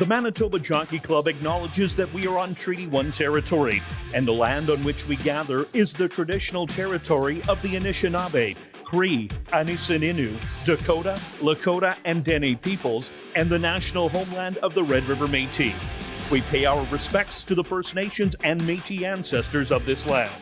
The Manitoba Jockey Club acknowledges that we are on Treaty 1 territory, and the land on which we gather is the traditional territory of the Anishinaabe, Cree, Anisininew, Dakota, Lakota, and Dene peoples, and the national homeland of the Red River Métis. We pay our respects to the First Nations and Métis ancestors of this land.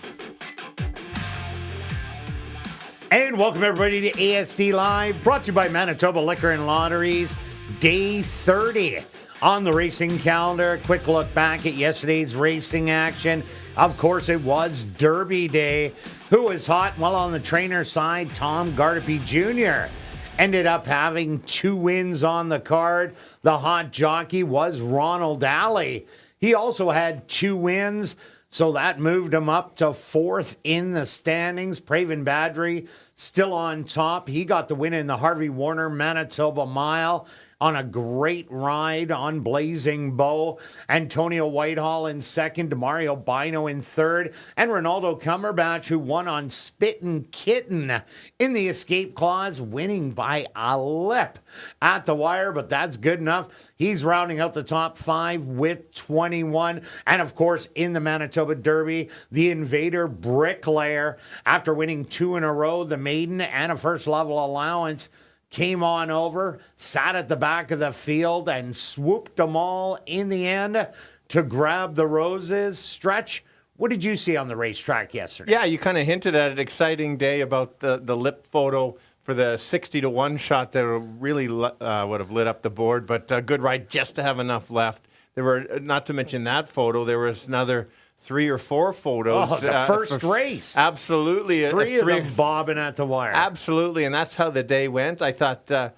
And welcome everybody to ASD Live, brought to you by Manitoba Liquor and Lotteries, Day 30 on the racing calendar. Quick look back at yesterday's racing action. Of course, it was Derby Day. Who was hot? Well, on the trainer side, Tom Gardapi Jr. ended up having 2 wins on the card. The hot jockey was Ronald Alley. He also had 2 wins, so that moved him up to 4th in the standings. Praven Badri still on top. He got the win in the Harvey Warner Manitoba Mile on a great ride on Blazing Bow. Antonio Whitehall in 2nd, Demario Bino in 3rd, and Ronaldo Cumberbatch, who won on Spittin' Kitten in the escape clause, winning by a lip at the wire, but that's good enough. He's rounding out the top 5 with 21. And of course, in the Manitoba Derby, the Invader Bricklayer, after winning 2 in a row, the maiden and a first level allowance, came on over, sat at the back of the field, and swooped them all in the end to grab the roses. Stretch, what did you see on the racetrack yesterday? Yeah, you kind of hinted at an exciting day about the lip photo for the 60-1 shot that really would have lit up the board, but a good ride just to have enough left. There were, not to mention that photo, there was another 3 or 4 photos. Oh, the first race. Absolutely. 3 of them bobbing at the wire. Absolutely, and that's how the day went. I thought the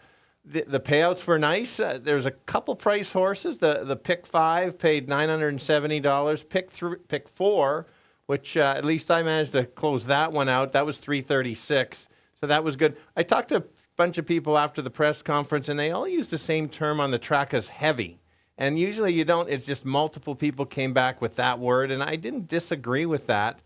payouts were nice. There was a couple price horses. The pick 5 paid $970. Pick 4, which at least I managed to close that one out. That was $336. So that was good. I talked to a bunch of people after the press conference, and they all used the same term on the track as heavy. And usually you don't. It's just multiple people came back with that word, and I didn't disagree with that.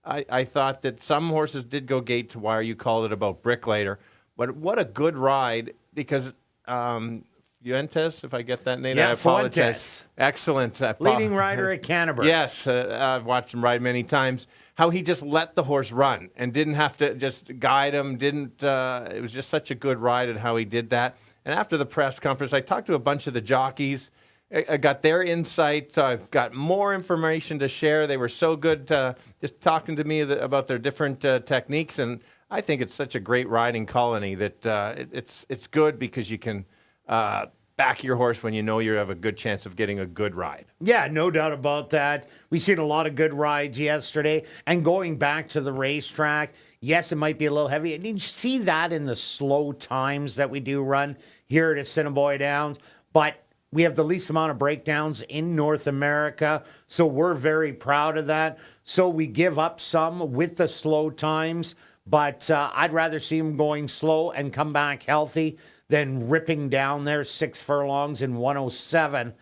I thought that some horses did go gate to wire. You called it about Bricklayer. But what a good ride, because Fuentes, if I get that name, yeah, I apologize. Fuentes. Excellent. Leading rider at Canterbury. Yes, I've watched him ride many times. How he just let the horse run and didn't have to just guide him. It was just such a good ride and how he did that. And after the press conference, I talked to a bunch of the jockeys. I got their insights. I've got more information to share. They were so good just talking to me about their different techniques, and I think it's such a great riding colony that it's good because you can back your horse when you know you have a good chance of getting a good ride. Yeah, no doubt about that. We've seen a lot of good rides yesterday. And going back to the racetrack, yes, it might be a little heavy. And you see that in the slow times that we do run here at Assiniboia Downs. But we have the least amount of breakdowns in North America, so we're very proud of that. So we give up some with the slow times, but I'd rather see them going slow and come back healthy than ripping down there 6 furlongs in 107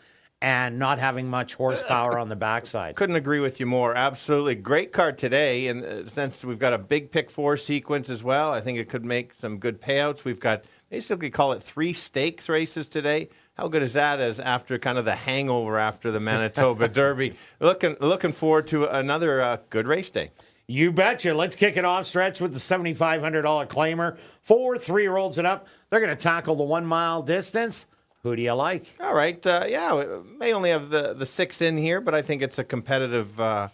and not having much horsepower on the backside. Couldn't agree with you more. Absolutely. Great card today, and since we've got a big pick 4 sequence as well, I think it could make some good payouts. We've got, basically call it 3 stakes races today. How good is that as after kind of the hangover after the Manitoba Derby? Looking forward to another good race day. You betcha. Let's kick it off, Stretch, with the $7,500 claimer. 4 3-year-olds and up. They're going to tackle the 1 mile distance. Who do you like? All right. Yeah, we may only have the 6 in here, but I think it's a competitive a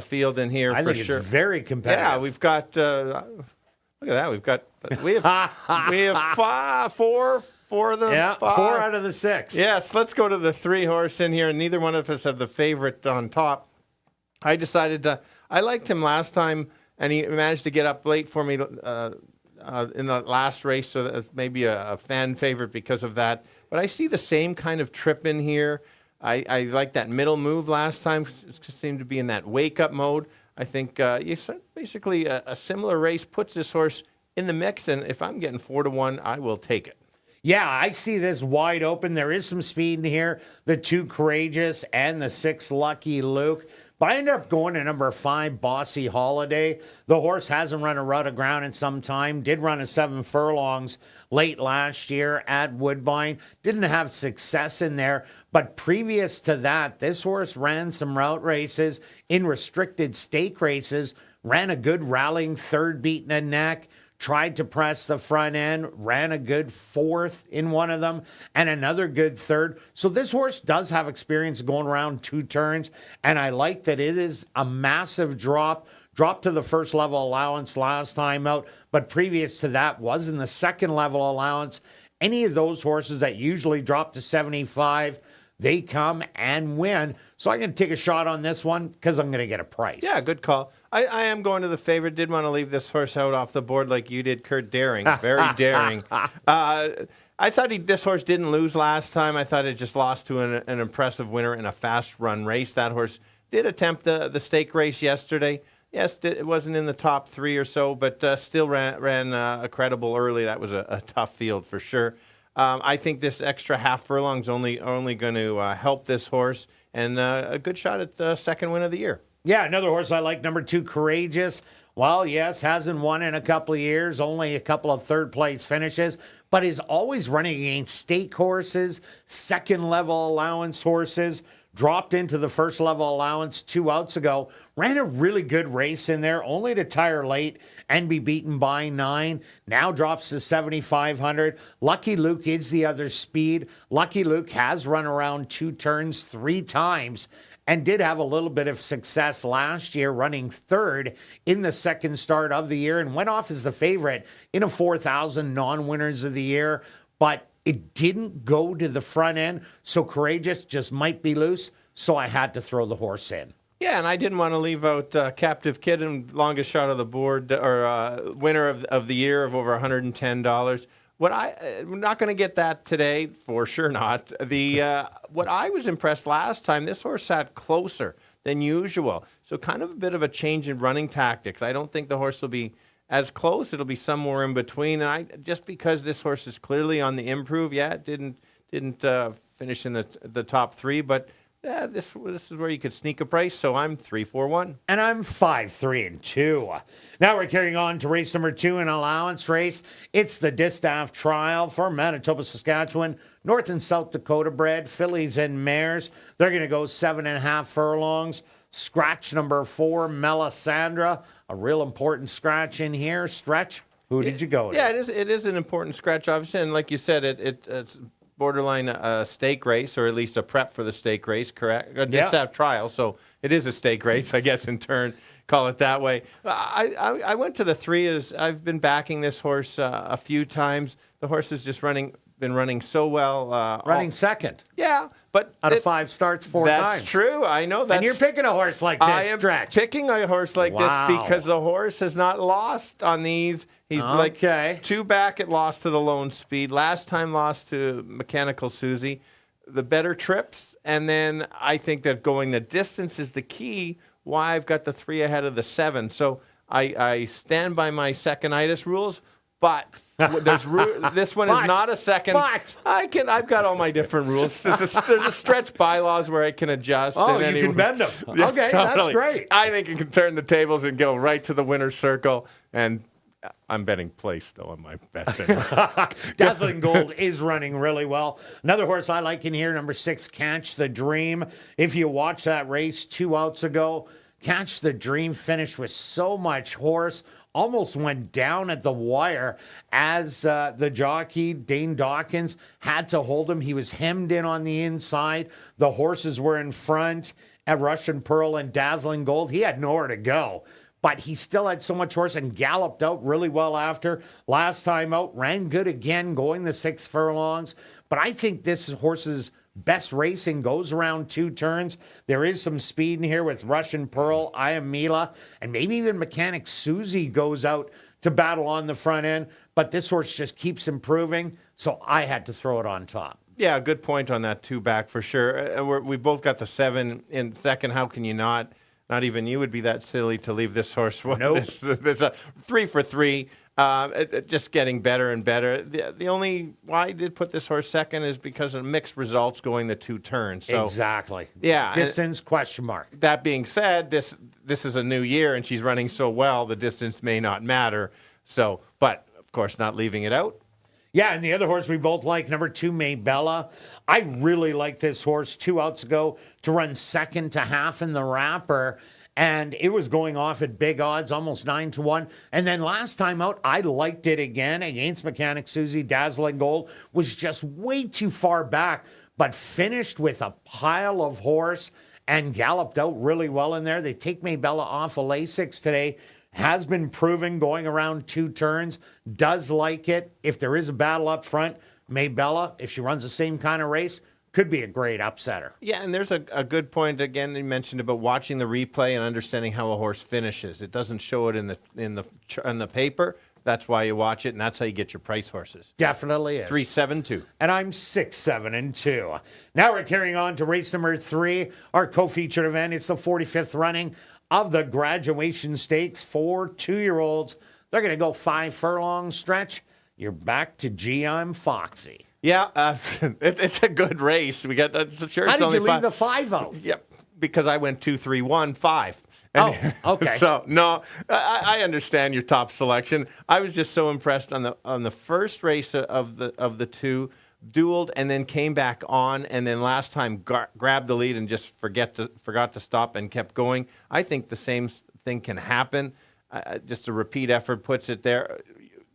field in here for sure. I think it's very competitive. Yeah, we've got, look at that. We have 4 of the 5. 4 out of the 6. Yes, let's go to the 3 horse in here, and neither one of us have the favorite on top. I decided I liked him last time, and he managed to get up late for me in the last race, so that's maybe a fan favorite because of that. But I see the same kind of trip in here. I like that middle move last time. It seemed to be in that wake-up mode. I think basically a similar race puts this horse in the mix, and if I'm getting 4-1, I will take it. Yeah, I see this wide open. There is some speed in here. The 2 Courageous and the 6 Lucky Luke. But I ended up going to number 5, Bossy Holiday. The horse hasn't run a rut of ground in some time. Did run a 7 furlongs late last year at Woodbine. Didn't have success in there. But previous to that, this horse ran some route races in restricted stake races. Ran a good rallying third beat in the neck. Tried to press the front end, ran a good 4th in one of them, and another good 3rd. So this horse does have experience going around 2 turns, and I like that it is a massive drop to the first level allowance last time out, but previous to that was in the second level allowance. Any of those horses that usually drop to 75, they come and win. So I'm going to take a shot on this one because I'm going to get a price. Yeah, good call. I am going to the favorite. Did want to leave this horse out off the board like you did, Kirt. Daring. Very daring. I thought this horse didn't lose last time. I thought it just lost to an impressive winner in a fast-run race. That horse did attempt the stake race yesterday. Yes, it wasn't in the top 3 or so, but still ran a credible early. That was a tough field for sure. I think this extra half furlong is only going to help this horse, and a good shot at the second win of the year. Yeah, another horse I like, number 2, Courageous. Well, yes, hasn't won in a couple of years, only a couple of third-place finishes, but is always running against stake horses, second-level allowance horses. Dropped into the first-level allowance 2 outs ago. Ran a really good race in there, only to tire late and be beaten by 9. Now drops to 7,500. Lucky Luke is the other speed. Lucky Luke has run around 2 turns 3 times and did have a little bit of success last year, running 3rd in the second start of the year and went off as the favorite in a 4,000 non-winners of the year. But it didn't go to the front end, so Courageous just might be loose, so I had to throw the horse in. Yeah, and I didn't want to leave out Captive Kid and longest shot of the board, or winner of the year of over $110. We're not going to get that today, for sure not. What I was impressed last time, this horse sat closer than usual, so kind of a bit of a change in running tactics. I don't think the horse will be as close. It'll be somewhere in between. And just because this horse is clearly on the improve, it didn't finish in the top 3, but this is where you could sneak a price. So I'm 3-4-1, and I'm 5-3-2. Now we're carrying on to race number 2, an allowance race. It's the Distaff Trial for Manitoba, Saskatchewan, North and South Dakota bred fillies and mares. They're going to go 7.5 furlongs. Scratch number 4, Melisandre. A real important scratch in here. Stretch, who did you go to? Yeah, it is an important scratch, obviously. And like you said, it's borderline a stake race, or at least a prep for the stake race, correct? A Distaff Trial, so it is a stake race, I guess, in turn. Call it that way. I went to the 3 as I've been backing this horse a few times. The horse has just been running so well. Running second. Yeah, but out of 5 starts 4 times. That's true. I know that. And you're picking a horse like this, I am Stretch. Picking a horse like this because the horse has not lost on these. He's like 2 back at lost to the Lone Speed. Last time lost to Mechanical Susie. The better trips, and then I think that going the distance is the key. Why I've got the 3 ahead of the 7. So I stand by my second-itis rules. But this one is not a second. I've got all my different rules. There's a stretch bylaws where I can adjust. Oh, you can bend them. Yeah, okay, totally. That's great. I think you can turn the tables and go right to the winner's circle. And I'm betting place, though, on my bet. Dazzling Gold is running really well. Another horse I like in here, number 6, Catch the Dream. If you watch that race 2 outs ago, Catch the Dream finished with so much horse. Almost went down at the wire as the jockey, Dane Dawkins, had to hold him. He was hemmed in on the inside. The horses were in front at Russian Pearl and Dazzling Gold. He had nowhere to go, but he still had so much horse and galloped out really well after. Last time out, ran good again, going the 6 furlongs. But I think this horse's best racing goes around 2 turns. There is some speed in here with Russian Pearl, Iamila, and maybe even Mechanic Susie goes out to battle on the front end. But this horse just keeps improving, so I had to throw it on top. Yeah, good point on that 2 back for sure. We both got the 7 in second. How can you not? Not even you would be that silly to leave this horse. Nope. There's a 3 for 3. Just getting better and better. The only why I did put this horse second is because of mixed results going the 2 turns. So, exactly. Yeah. Distance, question mark. That being said, this is a new year, and she's running so well, the distance may not matter. So, but, of course, not leaving it out. Yeah, and the other horse we both like, number 2, Maybella. I really liked this horse 2 outs ago to run second to half in the wrapper, and it was going off at big odds, almost 9-1. And then last time out, I liked it again against Mechanic Susie. Dazzling Gold was just way too far back, but finished with a pile of horse and galloped out really well in there. They take Maybella off of Lasix today. Has been proven going around 2 turns, does like it. If there is a battle up front, Maybella, if she runs the same kind of race, could be a great upsetter. Yeah, and there's a good point, again, you mentioned about watching the replay and understanding how a horse finishes. It doesn't show it in the paper. That's why you watch it, and that's how you get your price horses. Definitely is. 3-7-2. And I'm 6-7-2. Now we're carrying on to race number 3, our co-featured event. It's the 45th running of the Graduation Stakes for 2-year-olds. They're going to go 5 furlong stretch. You're back to GM Foxy. Yeah, it's a good race. We got sure. How it's did only you leave 5. the 5 out? Yep, because I went 2-3-1-5. Oh, okay. So no, I understand your top selection. I was just so impressed on the first race of the 2, dueled and then came back on, and then last time grabbed the lead and just forgot to stop and kept going. I think the same thing can happen. Just a repeat effort puts it there.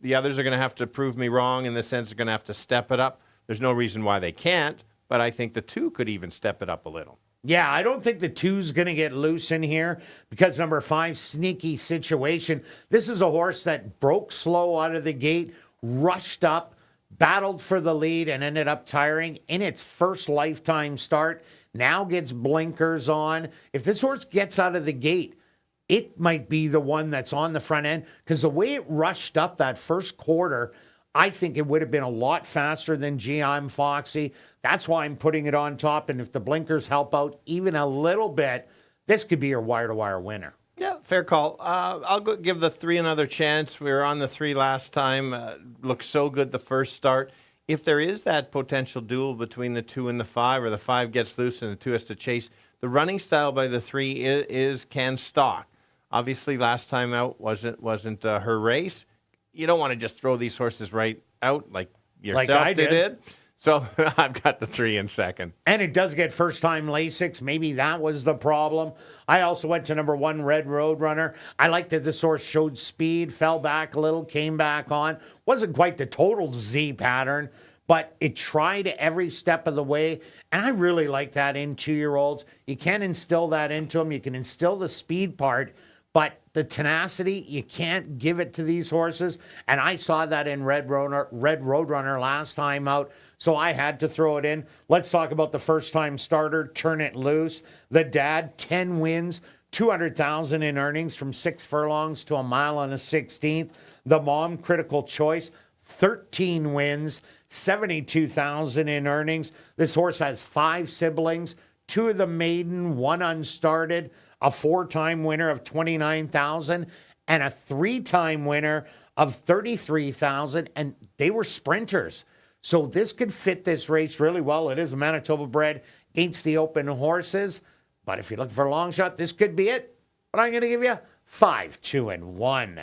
The others are going to have to prove me wrong in the sense they're going to have to step it up. There's no reason why they can't, but I think the 2 could even step it up a little. Yeah, I don't think the 2's going to get loose in here because number 5, Sneaky Situation. This is a horse that broke slow out of the gate, rushed up, battled for the lead, and ended up tiring in its first lifetime start. Now gets blinkers on. If this horse gets out of the gate, it might be the one that's on the front end because the way it rushed up that first quarter, I think it would have been a lot faster than GM Foxy. That's why I'm putting it on top. And if the blinkers help out even a little bit, this could be your wire-to-wire winner. Yeah, fair call. I'll give the 3 another chance. We were on the 3 last time. Looked so good the first start. If there is that potential duel between the 2 and the 5, or the 5 gets loose and the 2 has to chase, the running style by the 3 can stalk. Obviously, last time out wasn't her race. You don't want to just throw these horses right out like yourself Like I did. So I've got the 3 in second. And it does get first-time Lasix. Maybe that was the problem. I also went to number 1, Red Roadrunner. I liked that this horse showed speed, fell back a little, came back on. Wasn't quite the total Z pattern, but it tried every step of the way. And I really like that in 2-year-olds. You can instill that into them. You can instill the speed part, but the tenacity, you can't give it to these horses. And I saw that in Red Roadrunner last time out, so I had to throw it in. Let's talk about the first-time starter, Turn It Loose. The dad, 10 wins, $200,000 in earnings from 6 furlongs to 1 mile and a 16th. The mom, Critical Choice, 13 wins, $72,000 in earnings. This horse has 5 siblings, 2 of them maiden, 1 unstarted, a 4-time winner of $29,000, and a 3-time winner of $33,000, and they were sprinters. So this could fit this race really well. It is a Manitoba bred against the open horses, but if you're looking for a long shot, this could be it. But I'm going to give you 5, 2, and 1.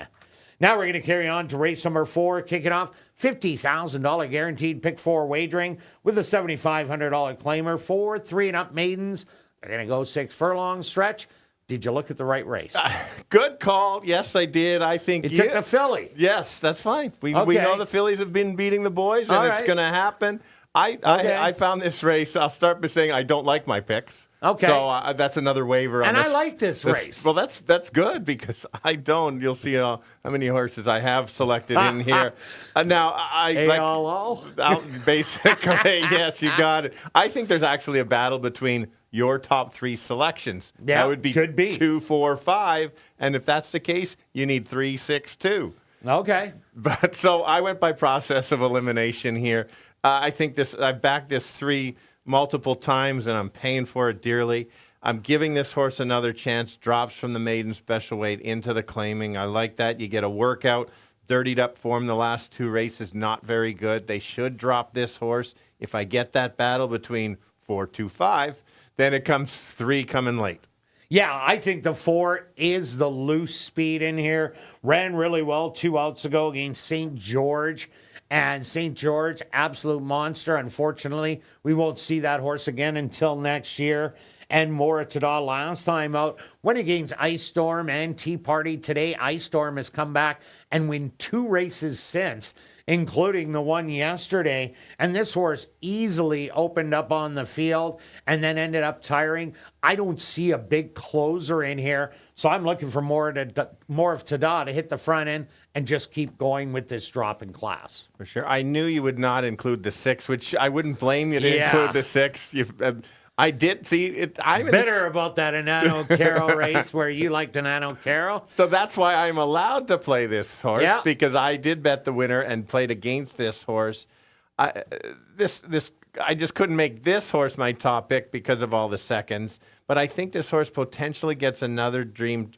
Now we're going to carry on to race number 4, kick it off. $50,000 guaranteed pick 4 wagering with a $7,500 claimer for 3 and up maidens. They're going to go 6 furlong stretch. Did you look at the right race? Good call. Yes, I did. I think you took the filly. Yes, that's fine. We know the fillies have been beating the boys, and it's going to happen. I found this race. I'll start by saying I don't like my picks. Okay. So that's another waiver on and this. I like this race. Well, that's good because I don't. You'll see how many horses I have selected in here. Now, basically, yes, you got it. I think there's actually a battle between your top 3 selections. Yeah, that would be 2, 4, 5. And if that's the case, you need 3, 6, 2. Okay. But so I went by process of elimination here. I think I've backed this 3 multiple times, and I'm paying for it dearly. I'm giving this horse another chance. Drops from the maiden special weight into the claiming. I like that. You get a workout. dirtied up form the last 2 races, not very good. They should drop this horse. If I get that battle between 4, 2, 5, then it comes 3 coming late. Yeah, I think the 4 is the loose speed in here. Ran really well 2 outs ago against St. George. And St. George, absolute monster. Unfortunately, we won't see that horse again until next year. And Moritada last time out went against Ice Storm and Tea Party. Today, Ice Storm has come back and win 2 races since, including the one yesterday. And this horse easily opened up on the field and then ended up tiring. I don't see a big closer in here, so I'm looking for more of Tada to hit the front end and just keep going with this drop in class. For sure. I knew you would not include the 6, which I wouldn't blame you to include the 6. I did see it. I'm bitter about that Anano Carroll race where you liked Anano Carroll. So that's why I'm allowed to play this horse, because I did bet the winner and played against this horse. I just couldn't make this horse my top pick because of all the seconds. But I think this horse potentially gets another dream,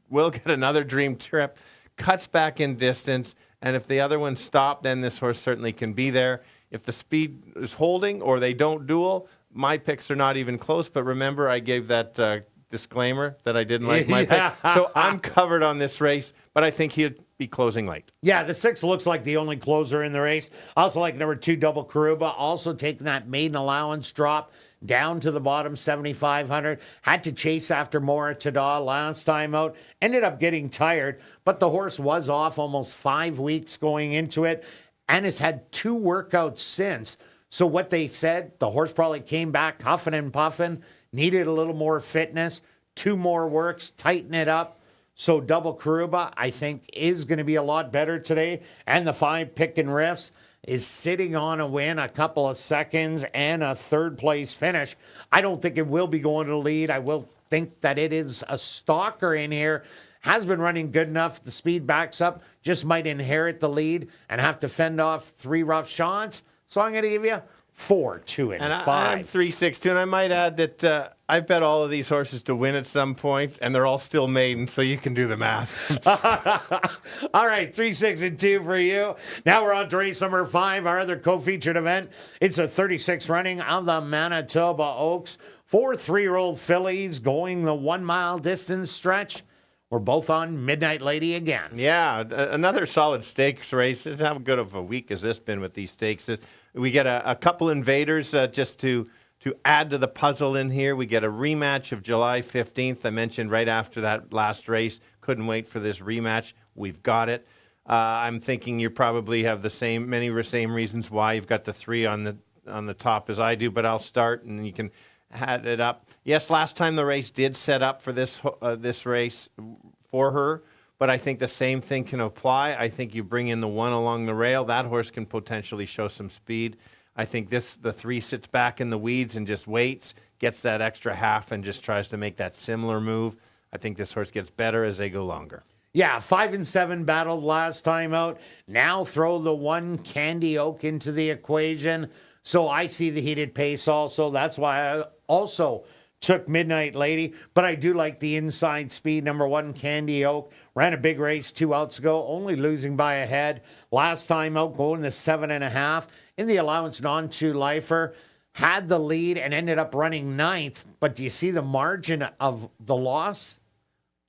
will get another dream trip, cuts back in distance, and if the other ones stop, then this horse certainly can be there. If the speed is holding or they don't duel, my picks are not even close. But remember, I gave that disclaimer that I didn't like my pick. So I'm covered on this race, but I think he'd be closing late. Yeah, the 6 looks like the only closer in the race. I also like number 2, Double Karuba, also taking that maiden allowance drop down to the bottom, 7,500. Had to chase after Moritada last time out. Ended up getting tired, but the horse was off almost 5 weeks going into it and has had 2 workouts since. So what they said, the horse probably came back huffing and puffing, needed a little more fitness, 2 more works, tighten it up. So Double Karuba, I think, is going to be a lot better today. And the 5 Pick and Riffs is sitting on a win, a couple of seconds, and a 3rd place finish. I don't think it will be going to the lead. I will think that it is a stalker in here. Has been running good enough. The speed backs up. Just might inherit the lead and have to fend off 3 rough shots. So I'm going to give you 4, 2, and 5. I'm 3, 6, 2, and I might add that I've bet all of these horses to win at some point, and they're all still maiden, so you can do the math. All right, 3, 6, and 2 for you. Now we're on to race number 5, our other co-featured event. It's a 36 running of the Manitoba Oaks. 4 3-year-old fillies going the 1 mile distance stretch. We're both on Midnight Lady again. Yeah, another solid stakes race. How good of a week has this been with these stakes? We get a couple invaders just to add to the puzzle in here. We get a rematch of July 15th. I mentioned right after that last race. Couldn't wait for this rematch. We've got it. I'm thinking you probably have the same reasons why. You've got the 3 on the top as I do, but I'll start and you can add it up. Yes, last time the race did set up for this race for her, but I think the same thing can apply. I think you bring in the 1 along the rail. That horse can potentially show some speed. I think the 3 sits back in the weeds and just waits, gets that extra half and just tries to make that similar move. I think this horse gets better as they go longer. Yeah, 5 and 7 battled last time out. Now throw the 1 Candy Oak into the equation. So I see the heated pace also. That's why I also took Midnight Lady. But I do like the inside speed. Number 1, Candy Oak. Ran a big race 2 outs ago, only losing by a head. Last time out, going to 7.5 in the allowance non-2 lifer. Had the lead and ended up running 9th. But do you see the margin of the loss?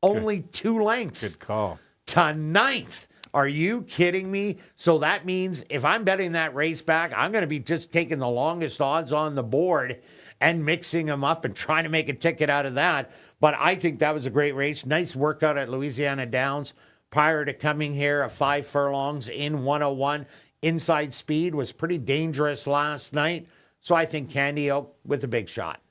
Only 2 lengths. Good call. To 9th. Are you kidding me? So that means if I'm betting that race back, I'm going to be just taking the longest odds on the board and mixing them up and trying to make a ticket out of that. But I think that was a great race. Nice workout at Louisiana Downs prior to coming here, a 5 furlongs in 101. Inside speed was pretty dangerous last night. So I think Candy Oak with a big shot.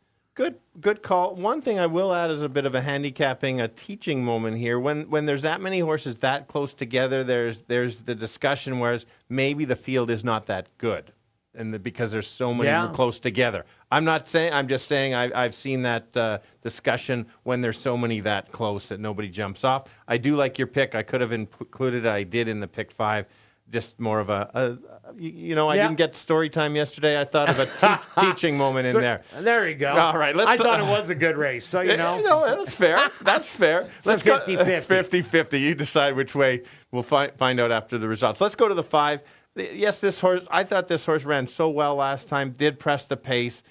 Good call. One thing I will add is a bit of a handicapping, a teaching moment here. When there's that many horses that close together, there's the discussion whereas maybe the field is not that good, and because there's so many close together. I'm just saying I've seen that discussion when there's so many that close that nobody jumps off. I do like your pick. I could have included it. I did in the pick 5. just more of I didn't get story time yesterday. I thought of a teaching moment in there. There you go. All right. I thought it was a good race, so that's fair. That's fair. Let's 50-50. 50-50. You decide which way. We'll find out after the results. Let's go to the 5. Yes, this horse, I thought this horse ran so well last time, did press the pace.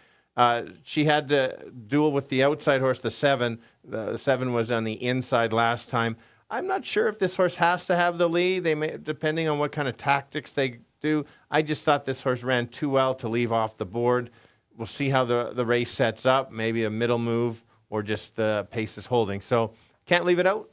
She had to duel with the outside horse, the 7. The 7 was on the inside last time. I'm not sure if this horse has to have the lead. They may, depending on what kind of tactics they do. I just thought this horse ran too well to leave off the board. We'll see how the race sets up. Maybe a middle move or just the pace is holding. So can't leave it out.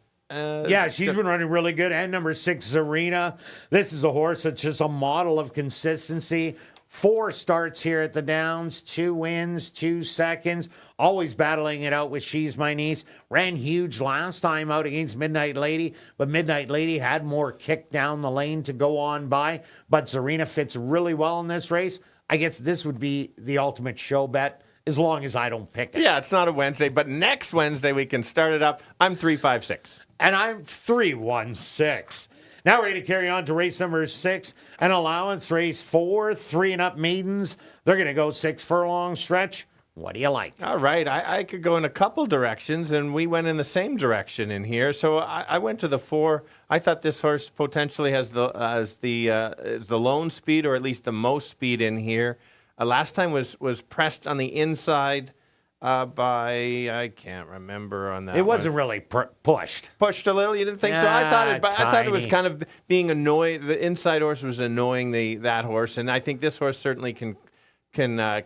She's been running really good. And number 6, Zarina. This is a horse that's just a model of consistency. 4 starts here at the Downs, 2 wins, 2 seconds, always battling it out with She's My Niece. Ran huge last time out against Midnight Lady, but Midnight Lady had more kick down the lane to go on by. But Zarina fits really well in this race. I guess this would be the ultimate show bet as long as I don't pick it. Yeah, it's not a Wednesday, but next Wednesday we can start it up. I'm 3-5-6. And I'm 3-1-6. Now we're going to carry on to race number 6, an allowance race 4, 3 and up maidens. They're going to go 6 furlong stretch. What do you like? All right, I could go in a couple directions, and we went in the same direction in here. So I went to the 4. I thought this horse potentially has the lone speed, or at least the most speed in here. Last time was pressed on the inside. By, I can't remember on that. It wasn't really pushed. Pushed a little. You didn't think so? I thought it was kind of being annoyed. The inside horse was annoying that horse, and I think this horse certainly can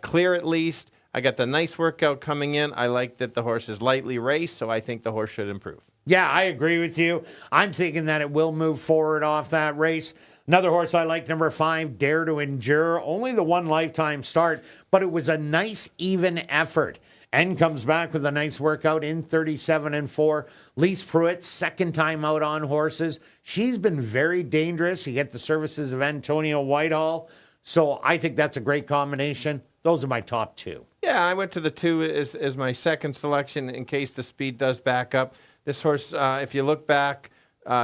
clear at least. I got the nice workout coming in. I like that the horse is lightly raced, so I think the horse should improve. Yeah, I agree with you. I'm thinking that it will move forward off that race. Another horse I like, number 5, Dare to Endure. Only the 1 lifetime start, but it was a nice, even effort. And comes back with a nice workout in 37-4. Lise Pruitt, second time out on horses. She's been very dangerous. You get the services of Antonio Whitehall. So I think that's a great combination. Those are my top 2. Yeah, I went to the 2 as my second selection in case the speed does back up. This horse, if you look back,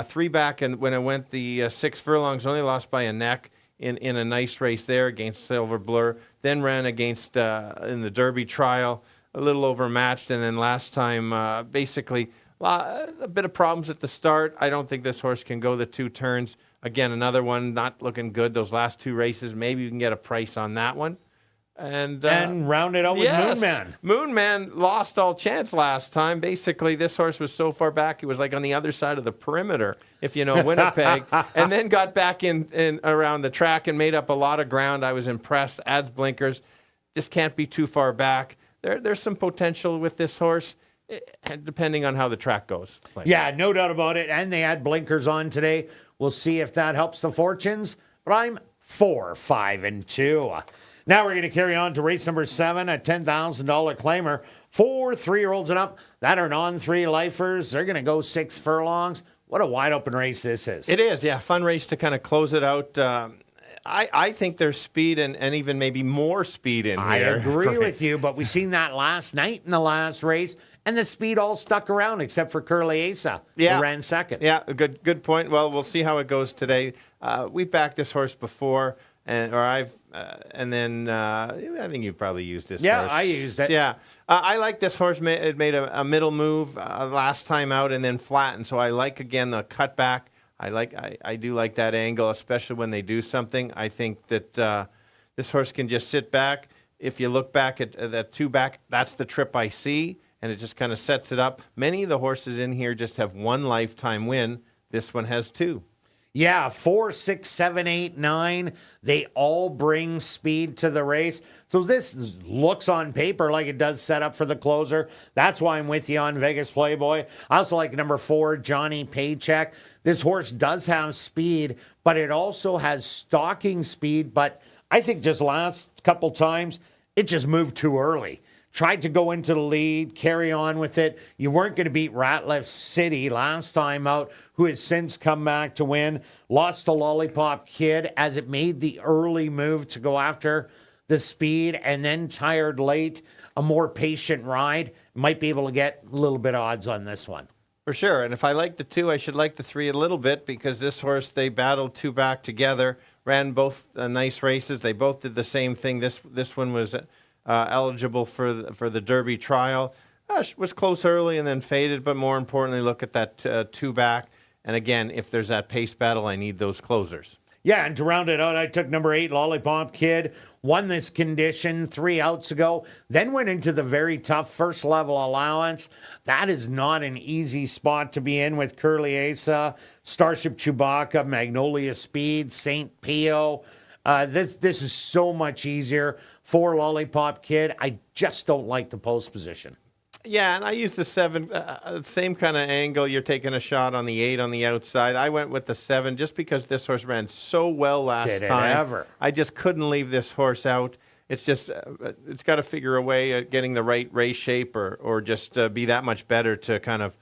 3 back, and when it went the 6 furlongs, only lost by a neck in a nice race there against Silver Blur. Then ran against in the Derby trial. A little overmatched, and then last time, basically, a bit of problems at the start. I don't think this horse can go the 2 turns. Again, another one not looking good. Those last 2 races, maybe you can get a price on that one. And round it out with Moonman. Moonman lost all chance last time. Basically, this horse was so far back, it was like on the other side of the perimeter, if you know Winnipeg, and then got back in around the track and made up a lot of ground. I was impressed. Adds blinkers. Just can't be too far back. There's some potential with this horse, depending on how the track goes. Yeah, no doubt about it. And they had blinkers on today. We'll see if that helps the fortunes. But I'm 4-5-2. Now we're going to carry on to race number 7, a $10,000 claimer. 4 3-year-olds and up that are non-3 lifers. They're going to go 6 furlongs. What a wide open race this is. It is, yeah. Fun race to kind of close it out. I think there's speed and even maybe more speed in here. I agree with you, but we've seen that last night in the last race, and the speed all stuck around except for Curly Asa, who ran second. Yeah, good point. Well, we'll see how it goes today. We've backed this horse before, I think you've probably used this horse. Yeah, I used it. Yeah. I like this horse. It made a middle move last time out and then flattened, so I like, again, the cutback. I do like that angle, especially when they do something. I think that this horse can just sit back. If you look back at that 2 back, that's the trip I see, and it just kind of sets it up. Many of the horses in here just have 1 lifetime win. This one has 2. Yeah, 4, 6, 7, 8, 9. They all bring speed to the race. So this looks on paper like it does set up for the closer. That's why I'm with you on Vegas Playboy. I also like number 4, Johnny Paycheck. This horse does have speed, but it also has stalking speed. But I think just last couple times, it just moved too early. Tried to go into the lead, carry on with it. You weren't going to beat Ratliff City last time out, who has since come back to win. Lost to Lollipop Kid as it made the early move to go after the speed and then tired late. A more patient ride. Might be able to get a little bit of odds on this one. For sure. And if I like the 2, I should like the 3 a little bit because this horse, they battled 2 back together, ran both nice races. They both did the same thing. This one was eligible for the Derby trial. Was close early and then faded, but more importantly, look at that 2 back. And again, if there's that pace battle, I need those closers. Yeah, and to round it out, I took number 8, Lollipop Kid. Won this condition 3 outs ago. Then went into the very tough first level allowance. That is not an easy spot to be in with Curly Asa, Starship Chewbacca, Magnolia Speed, St. Pio. This is so much easier for Lollipop Kid. I just don't like the post position. Yeah, and I used the 7, same kind of angle. You're taking a shot on the 8 on the outside. I went with the 7 just because this horse ran so well last time. Did it ever? I just couldn't leave this horse out. It's just, it's got to figure a way at getting the right race shape or just be that much better to kind of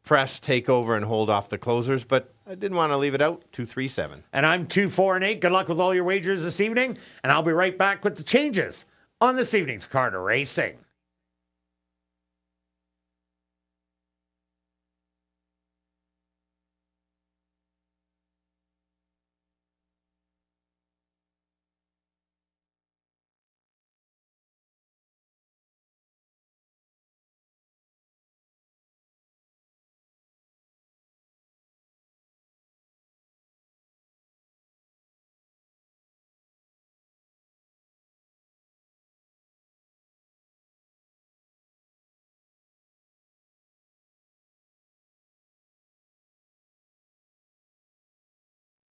press, take over, and hold off the closers. But I didn't want to leave it out. 2, 3, 7. And I'm 2, 4, and 8. Good luck with all your wagers this evening. And I'll be right back with the changes on this evening's Carter Racing.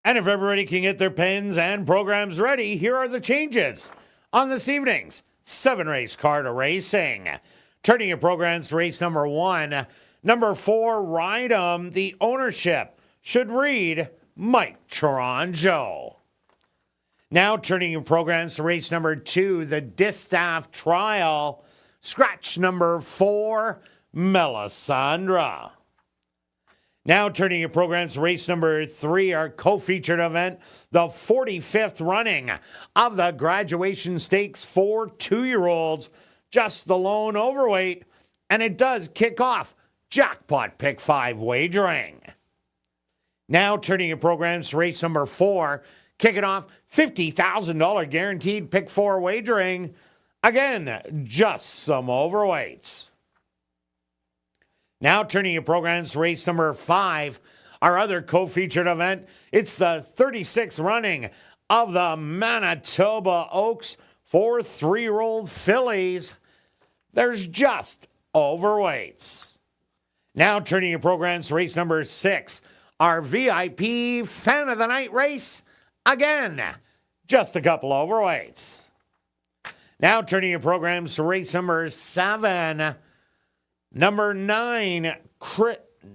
And if everybody can get their pens and programs ready, here are the changes on this evening's 7-race Carter Racing. Turning your programs to race number 1. Number 4, Ride 'em. The ownership should read Mike Taranjo. Now turning your programs to race number 2, the Distaff Trial. Scratch number 4, Melisandre. Now turning your programs to race number 3, our co-featured event, the 45th running of the Graduation Stakes for 2-year-olds, just the lone overweight, and it does kick off Jackpot Pick 5 wagering. Now turning your programs to race number 4, kicking off $50,000 guaranteed Pick 4 wagering, again, just some overweights. Now turning your programs to race number 5, our other co-featured event. It's the 36th running of the Manitoba Oaks for 3-year-old fillies. There's just overweights. Now turning your programs to race number 6, our VIP Fan of the Night race. Again, just a couple overweights. Now turning your programs to race number 7, Number 9,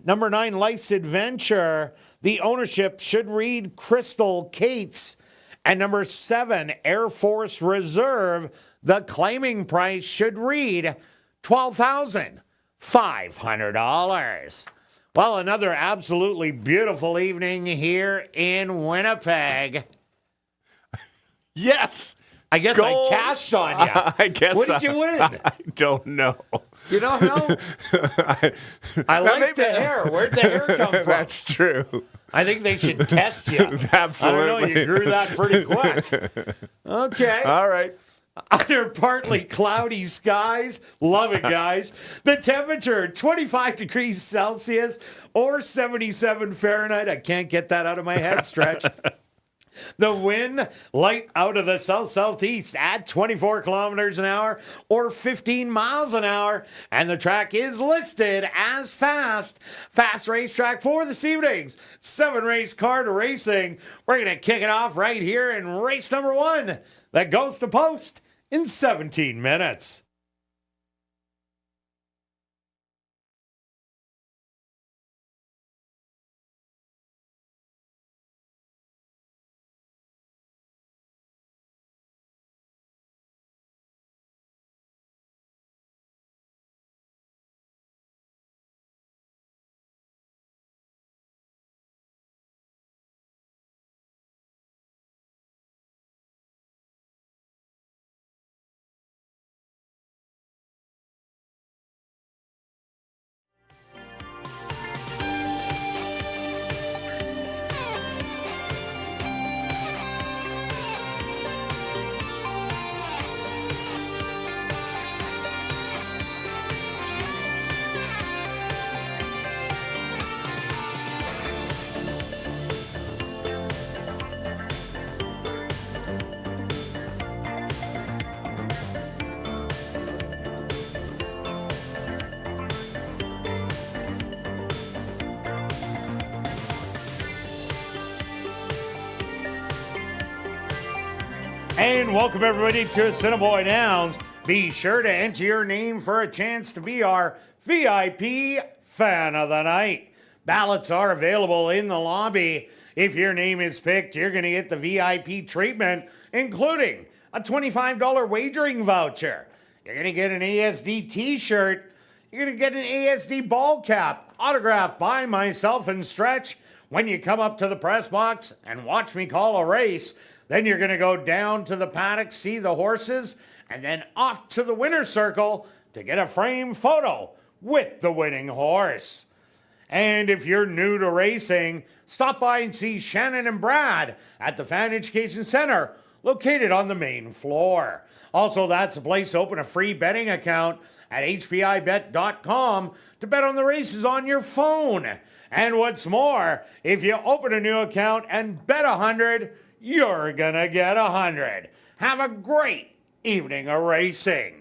Life's Adventure. The ownership should read Crystal Cates. And number 7, Air Force Reserve. The claiming price should read $12,500. Well, another absolutely beautiful evening here in Winnipeg. Yes! I guess I cashed on you. I guess. What did you win? I don't know. You don't know? I like the hair. Where'd the hair come from? That's true. I think they should test you. Absolutely. I don't know. You grew that pretty quick. Okay. All right. Under partly cloudy skies. Love it, guys. The temperature, 25 degrees Celsius or 77 Fahrenheit. I can't get that out of my head, Stretch. The wind light out of the south-southeast at 24 kilometers an hour or 15 miles an hour. And the track is listed as fast. Fast racetrack for this evening's 7-race Carter Racing. We're going to kick it off right here in race number 1 that goes to post in 17 minutes. And welcome everybody to Assiniboia Downs. Be sure to enter your name for a chance to be our VIP Fan of the Night. Ballots are available in the lobby. If your name is picked, you're going to get the VIP treatment, including a $25 wagering voucher. You're going to get an ASD t-shirt. You're going to get an ASD ball cap autographed by myself and Stretch. When you come up to the press box and watch me call a race, then you're going to go down to the paddock, see the horses, and then off to the winner's circle to get a framed photo with the winning horse. And if you're new to racing, stop by and see Shannon and Brad at the Fan Education Center, located on the main floor. Also, that's a place to open a free betting account at hpibet.com to bet on the races on your phone. And what's more, if you open a new account and bet 100, you're gonna get 100. Have a great evening of racing.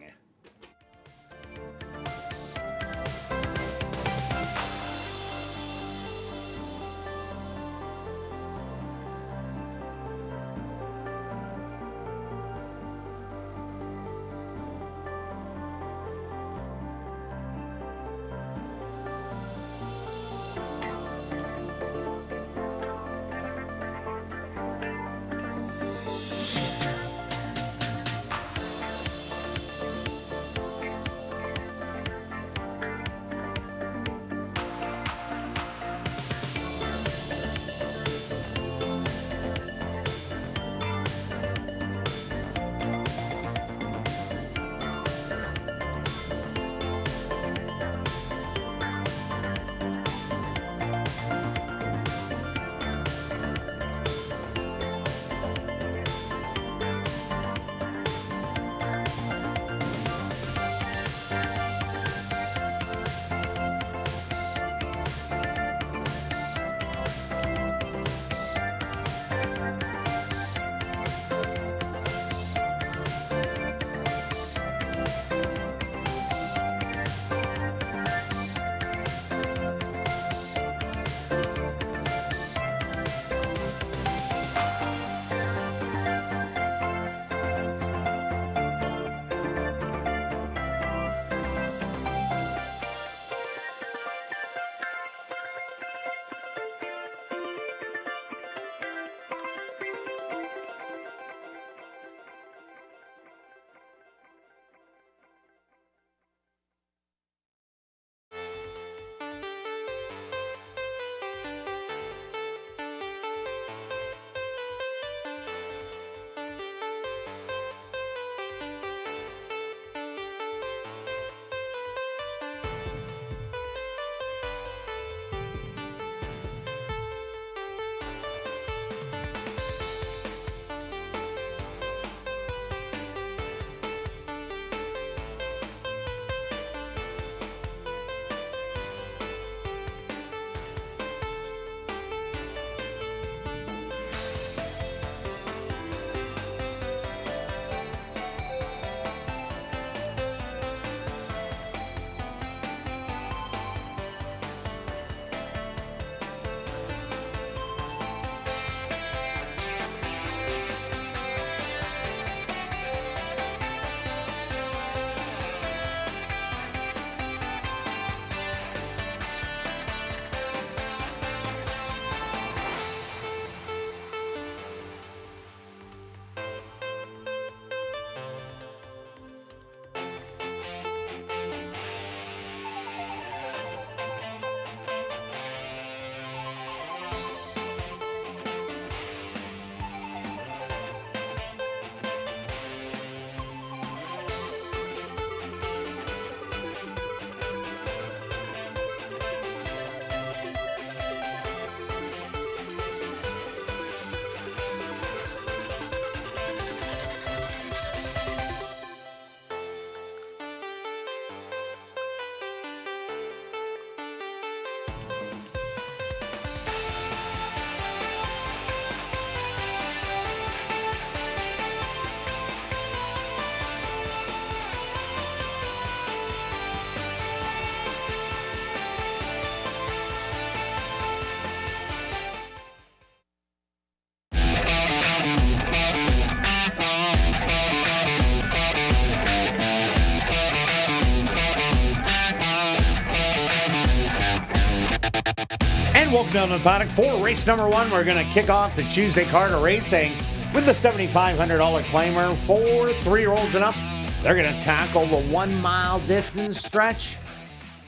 And welcome down to the paddock for race number 1. We're going to kick off the Tuesday card of racing with the $7,500 claimer for 3-year-olds and up. They're going to tackle the 1 mile distance stretch.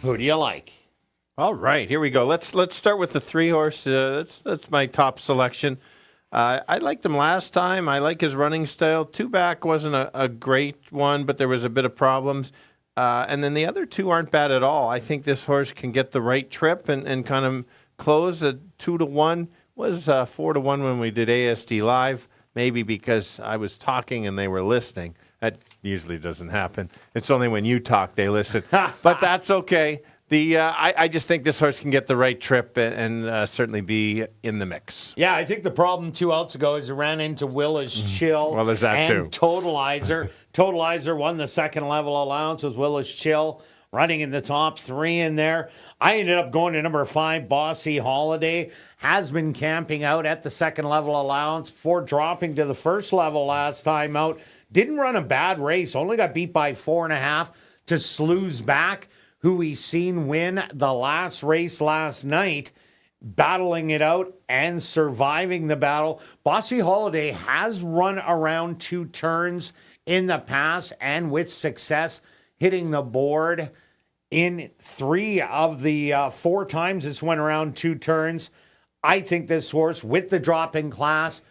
Who do you like? All right, here we go. Let's start with the 3-horse. That's my top selection. I liked him last time. I like his running style. 2-back wasn't a great one, but there was a bit of problems. And then the other 2 aren't bad at all. I think this horse can get the right trip and kind of close at 2-1. Was 4-1 when we did ASD Live, maybe because I was talking and they were listening. That usually doesn't happen. It's only when you talk they listen. But that's okay. I just think this horse can get the right trip and certainly be in the mix. Yeah, I think the problem 2 outs ago is he ran into Willis Chill. Well, there's that and too. Totalizer. Totalizer won the second level allowance with Willis Chill running in the top 3 in there. I ended up going to number 5, Bossy Holiday. Has been camping out at the second level allowance before dropping to the first level last time out. Didn't run a bad race. Only got beat by 4.5 to Slews Back, who we seen win the last race last night, battling it out and surviving the battle. Bossy Holiday has run around 2 turns in the past and with success, hitting the board in 3 of the 4 times it's went around 2 turns. I think this horse, with the drop in class,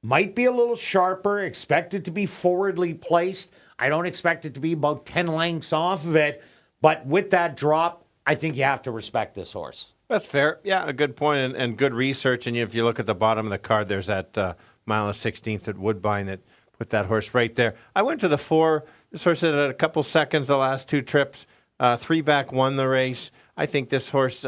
might be a little sharper, expected to be forwardly placed. I don't expect it to be about 10 lengths off of it, but with that drop, I think you have to respect this horse. That's fair. Yeah, a good point and good research. And if you look at the bottom of the card, there's that mile of 16th at Woodbine that put that horse right there. I went to the 4. This horse had a couple seconds the last 2 trips. 3-back won the race. I think this horse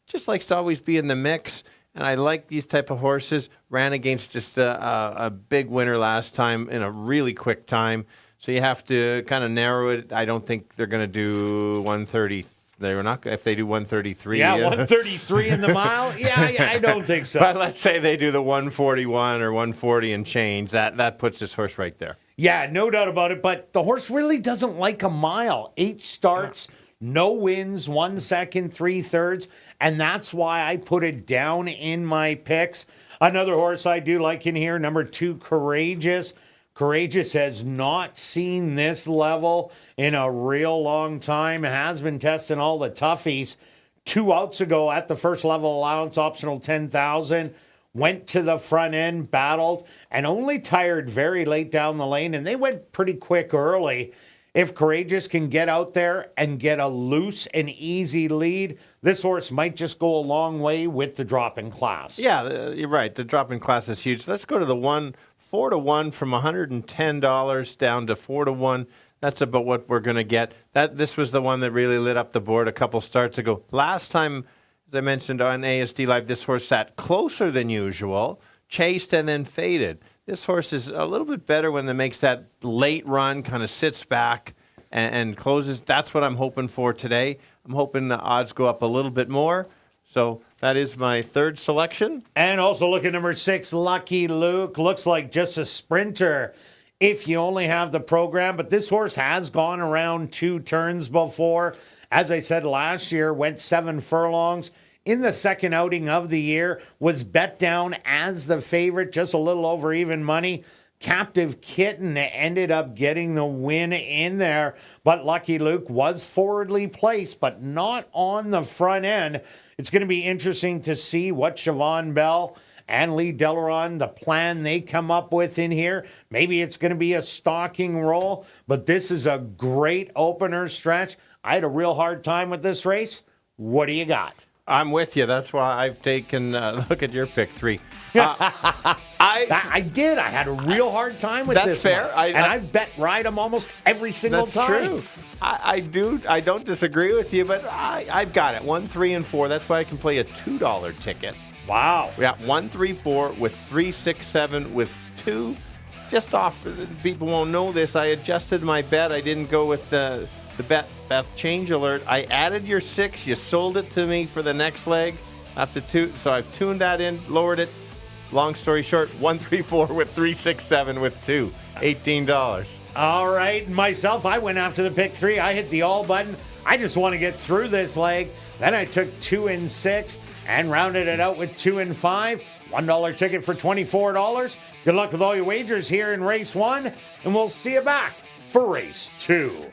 just likes to always be in the mix, and I like these type of horses. Ran against just a big winner last time in a really quick time, so you have to kind of narrow it. I don't think they're going to do 130. They're not. If they do 133. Yeah, 133 in the mile? Yeah, I don't think so. But let's say they do the 141 or 140 and change. That puts this horse right there. Yeah, no doubt about it. But the horse really doesn't like a mile. 8 starts, no wins, 1 second, 3/3. And that's why I put it down in my picks. Another horse I do like in here, number 2, Courageous. Courageous has not seen this level in a real long time. Has been testing all the toughies. 2 outs ago at the first level allowance, optional 10,000. Went to the front end, battled, and only tired very late down the lane. And they went pretty quick early. If Courageous can get out there and get a loose and easy lead, this horse might just go a long way with the drop in class. Yeah, you're right. The drop in class is huge. Let's go to the 4-1 from $110 down to 4-1. That's about what we're going to get. This was the one that really lit up the board a couple starts ago. Last time, as I mentioned on ASD Live, this horse sat closer than usual, chased and then faded. This horse is a little bit better when it makes that late run, kind of sits back and closes. That's what I'm hoping for today. I'm hoping the odds go up a little bit more. So that is my 3rd selection. And also look at number 6, Lucky Luke. Looks like just a sprinter if you only have the program. But this horse has gone around 2 turns before. As I said, last year went 7 furlongs. In the second outing of the year, was bet down as the favorite, just a little over even money. Captive Kitten ended up getting the win in there. But Lucky Luke was forwardly placed, but not on the front end. It's going to be interesting to see what Siobhan Bell and Lee Delaron, the plan they come up with in here. Maybe it's going to be a stalking roll, but this is a great opener stretch. I had a real hard time with this race. What do you got? I'm with you. That's why I've taken look at your pick 3. I did. I had a real hard time with that's this fair. one. I bet ride them almost every single time. True. I don't disagree with you, but I've got it. 1, 3, and 4. That's why I can play a $2 ticket. Wow. We got 1, 3, 4 with 3, 6, 7 with 2. Just off. People won't know this. I adjusted my bet. I didn't go with the bet Beth change alert. I added your 6. You sold it to me for the next leg after 2. So I've tuned that in, lowered it. long story short, 134 with 367 with 2. $18. All right, myself, I went after the pick 3. I hit the all button. I just want to get through this leg. Then I took 2 and 6 and rounded it out with 2 and 5. $1 ticket for $24. Good luck with all your wagers here in race 1, and we'll see you back for race 2.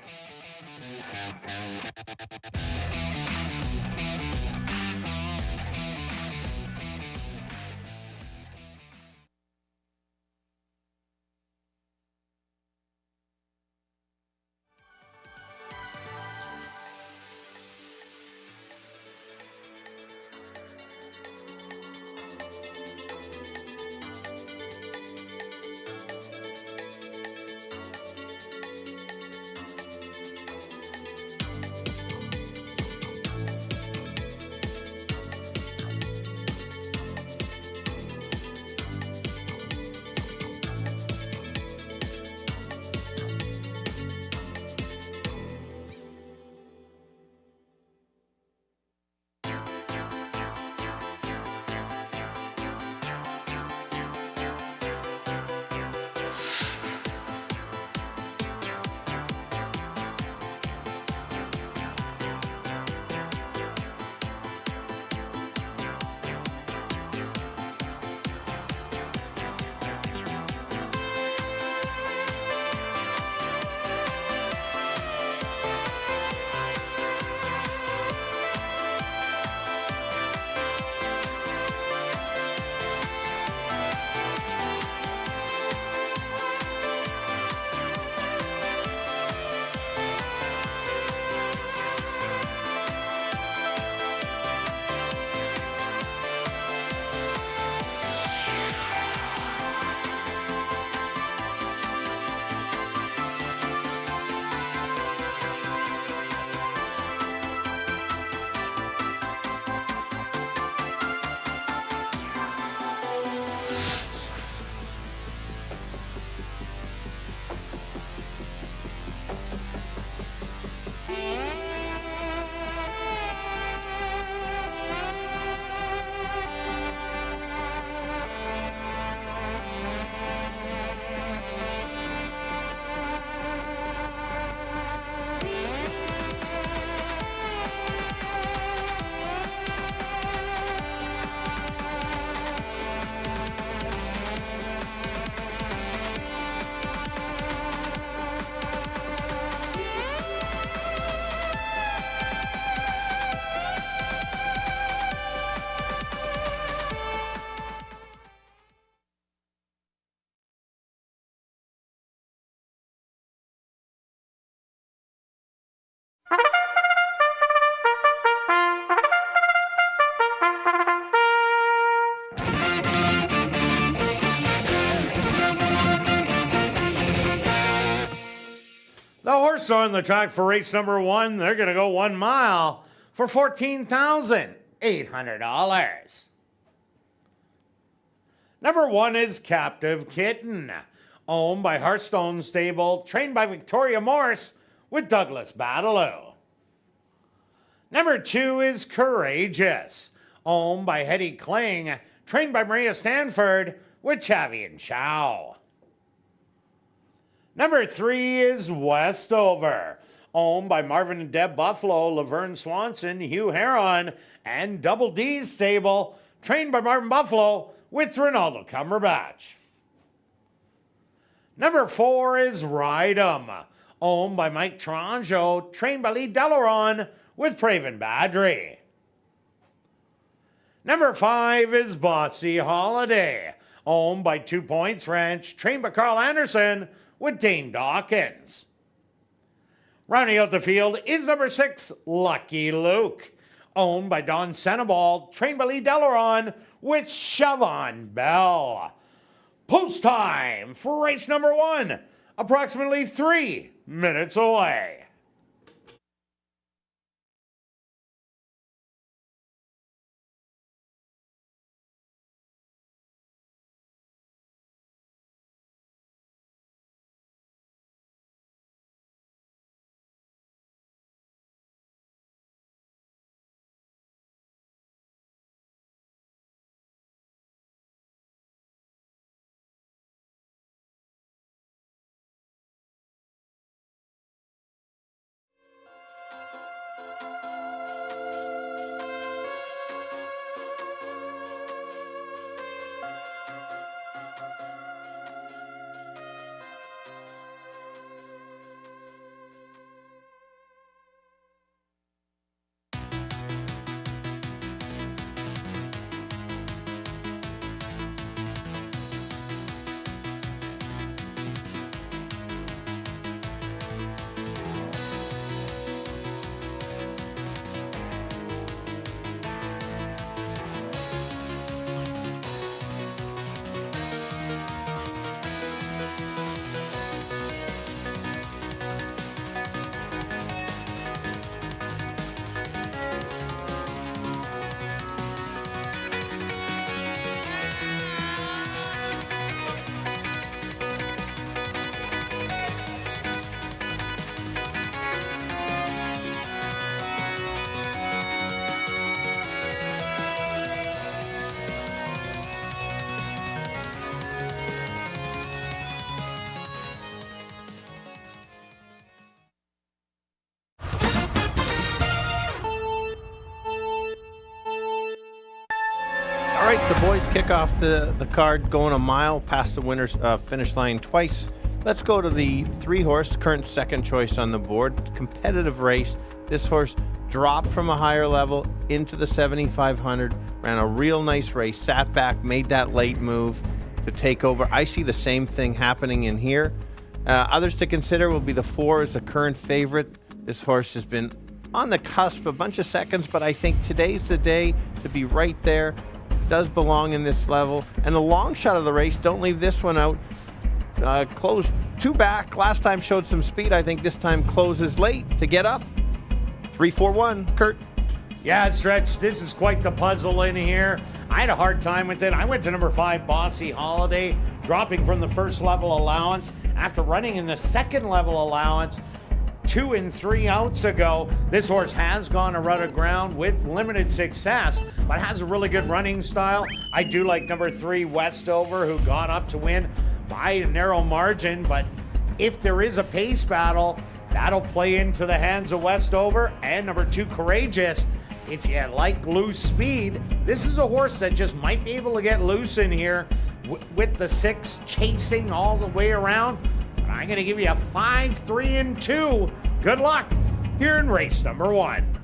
The horse on the track for race number 1, they're going to go 1 mile for $14,800. Number 1 is Captive Kitten, owned by Hearthstone Stable, trained by Victoria Morse with Douglas Battleau. Number 2 is Courageous, owned by Hetty Kling, trained by Maria Stanford with Chavi and Chow. Number 3 is Westover, owned by Marvin and Deb Buffalo, Laverne Swanson, Hugh Heron, and Double D's stable, trained by Marvin Buffalo with Ronaldo Cumberbatch. Number 4 is Ride 'em, owned by Mike Tronjo, trained by Lee Delaron with Praven Badri. Number 5 is Bossy Holiday, owned by 2 Points Ranch, trained by Carl Anderson with Dane Dawkins. Rounding out the field is number 6, Lucky Luke, owned by Don Senebal, trained by Lee Delaron with Siobhan Bell. Post time for race number 1, approximately 3 minutes away. All right, the boys kick off the card going a mile past the winner's finish line twice. Let's go to the 3-horse, current second choice on the board. Competitive race. This horse dropped from a higher level into the 7,500, ran a real nice race, sat back, made that late move to take over. I see the same thing happening in here. Others to consider will be the 4 as the current favorite. This horse has been on the cusp a bunch of seconds, but I think today's the day to be right there. Does belong in this level. And the long shot of the race, don't leave this one out. Closed 2 back. Last time showed some speed. I think this time closes late to get up. 3-4-1. Kirt. Yeah, Stretch, this is quite the puzzle in here. I had a hard time with it. I went to number 5, Bossy Holiday, dropping from the first level allowance after running in the second level allowance 2 and 3 outs ago. This horse has gone a rut of ground with limited success, but has a really good running style. I do like number 3, Westover, who got up to win by a narrow margin, but if there is a pace battle, that'll play into the hands of Westover. And number 2, Courageous. If you like loose speed, this is a horse that just might be able to get loose in here with the 6 chasing all the way around. But I'm going to give you a 5, 3, and 2. Good luck here in race number 1.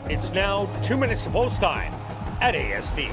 It's now 2 minutes to post time at ASD.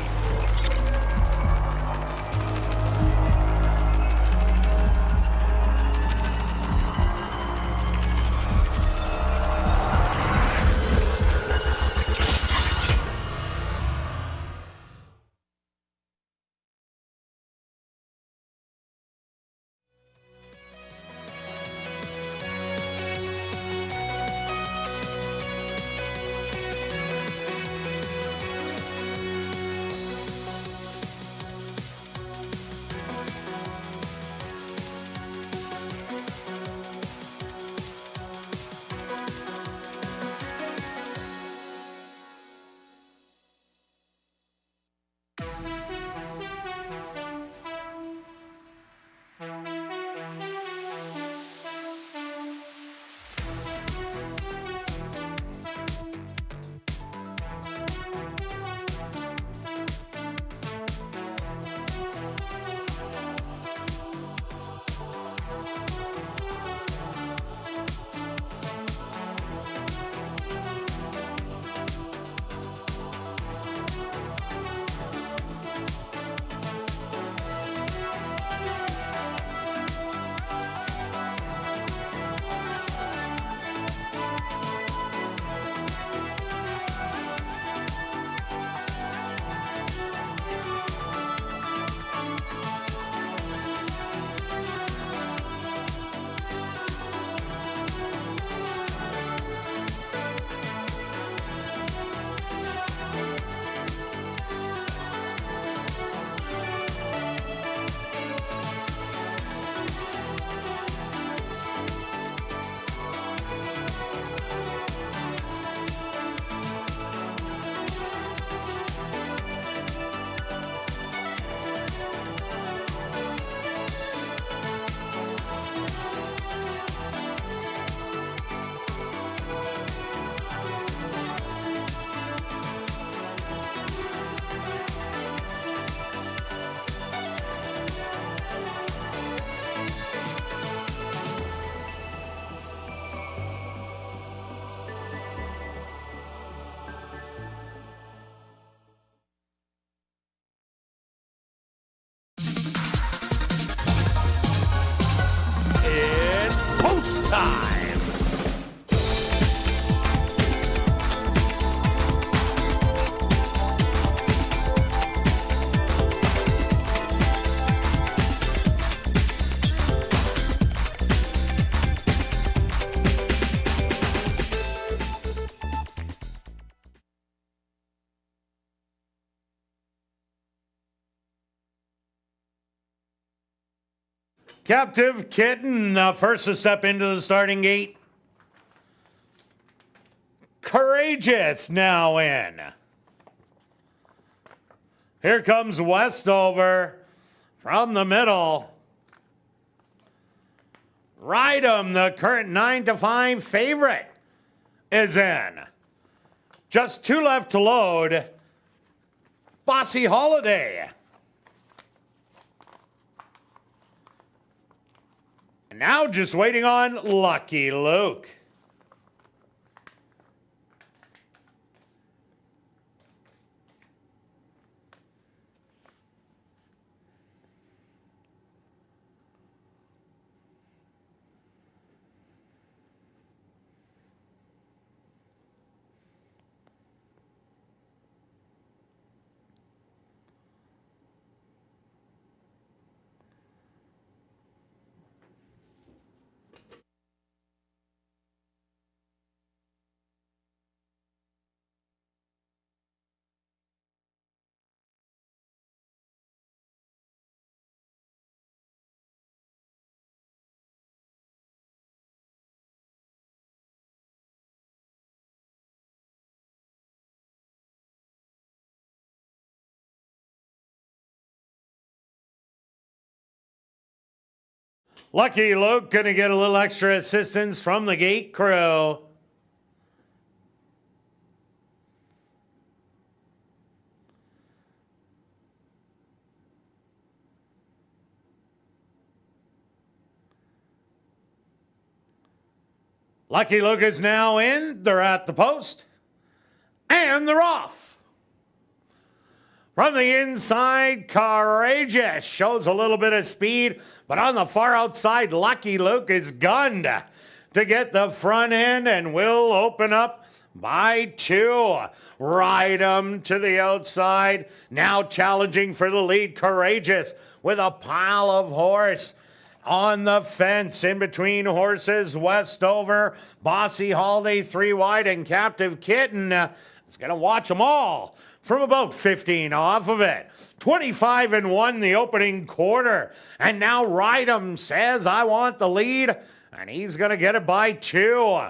time. Captive Kitten, first to step into the starting gate. Courageous now in. Here comes Westover from the middle. Ride 'em, the current 9-5 favorite, is in. Just 2 left to load. Bossy Holiday. And now just waiting on Lucky Luke. Lucky Luke going to get a little extra assistance from the gate crew. Lucky Luke is now in. They're at the post. And they're off. From the inside, Courageous shows a little bit of speed, but on the far outside, Lucky Luke is gunned to get the front end and will open up by 2. Ride 'em to the outside. Now challenging for the lead, Courageous with a pile of horse. On the fence, in between horses, Westover, Bossy Holiday, 3 wide, and Captive Kitten is going to watch them all from about 15 off of it. 25-1 the opening quarter. And now Ride 'em says, I want the lead, and he's going to get it by 2.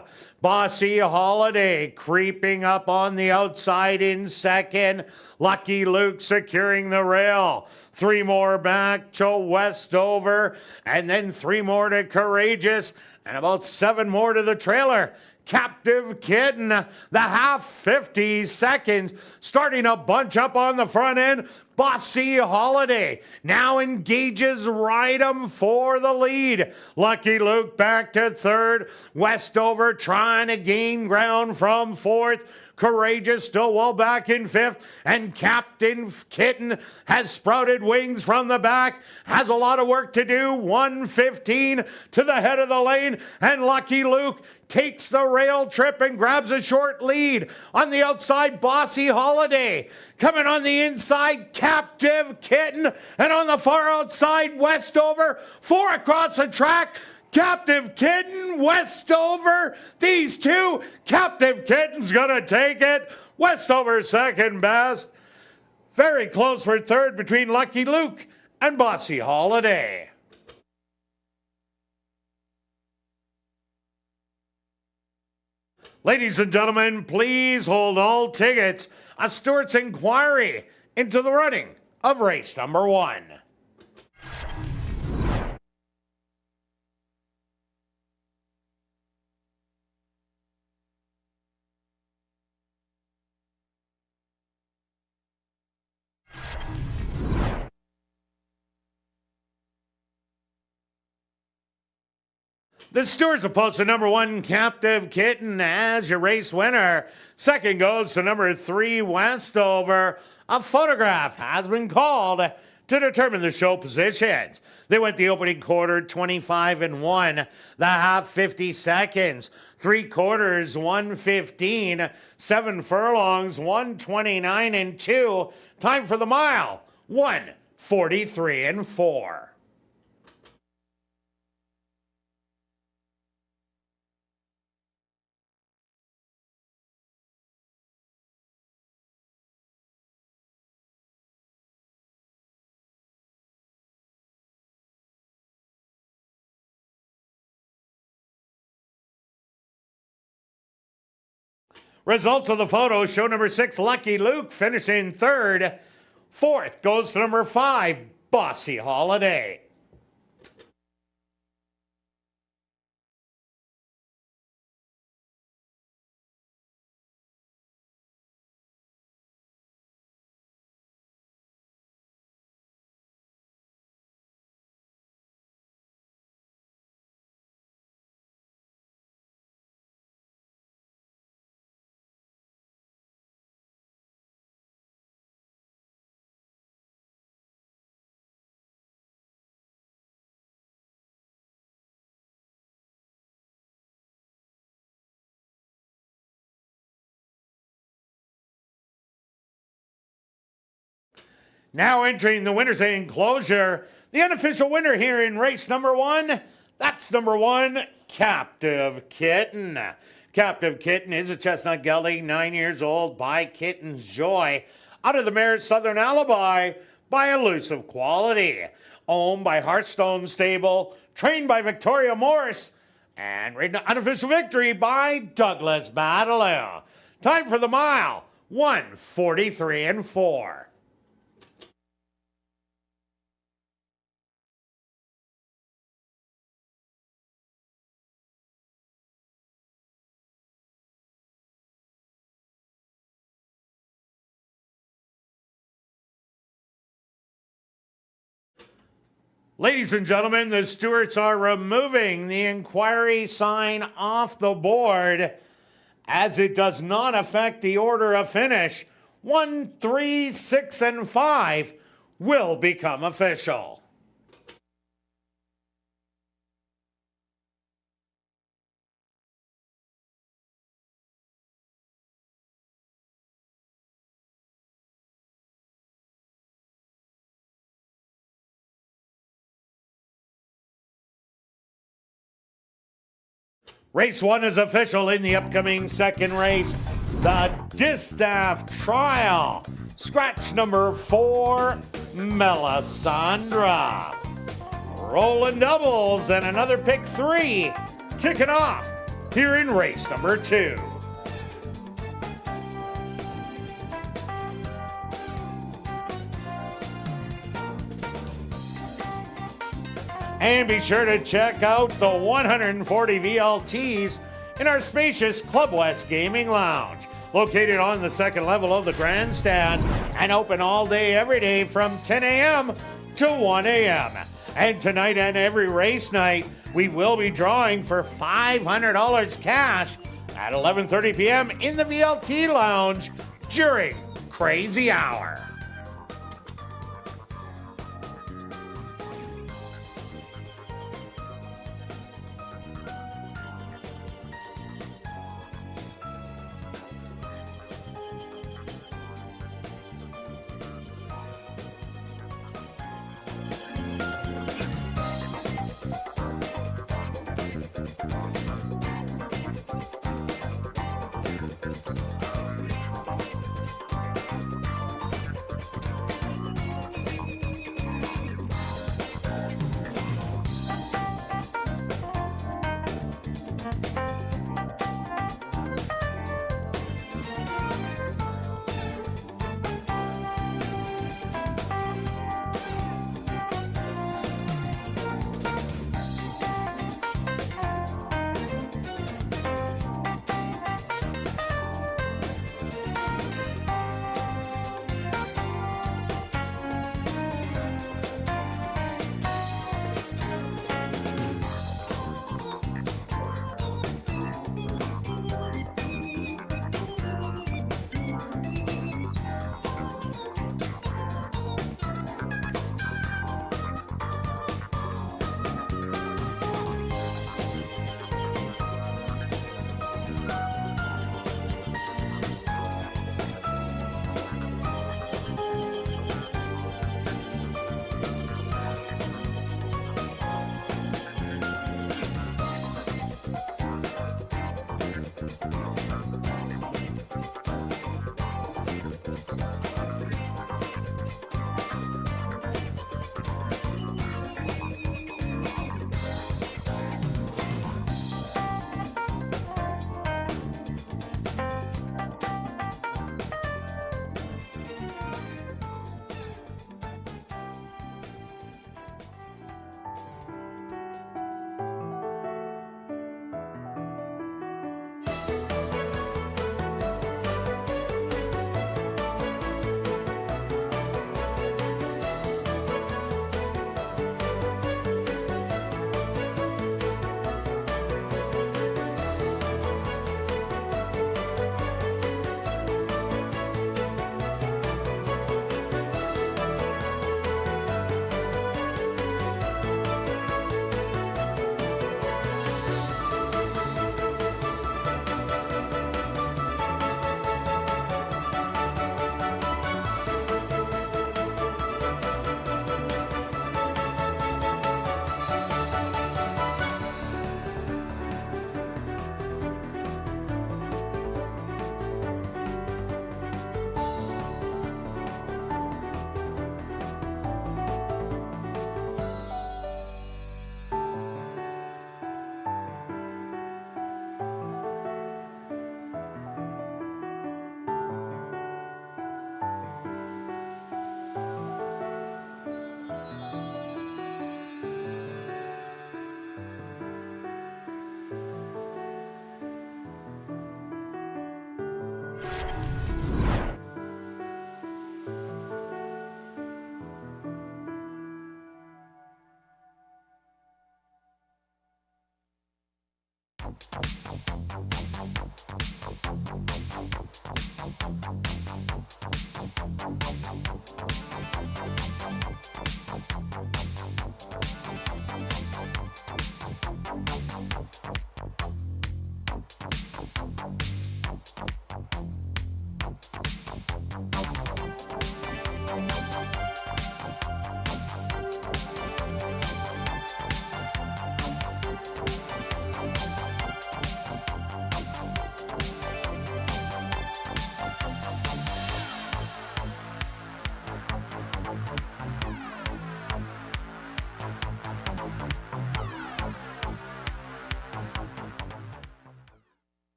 Bossy Holiday creeping up on the outside in second. Lucky Luke securing the rail. 3 more back to Westover, and then 3 more to Courageous, and about 7 more to the trailer. Captive Kitten, the half 50 seconds, starting to bunch up on the front end. Bossy Holiday now engages Ride 'em for the lead. Lucky Luke back to third. Westover trying to gain ground from fourth. Courageous still well back in fifth, and Captain Kitten has sprouted wings from the back, has a lot of work to do. 1:15 to the head of the lane, and Lucky Luke takes the rail trip and grabs a short lead. On the outside, Bossy Holiday. Coming on the inside, Captive Kitten, and on the far outside, Westover. 4 across the track. Captive Kitten, Westover, these 2. Captive Kitten's gonna take it. Westover second best. Very close for third between Lucky Luke and Bossy Holiday. Ladies and gentlemen, please hold all tickets. A Stewart's inquiry into the running of race number 1. The Stewards have posted number 1, Captive Kitten, as your race winner. Second goes to number 3, Westover. A photograph has been called to determine the show positions. They went the opening quarter 25-1, the half 50 seconds, 3 quarters 1:15, 7 furlongs 1:29-2. Time for the mile 1:43-4. Results of the photo show number 6, Lucky Luke, finishing third. Fourth goes to number 5, Bossy Holiday. Now entering the winner's enclosure, the unofficial winner here in race number 1, that's number 1, Captive Kitten. Captive Kitten is a chestnut gelding, 9 years old, by Kitten's Joy, out of the mare Southern Alibi by Elusive Quality. Owned by Hearthstone Stable, trained by Victoria Morse, and ridden unofficial victory by Douglas Battleau. Time for the mile, 1:43 4. Ladies and gentlemen, the stewards are removing the inquiry sign off the board as it does not affect the order of finish. 1, 3, 6, and 5 will become official. Race 1 is official in the upcoming second race, the Distaff Trial. Scratch number 4, Melisandre. Rolling doubles and another pick 3, kicking off here in race number 2. And be sure to check out the 140 VLTs in our spacious Club West Gaming Lounge, located on the second level of the grandstand and open all day, every day from 10 a.m. to 1 a.m. And tonight and every race night, we will be drawing for $500 cash at 11:30 p.m. in the VLT Lounge during Crazy Hour.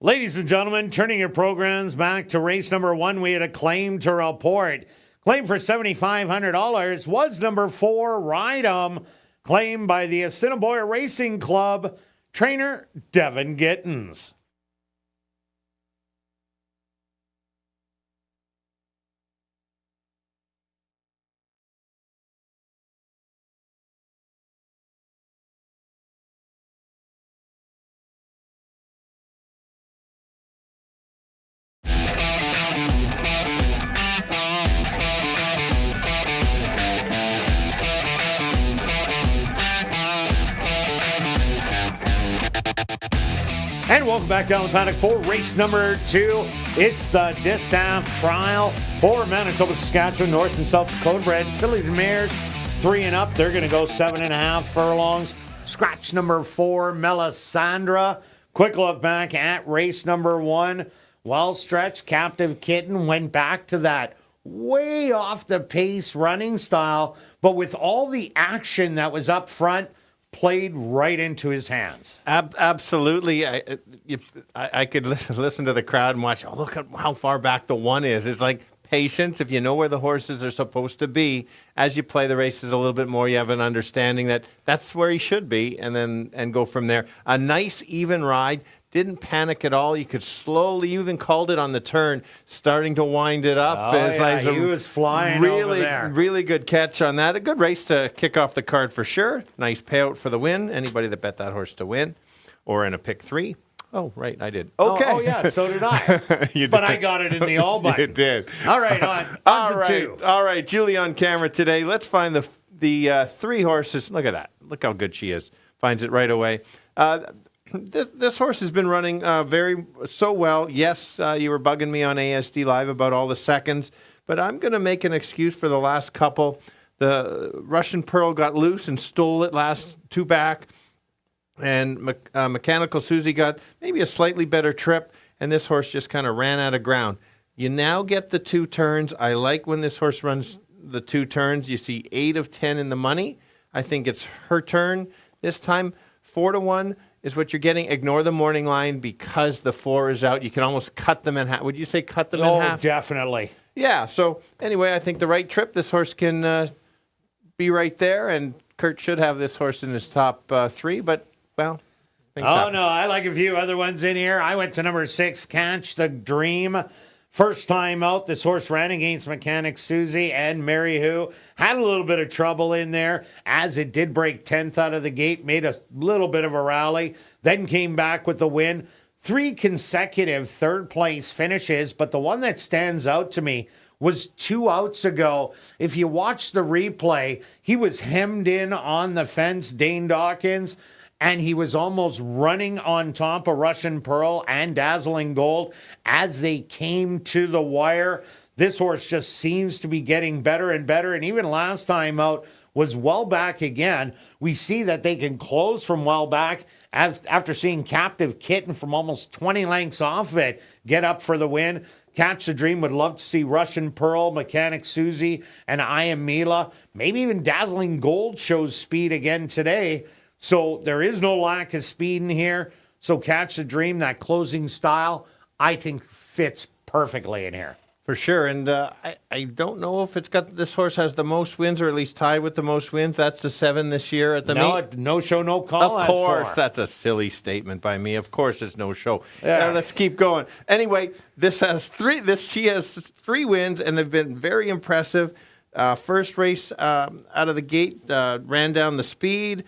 Ladies and gentlemen, turning your programs back to race number 1, we had a claim to report. Claim for $7,500 was number 4, Ride 'em, claimed by the Assiniboia Racing Club, trainer Devin Gittins. And welcome back down the paddock for race number 2. It's the Distaff Trial for Manitoba, Saskatchewan, North and South Dakota bred fillies and mares, 3 and up. They're going to go 7.5 furlongs. Scratch number 4, Melisandre. Quick look back at race number 1. Well stretched, Captive Kitten went back to that way off the pace running style, but with all the action that was up front, played right into his hands. Absolutely. I could listen to the crowd and watch, oh, look at how far back the 1 is. It's like patience. If you know where the horses are supposed to be, as you play the races a little bit more, you have an understanding that that's where he should be, and go from there. A nice, even ride. Didn't panic at all. You could slowly, you even called it on the turn, starting to wind it up. Oh, yeah, he was flying over there. Really good catch on that. A good race to kick off the card for sure. Nice payout for the win. Anybody that bet that horse to win or in a pick 3. Oh, right, I did. Okay. Oh yeah, so did I. You but did. I got it in the all button. You did. All right, on to 2. All right, Julie on camera today. Let's find the 3 horses. Look at that. Look how good she is. Finds it right away. This horse has been running so well. Yes, you were bugging me on ASD Live about all the seconds, but I'm going to make an excuse for the last couple. The Russian Pearl got loose and stole it last 2 back, and Mechanical Susie got maybe a slightly better trip, and this horse just kind of ran out of ground. You now get the 2 turns. I like when this horse runs the 2 turns. You see 8 of 10 in the money. I think it's her turn this time. 4-1. Is what you're getting. Ignore the morning line because the 4 is out. You can almost cut them in half. Would you say cut them in half? Oh, definitely. Yeah. So anyway, I think the right trip. This horse can be right there, and Kirt should have this horse in his top 3. But well, things happen. No, I like a few other ones in here. I went to number 6, Catch the Dream. First time out, this horse ran against Mechanic Susie and Mary Who. Had a little bit of trouble in there, as it did break 10th out of the gate, made a little bit of a rally, then came back with the win. 3 consecutive third-place finishes, but the one that stands out to me was 2 outs ago. If you watch the replay, he was hemmed in on the fence, Dane Dawkins, and he was almost running on top of Russian Pearl and Dazzling Gold as they came to the wire. This horse just seems to be getting better and better, and even last time out was well back again. We see that they can close from well back after seeing Captive Kitten from almost 20 lengths off it get up for the win. Catch the Dream would love to see Russian Pearl, Mechanic Susie, and I Am Mila. Maybe even Dazzling Gold shows speed again today. So there is no lack of speed in here. So Catch the Dream, that closing style, I think fits perfectly in here. For sure. And I don't know if this horse has the most wins, or at least tied with the most wins. That's the 7 this year at the meet. No show, no call. Of course. That's a silly statement by me. Of course it's no show. Yeah. Let's keep going. Anyway, she has 3 wins, and they've been very impressive. First race out of the gate, ran down the speed.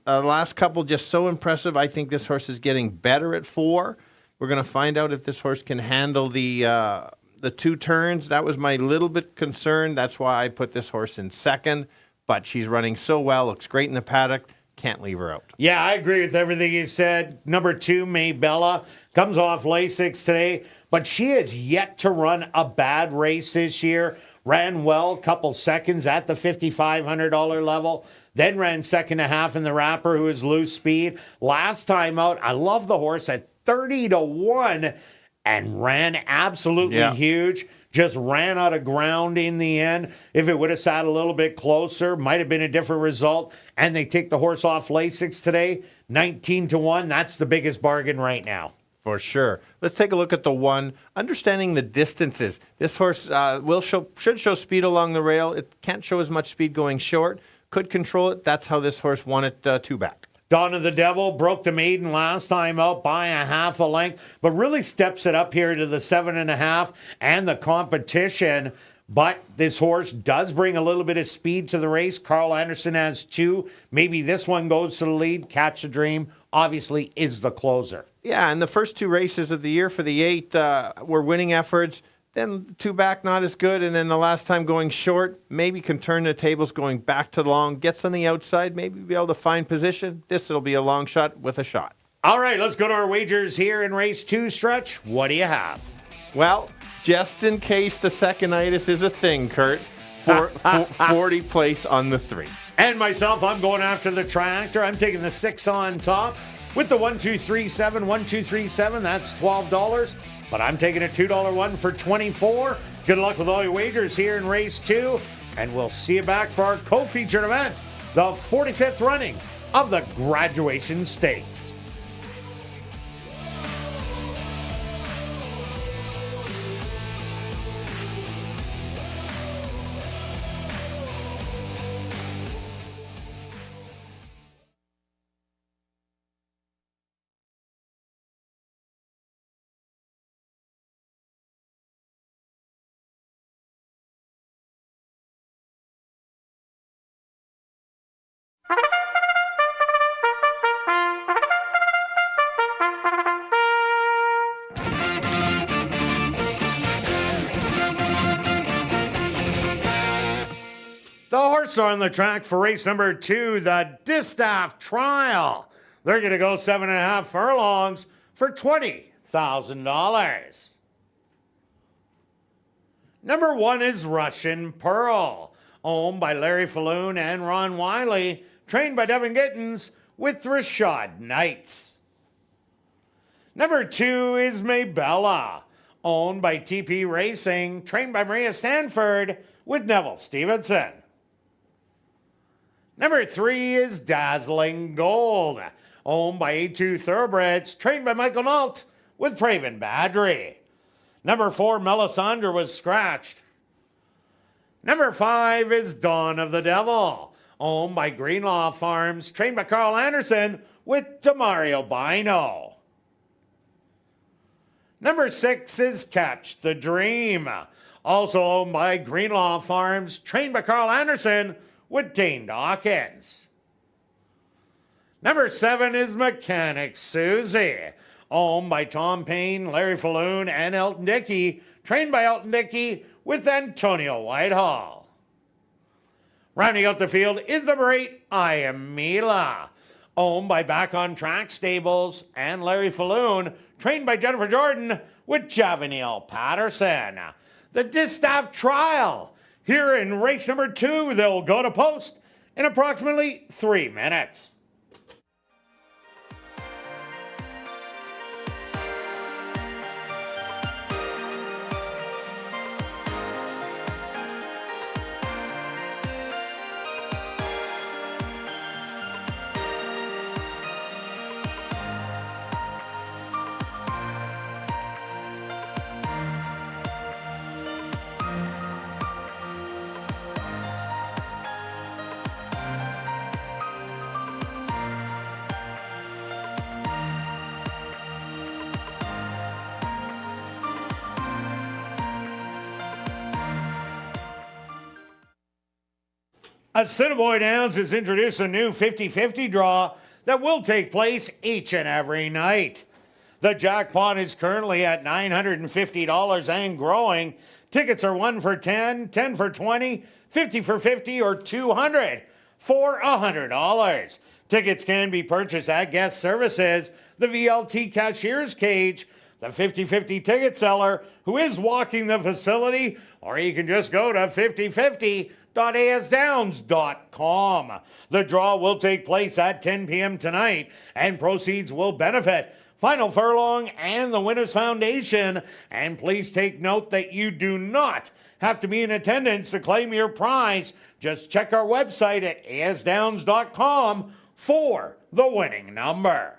Last couple just so impressive. I think this horse is getting better at 4. We're going to find out if this horse can handle the 2 turns. That was my little bit concern. That's why I put this horse in second. But she's running so well, looks great in the paddock. Can't leave her out. Yeah, I agree with everything you said. Number 2, Maybella, comes off Lasix today, but she has yet to run a bad race this year. Ran well, couple seconds at the $5,500 level. Then ran second and a half in the wrapper, who is loose speed. Last time out, I love the horse at 30-1 and ran absolutely huge. Just ran out of ground in the end. If it would have sat a little bit closer, might have been a different result. And they take the horse off Lasix today, 19-1. That's the biggest bargain right now. For sure. Let's take a look at the 1. Understanding the distances. This horse should show speed along the rail. It can't show as much speed going short. Could control it. That's how this horse won it 2 back. Dawn of the Devil broke the maiden last time out by a half a length, but really steps it up here to the 7.5 and the competition. But this horse does bring a little bit of speed to the race. Carl Anderson has 2. Maybe this one goes to the lead. Catch a Dream, obviously, is the closer. Yeah, and the first 2 races of the year for the 8 were winning efforts. Then 2 back, not as good. And then the last time going short, maybe can turn the tables going back to long. Gets on the outside, maybe be able to find position. This will be a long shot with a shot. All right, let's go to our wagers here in race 2, Stretch. What do you have? Well, just in case the second-itis is a thing, Kirt, for 40 place on the 3. And myself, I'm going after the tractor. I'm taking the 6 on top with the 1-2-3-7, 1-2-3-7. That's $12. But I'm taking a $2 one for $24. Good luck with all your wagers here in race 2. And we'll see you back for our co-featured event, the 45th running of the Graduation Stakes. The horse on the track for race number 2, the Distaff Trial. They're going to go 7.5 furlongs for $20,000. Number 1 is Russian Pearl, owned by Larry Falloon and Ron Wiley, trained by Devin Gittins with Rashad Knights. Number 2 is Maybella, owned by TP Racing, trained by Maria Stanford with Neville Stevenson. Number 3 is Dazzling Gold, owned by A2 Thoroughbreds, trained by Michael Nault with Praven Badri. Number 4, Melisandre, was scratched. Number 5 is Dawn of the Devil, owned by Greenlaw Farms, trained by Carl Anderson with Demario Bino. Number 6 is Catch the Dream, also owned by Greenlaw Farms, trained by Carl Anderson with Dane Dawkins. Number 7 is Mechanic Susie, owned by Tom Payne, Larry Falloon, and Elton Dickey, trained by Elton Dickey with Antonio Whitehall. Rounding out the field is number 8, I Am Mila, owned by Back on Track Stables and Larry Falloon, trained by Jennifer Jordan with Javaniel Patterson. The Distaff Trial. Here in race number 2, they'll go to post in approximately 3 minutes. Assiniboia Downs has introduced a new 50-50 draw that will take place each and every night. The jackpot is currently at $950 and growing. Tickets are 1 for 10, 10 for 20, 50 for 50, or 200 for $100. Tickets can be purchased at guest services, the VLT cashier's cage, the 50-50 ticket seller who is walking the facility, or you can just go to 5050.asdowns.com. The draw will take place at 10 p.m. tonight, and proceeds will benefit Final Furlong and the Winners Foundation. And please take note that you do not have to be in attendance to claim your prize. Just check our website at asdowns.com for the winning number.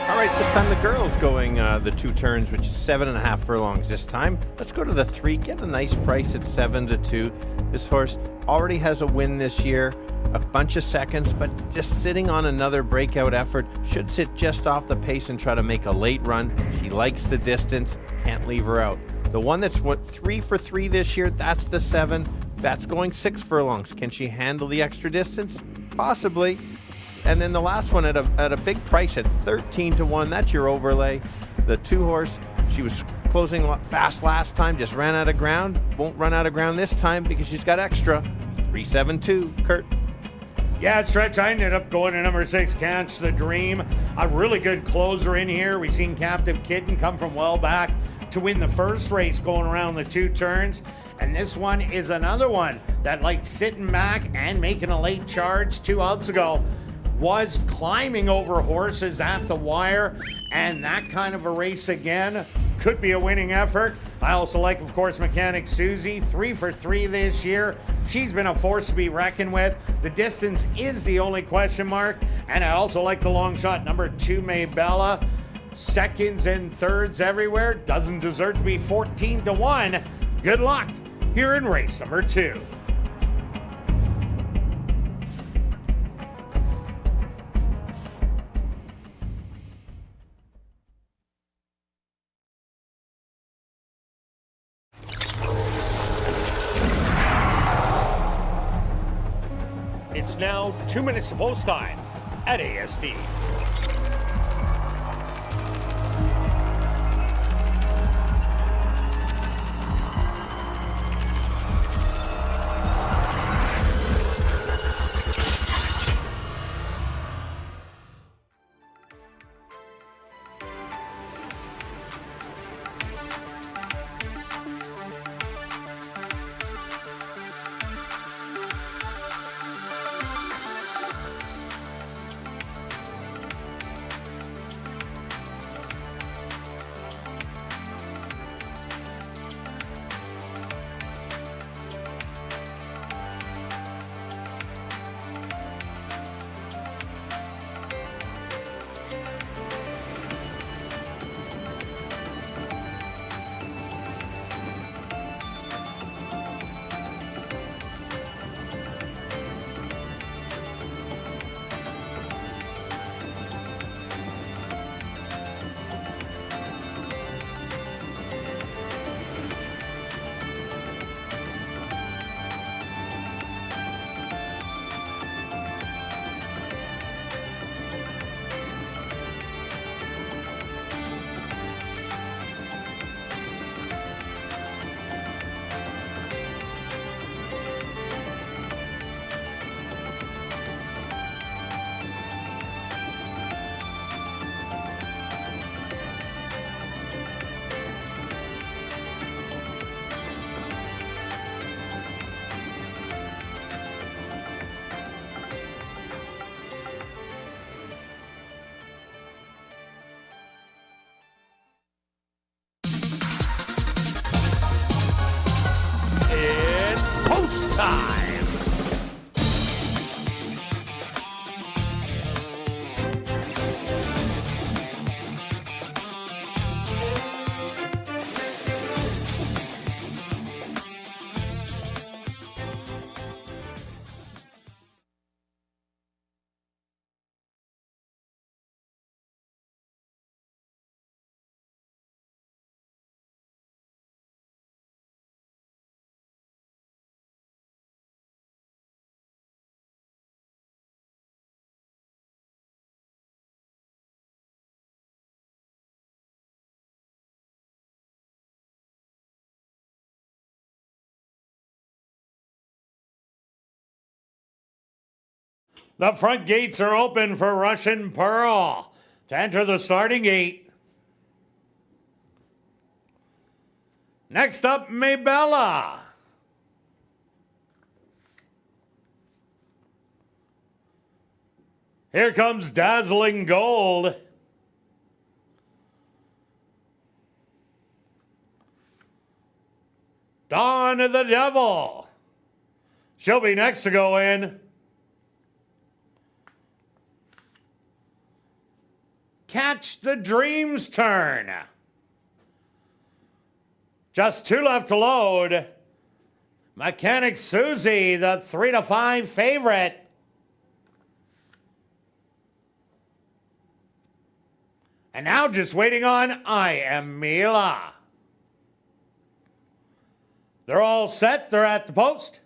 All right, this time the girls going the 2 turns, which is 7.5 furlongs this time. Let's go to the 3, get a nice price at 7-2. This horse already has a win this year, a bunch of seconds, but just sitting on another breakout effort. Should sit just off the pace and try to make a late run. She likes the distance, can't leave her out. The one that's 3 for 3 this year, that's the 7. That's going 6 furlongs. Can she handle the extra distance? Possibly. And then the last one at a big price at 13-1. That's your overlay. The 2 horse, she was closing fast last time, just ran out of ground. Won't run out of ground this time because she's got extra. 3-7-2. Kirt. Yeah, Stretch, I ended up going to number 6, Catch the Dream. A really good closer in here. We've seen Captive Kitten come from well back to win the first race going around the 2 turns. And this one is another one that, like sitting back and making a late charge 2 outs ago, was climbing over horses at the wire, and that kind of a race again could be a winning effort. I also like, of course, Mechanic Susie, 3 for 3 this year. She's been a force to be reckoned with. The distance is the only question mark, and I also like the long shot number 2, Maybella. Seconds and thirds everywhere, doesn't deserve to be 14-1. Good luck here in race number 2. It's now 2 minutes to post time at ASD. time. The front gates are open for Russian Pearl to enter the starting gate. Next up, Maybella. Here comes Dazzling Gold. Dawn of the Devil. She'll be next to go in. Catch the Dream's turn. Just 2 left to load. Mechanic Susie, the 3-5 favorite. And now just waiting on I Am Mila. They're all set. They're at the post.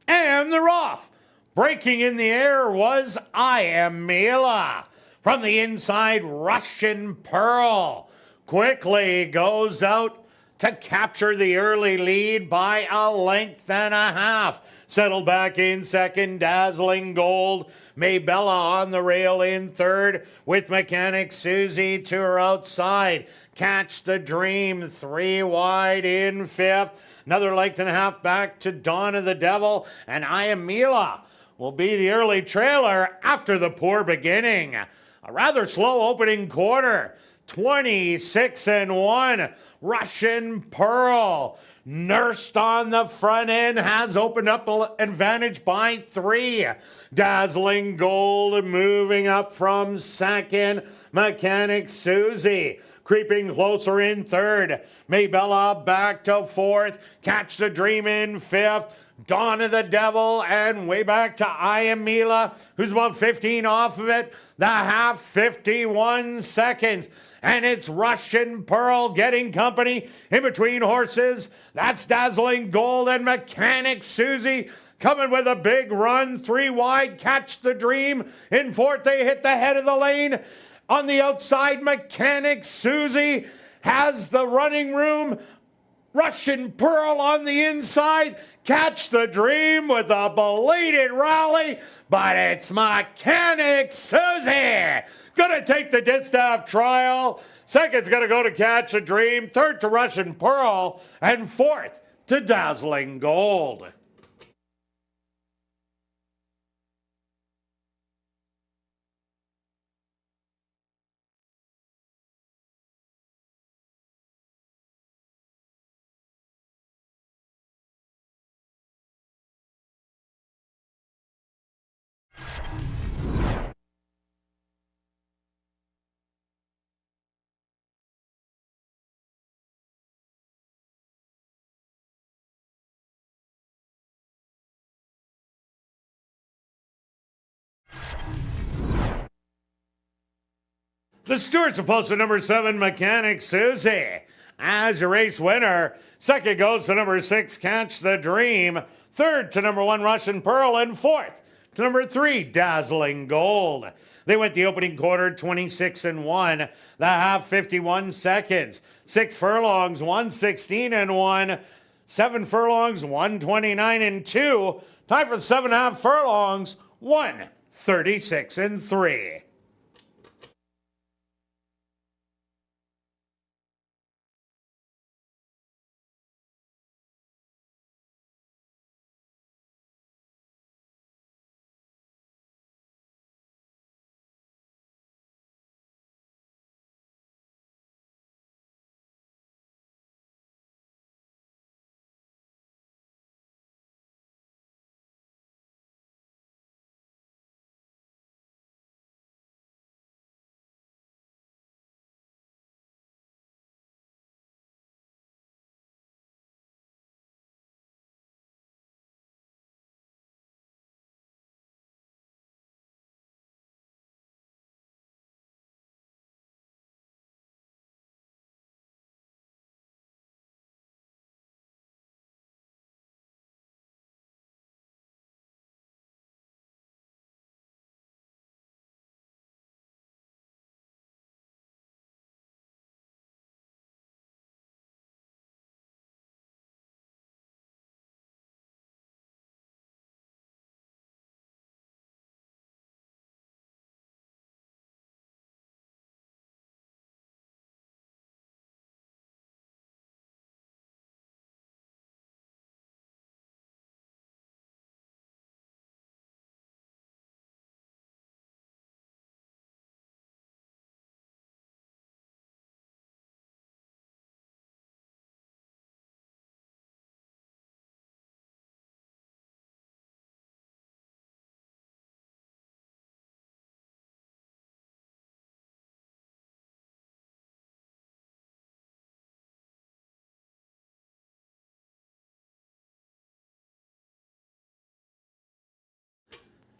And they're off. Breaking in the air was I Am Mila. From the inside, Russian Pearl quickly goes out to capture the early lead by a length and a half. Settled back in second, Dazzling Gold. Maybella on the rail in third with Mechanic Susie to her outside. Catch the Dream 3 wide in fifth. Another length and a half back to Dawn of the Devil, and I Am Mila will be the early trailer after the poor beginning. A rather slow opening quarter. 26-1. Russian Pearl nursed on the front end, has opened up an advantage by 3. Dazzling Gold moving up from second. Mechanic Susie creeping closer in third. Maybella back to fourth. Catch the Dream in fifth. Dawn of the Devil and way back to I Am Mila, who's about 15 off of it. The half, 51 seconds. And it's Russian Pearl getting company in between horses. That's Dazzling Gold and Mechanic Susie coming with a big run. 3 wide, Catch the Dream. In fourth, they hit the head of the lane. On the outside, Mechanic Susie has the running room. Russian Pearl on the inside. Catch the Dream with a belated rally, but it's Mechanic Susie. Gonna take the distaff trial. Second's gonna go to Catch the Dream. Third to Russian Pearl. And fourth to Dazzling Gold. The stewards are posted number 7, Mechanic Susie, as your race winner. Second goes to number 6, Catch the Dream. Third to number 1, Russian Pearl. And fourth to number 3, Dazzling Gold. They went the opening quarter 26-1. The half 51 seconds. 6 furlongs, 116-1. 7 furlongs, 129-2. Time for 7.5 furlongs, 136-3.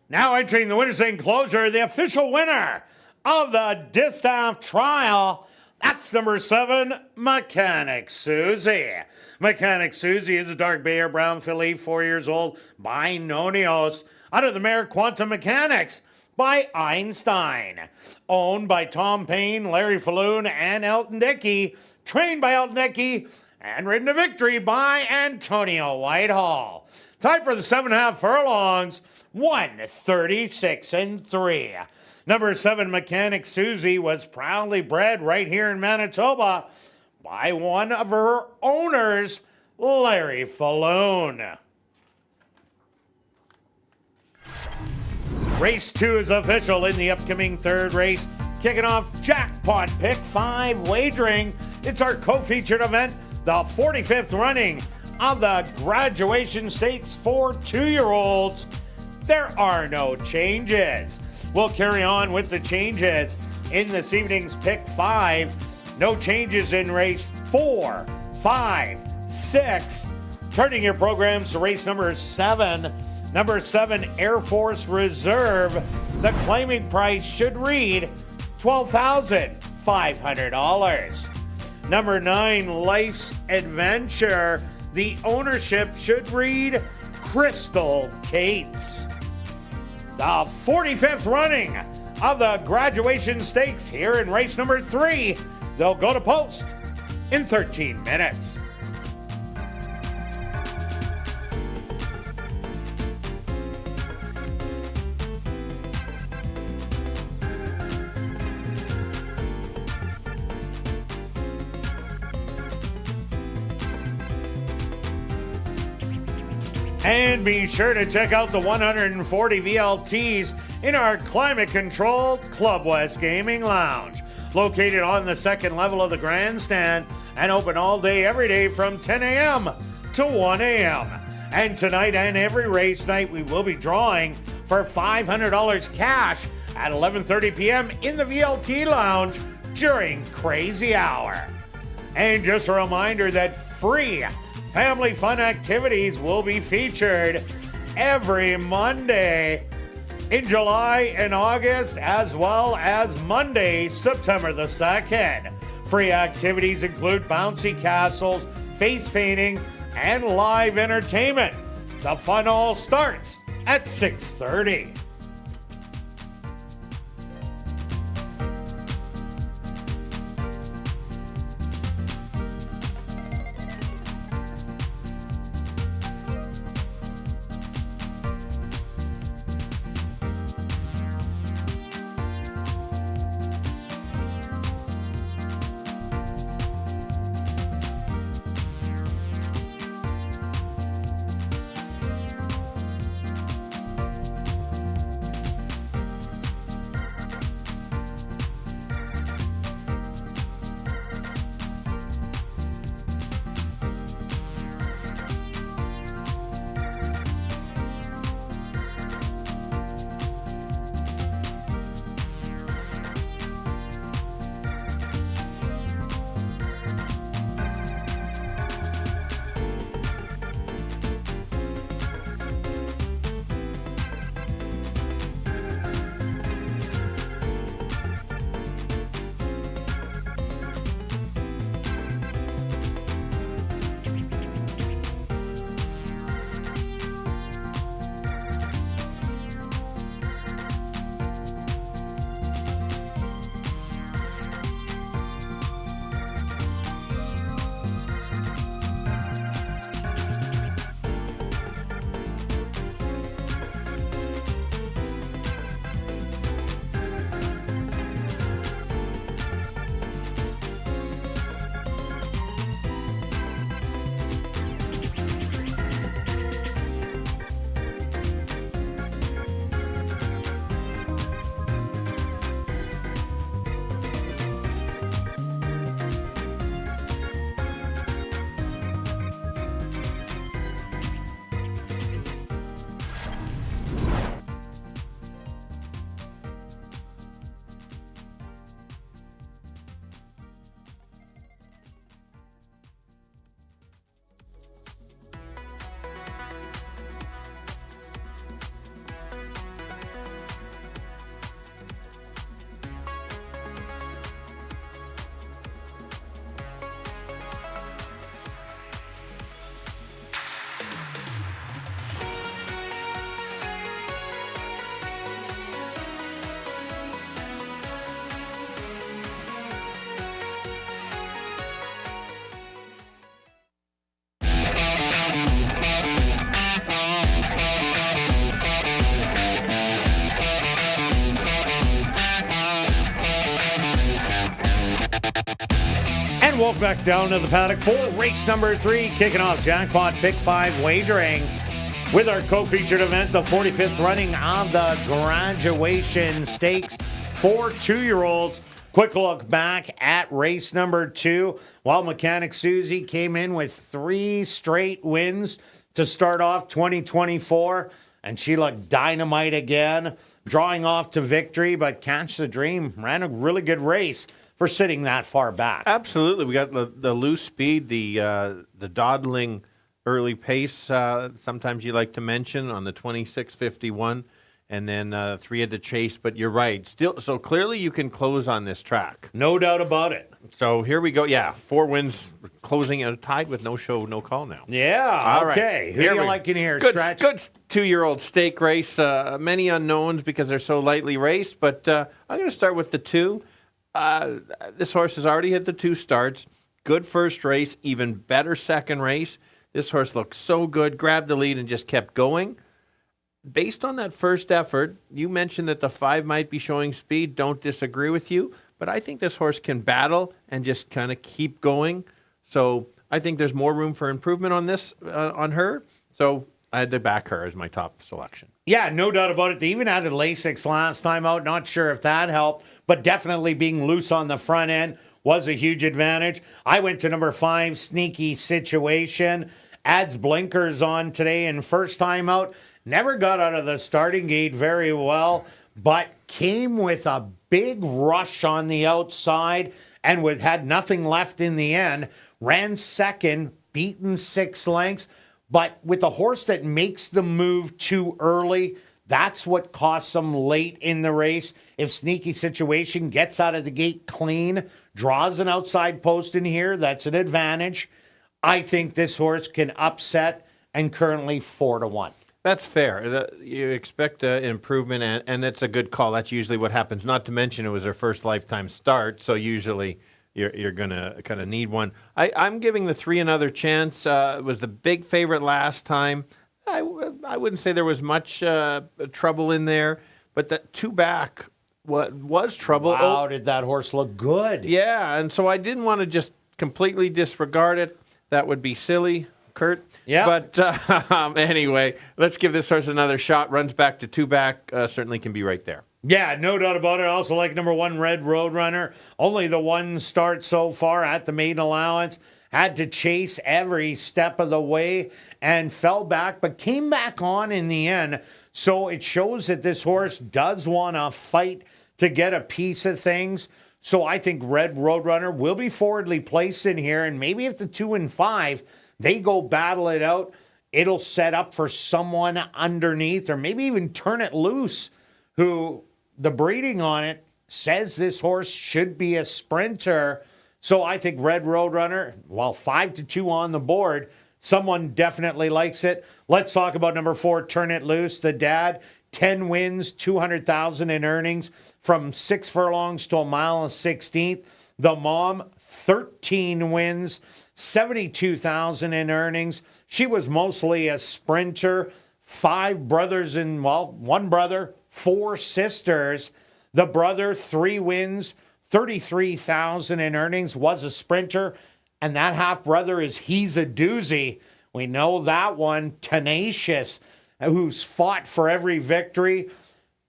Now entering the winner's enclosure, the official winner of the Distaff Trial, that's number 7, Mechanic Susie. Mechanic Susie is a dark bay or brown filly, 4 years old, by Nonios, out of the mare Quantum Mechanics by Einstein. Owned by Tom Payne, Larry Falloon, and Elton Dickey. Trained by Elton Dickey and ridden to victory by Antonio Whitehall. Time for the 7.5 furlongs, 1:36 and 3. Number 7, Mechanic Susie, was proudly bred right here in Manitoba by one of her owners, Larry Falloon. Race 2 is official in the upcoming third race. Kicking off Jackpot Pick 5 wagering. It's our co-featured event, the 45th running of the Graduation Stakes for 2-year-olds. There are no changes. We'll carry on with the changes in this evening's Pick 5. No changes in race 4, 5, 6. Turning your programs to race number 7. Number 7, Air Force Reserve. The claiming price should read $12,500. Number 9, Life's Adventure. The ownership should read Crystal Cates. The 45th running of the Graduation Stakes here in race number 3. They'll go to post in 13 minutes. And be sure to check out the 140 VLTs in our climate-controlled Club West Gaming Lounge, located on the second level of the grandstand and open all day, every day from 10 a.m. to 1 a.m. And tonight and every race night, we will be drawing for $500 cash at 11:30 p.m. in the VLT Lounge during Crazy Hour. And just a reminder that free family fun activities will be featured every Monday in July and August, as well as Monday, September the 2nd. Free activities include bouncy castles, face painting, and live entertainment. The fun all starts at 6:30. welcome back down to the paddock for race number 3, kicking off Jackpot Pick 5 wagering with our co-featured event, the 45th running of the Graduation Stakes for 2-year-olds. Quick look back at race number 2. While Mechanic Susie came in with 3 straight wins to start off 2024, and she looked dynamite again, drawing off to victory, but Catch the Dream ran a really good race for sitting that far back. Absolutely. We got the loose speed, the dawdling early pace, sometimes you like to mention, on the 26.51, and then 3 had to chase, but you're right. Still, so clearly you can close on this track. No doubt about it. So here we go. Yeah, 4 wins, closing out, tied with no show, no call now. Yeah, All okay. Right. Who do you like in here, Good Stretch? Good 2-year-old stake race. Many unknowns because they're so lightly raced, but I'm going to start with the 2. This horse has already hit the 2 starts. Good first race, even better second race. This horse looked so good, grabbed the lead and just kept going. Based on that first effort, you mentioned that the 5 might be showing speed. Don't disagree with you, but I think this horse can battle and just kind of keep going. So I think there's more room for improvement on this, on her. So I had to back her as my top selection. Yeah, no doubt about it. They even added Lasix last time out. Not sure if that helped, but definitely being loose on the front end was a huge advantage. I went to number 5, Sneaky Situation. Adds blinkers on today, and first time out, never got out of the starting gate very well, but came with a big rush on the outside and had nothing left in the end. Ran second, beaten 6 lengths, but with a horse that makes the move too early, that's what costs them late in the race. If Sneaky Situation gets out of the gate clean, draws an outside post in here, that's an advantage. I think this horse can upset, and currently 4-1. That's fair. You expect improvement, and it's a good call. That's usually what happens. Not to mention it was her first lifetime start, so usually you're going to kind of need one. I'm giving the 3 another chance. It was the big favorite last time. I wouldn't say there was much trouble in there, but that 2 back was trouble. Wow, did that horse look good? Yeah, and so I didn't want to just completely disregard it. That would be silly, Kirt. Yeah. But anyway, let's give this horse another shot. Runs back to 2 back. Certainly can be right there. Yeah, no doubt about it. I also like number 1, Red Roadrunner. Only the 1 start so far at the maiden allowance. Had to chase every step of the way and fell back, but came back on in the end. So it shows that this horse does want to fight to get a piece of things. So I think Red Roadrunner will be forwardly placed in here, and maybe if the 2 and 5, they go battle it out, it'll set up for someone underneath, or maybe even Turn It Loose, who the breeding on it says this horse should be a sprinter. So I think Red Roadrunner, while 5-2 on the board, someone definitely likes it. Let's talk about number 4, Turn It Loose, the dad. 10 wins, $200,000 in earnings from 6 furlongs to 1 mile and 16th. The mom, 13 wins, $72,000 in earnings. She was mostly a sprinter. 5 brothers and, 1 brother, 4 sisters. The brother, 3 wins, $33,000 in earnings, was a sprinter. And that half brother He's a Doozy. We know that one, tenacious, who's fought for every victory.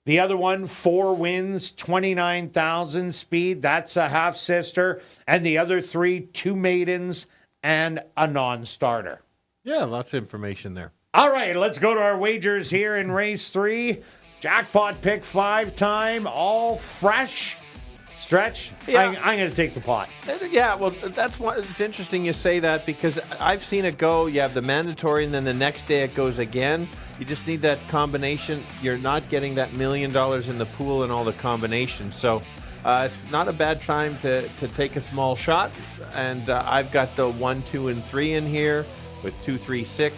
The other one, 4 wins, 29,000 speed. That's a half sister. And the other 3, 2 maidens and a non-starter. Yeah, lots of information there. All right, let's go to our wagers here in race 3. Jackpot Pick 5 time, all fresh. Stretch, Yeah. I'm going to take the pot. Yeah, well, that's one. It's interesting you say that because I've seen it go. You have the mandatory, and then the next day it goes again. You just need that combination. You're not getting that $1 million in the pool and all the combinations. So it's not a bad time to take a small shot. And I've got the 1, 2, and 3 in here with 2, 3, 6,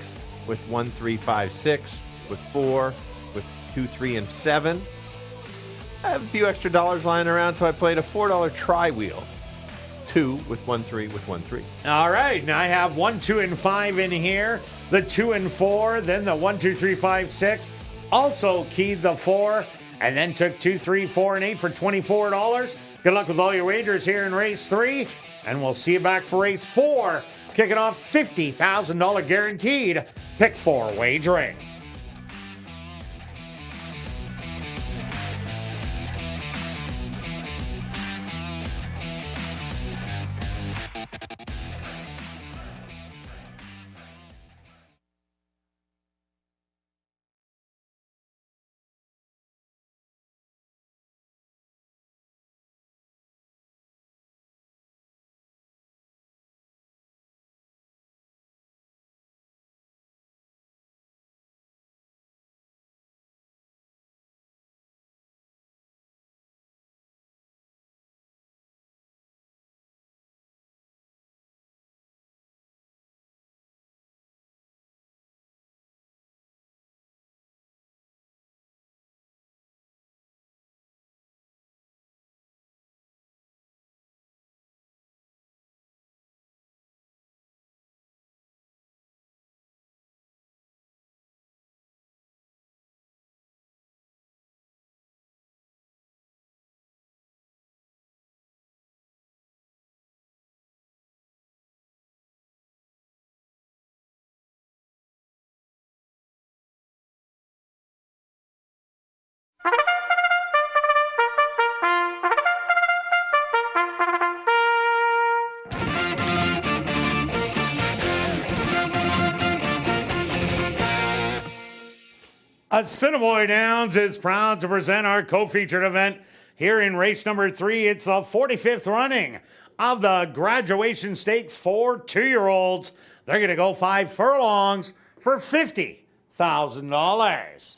with 1, 3, 5, 6, with 4, with 2, 3, and 7. I have a few extra dollars lying around, so I played a $4 tri-wheel. 2 with 1, 3 with 1, 3. All right, now I have 1, 2, and 5 in here. The 2 and 4, then the 1, 2, 3, 5, 6. Also keyed the 4, and then took 2, 3, 4, and 8 for $24. Good luck with all your wagers here in race 3, and we'll see you back for race 4. Kicking off $50,000 guaranteed pick 4 wagering. Assiniboia Downs is proud to present our co-featured event here in race number 3. It's the 45th running of the graduation stakes for 2-year-olds. They're going to go 5 furlongs for $50,000.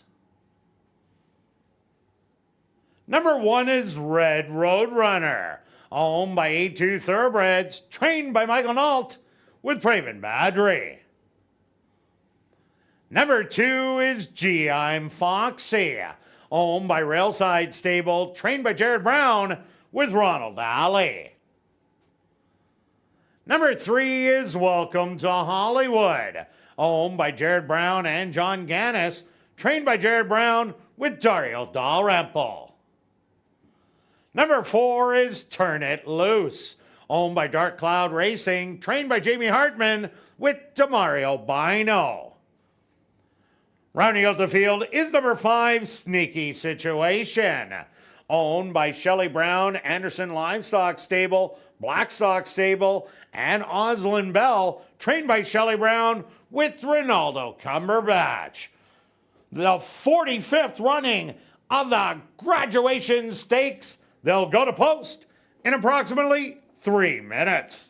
Number 1 is Red Road Runner, owned by ASD Thoroughbreds, trained by Michael Nault with Praven Badri. Number 2 is Gee, I'm Foxy, owned by Railside Stable, trained by Jared Brown with Ronald Alley. Number 3 is Welcome to Hollywood, owned by Jared Brown and John Gannis, trained by Jared Brown with Dario Dalrymple. Number 4 is Turn It Loose, owned by Dark Cloud Racing, trained by Jamie Hartman with Demario Bino. Rounding out the field is number 5, Sneaky Situation, owned by Shelley Brown, Anderson Livestock Stable, Blackstock Stable, and Oslin Bell, trained by Shelley Brown with Ronaldo Cumberbatch. The 45th running of the graduation stakes. They'll go to post in approximately 3 minutes.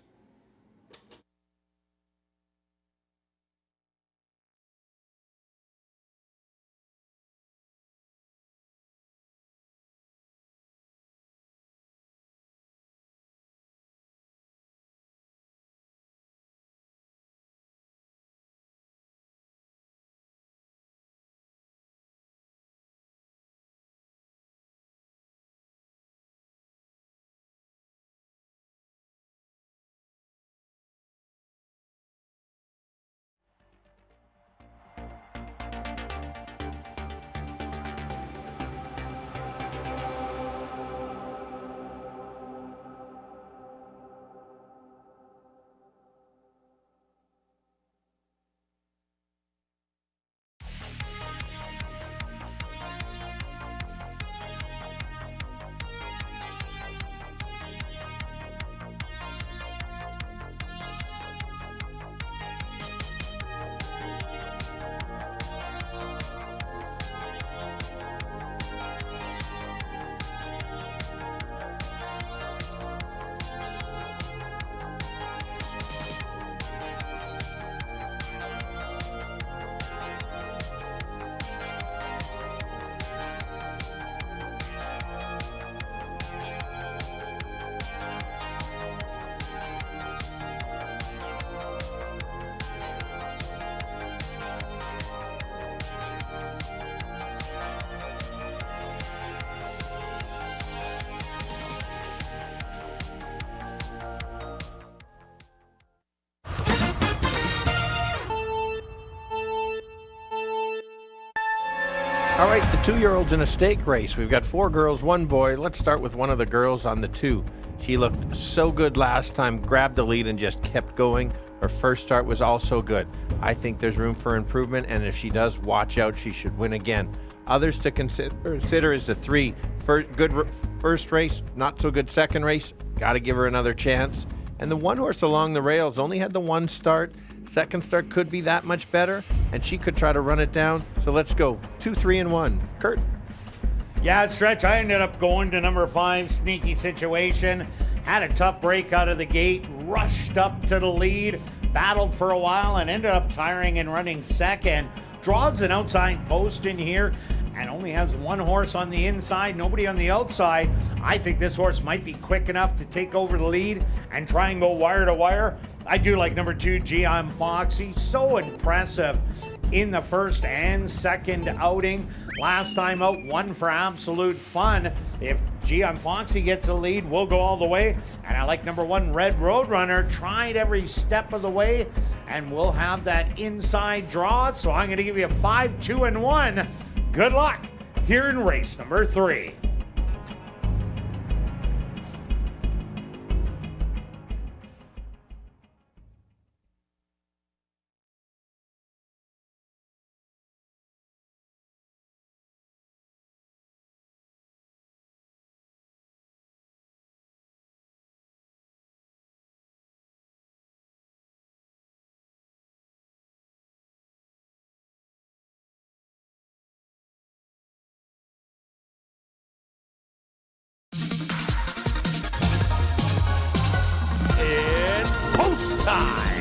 All right, the 2-year-olds in a stake race. We've got 4 girls, 1 boy. Let's start with one of the girls on the 2. She looked so good last time, grabbed the lead and just kept going. Her first start was also good. I think there's room for improvement, and if she does, watch out, she should win again. Others to consider is the 3. Good first race, not so good second race. Got to give her another chance. And the 1 horse along the rails only had the 1 start. Second start could be that much better, and she could try to run it down. So let's go 2, 3, and 1. Kirt. Yeah, Stretch, I ended up going to number 5, Sneaky Situation. Had a tough break out of the gate, rushed up to the lead, battled for a while, and ended up tiring and running second. Draws an outside post in here and only has 1 horse on the inside, nobody on the outside. I think this horse might be quick enough to take over the lead and try and go wire to wire. I do like number 2, I'm Foxy. So impressive in the first and second outing. Last time out, 1 for absolute fun. If I'm Foxy gets the lead, we'll go all the way. And I like number 1, Red Roadrunner. Tried every step of the way, and we'll have that inside draw. So I'm going to give you a 5, 2, and 1. Good luck here in race number 3. It's post time.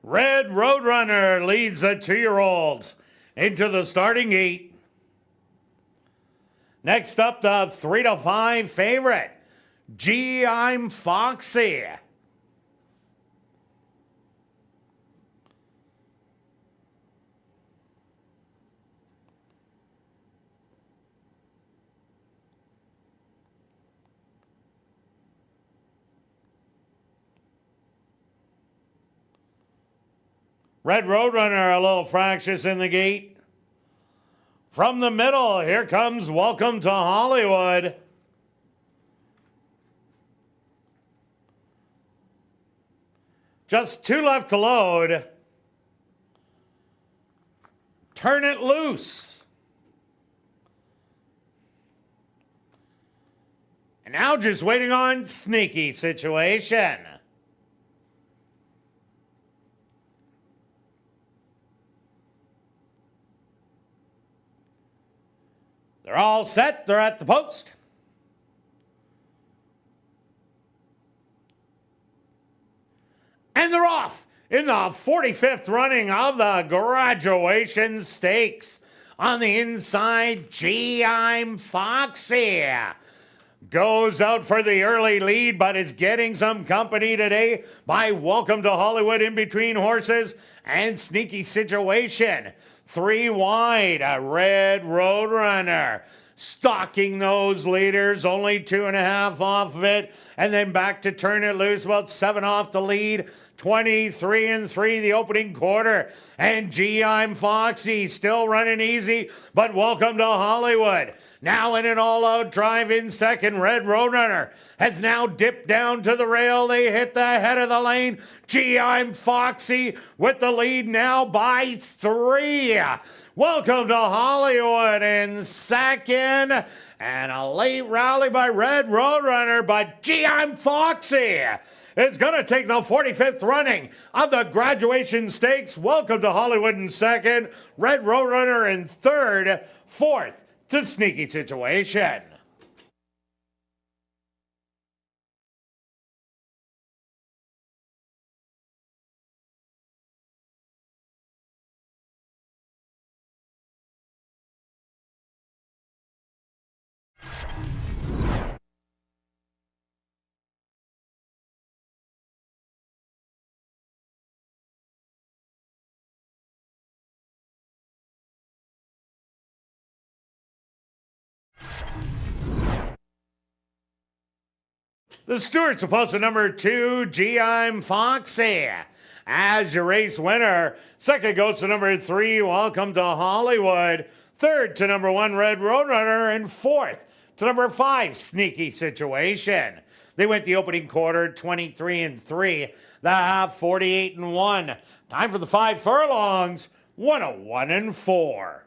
Red Roadrunner leads the 2-year-olds into the starting gate. Next up, the 3 to 5 favorite, I'm Foxy. Red Roadrunner a little fractious in the gate. From the middle, here comes Welcome to Hollywood. Just 2 left to load. Turn It Loose. And now just waiting on Sneaky Situation. They're all set. They're at the post. And they're off in the 45th running of the Graduation Stakes. On the inside, I'm Foxy. Goes out for the early lead, but is getting some company today by Welcome to Hollywood in between horses and Sneaky Situation. 3 wide, a Red Roadrunner. Stalking those leaders, only 2.5 off of it. And then back to Turn It Loose, about 7 off the lead. 23 and 3 the opening quarter. And I'm Foxy still running easy, but Welcome to Hollywood. Now in an all-out drive in second, Red Roadrunner has now dipped down to the rail. They hit the head of the lane. I'm Foxy with the lead now by 3. Welcome to Hollywood in second. And a late rally by Red Roadrunner, but I'm Foxy is going to take the 45th running of the Graduation Stakes. Welcome to Hollywood in second, Red Roadrunner in third, fourth to Sneaky Situation. The Stewart's opposed to number 2, G I'm Foxy, as your race winner. Second goes to number 3, Welcome to Hollywood. Third to number 1, Red Roadrunner. And fourth to number 5, Sneaky Situation. They went the opening quarter 23-3, the half 48-1. Time for the 5 furlongs, 101-4.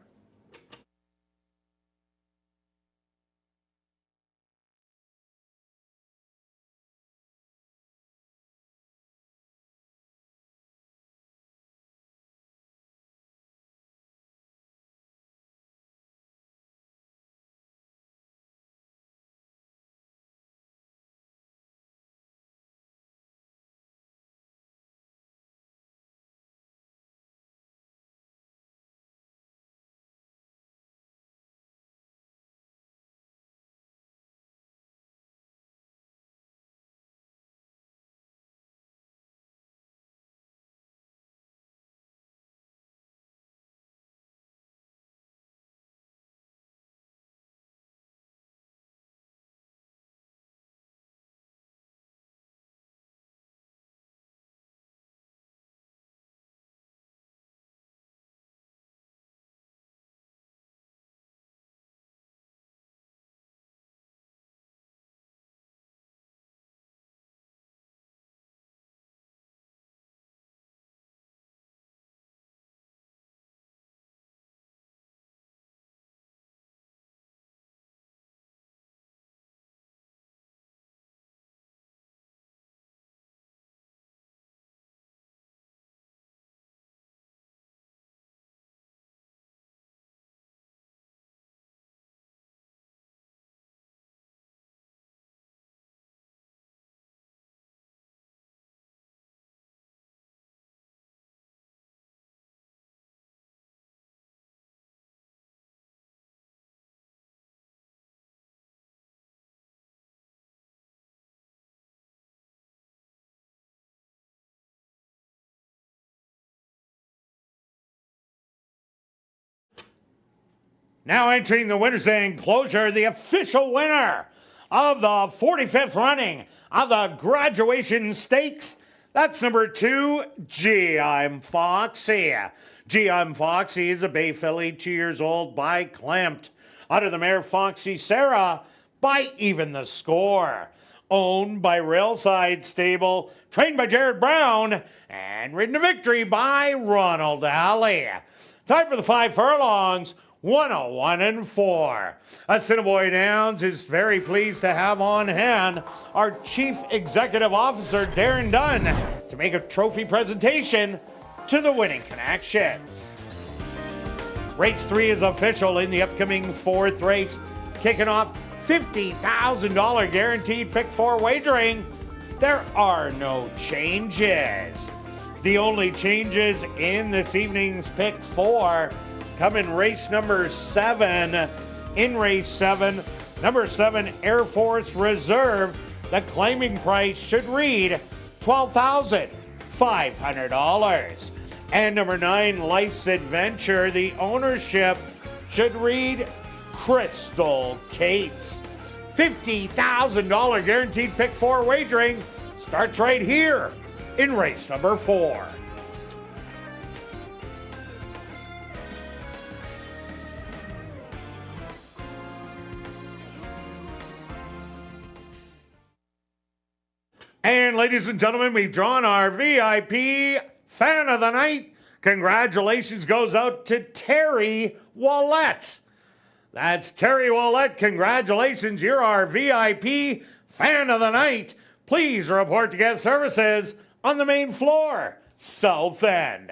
Now entering the winner's enclosure, the official winner of the 45th running of the Graduation Stakes. That's number 2, G I'm Foxy. G I'm Foxy is a bay filly, 2 years old, by clamped. Out of the mare Foxy Sarah by even the score. Owned by Railside Stable, trained by Jared Brown, and ridden to victory by Ronald Alley. Time for the 5 furlongs, 101-4. Assiniboia Downs is very pleased to have on hand our Chief Executive Officer, Darren Dunn, to make a trophy presentation to the winning connections. Race 3 is official in the upcoming 4th race, kicking off $50,000 guaranteed pick 4 wagering. There are no changes. The only changes in this evening's pick 4 come in race number 7. In race 7, number 7 Air Force Reserve, the claiming price should read $12,500. And number 9 Life's Adventure, the ownership should read Crystal Cates. $50,000 guaranteed pick 4 wagering starts right here in race number 4. And ladies and gentlemen, we've drawn our VIP Fan of the Night. Congratulations goes out to Terry Wallette. That's Terry Wallette. Congratulations, you're our VIP Fan of the Night. please report to guest services on the main floor, south end.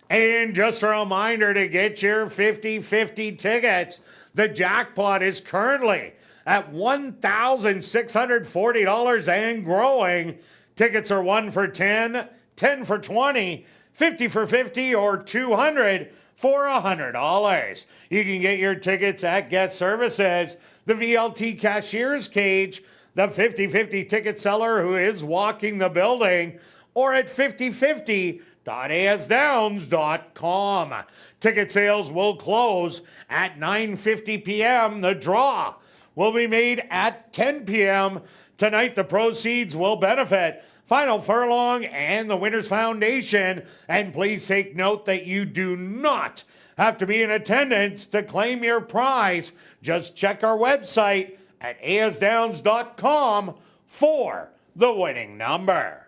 And just a reminder to get your 50-50 tickets. The jackpot is currently at $1,640 and growing. Tickets are 1 for 10, 10 for 20, 50 for 50, or 200 for $100. You can get your tickets at guest services, the VLT cashier's cage, the 50-50 ticket seller who is walking the building, or at 5050.asdowns.com. Ticket sales will close at 9:50 p.m. The draw will be made at 10 p.m. Tonight, the proceeds will benefit Final Furlong and the Winners Foundation. And please take note that you do not have to be in attendance to claim your prize. Just check our website at asdowns.com for the winning number.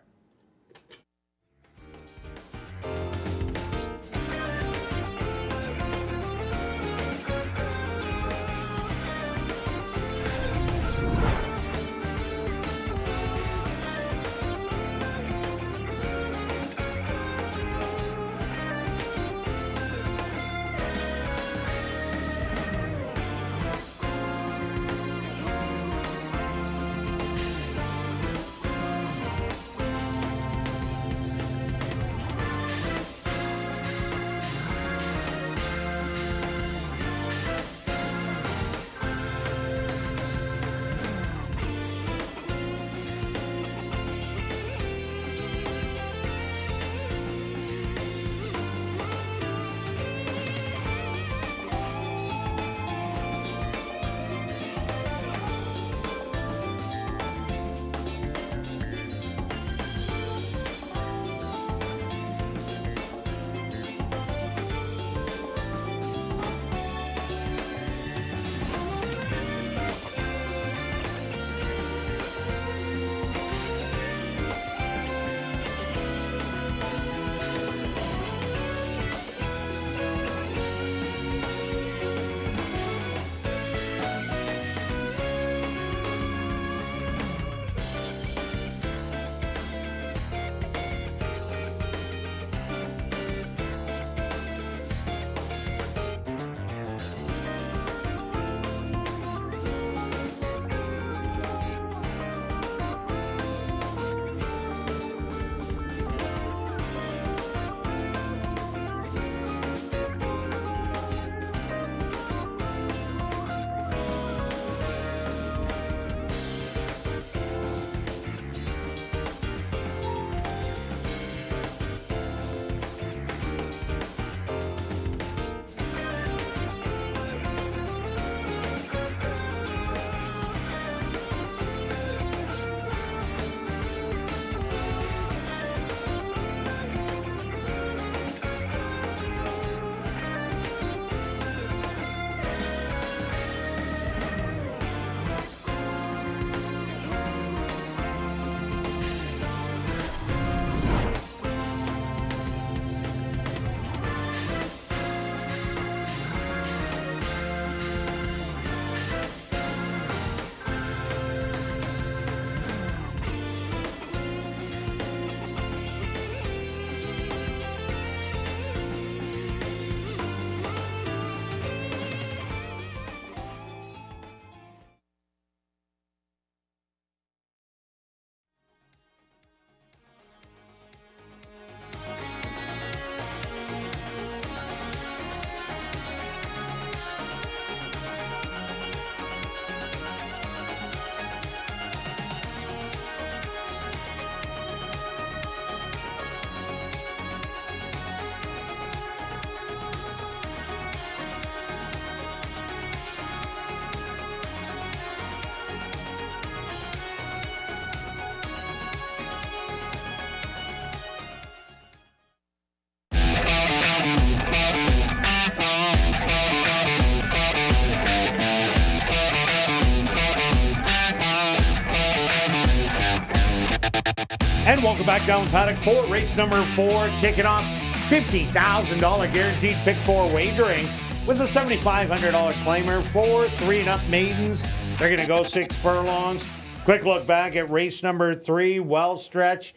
And welcome back down paddock 4, race number 4, kicking off $50,000 guaranteed pick 4 wagering with a $7,500 claimer for 3 and up maidens. They're going to go 6 furlongs. Quick look back at race number 3, well stretch.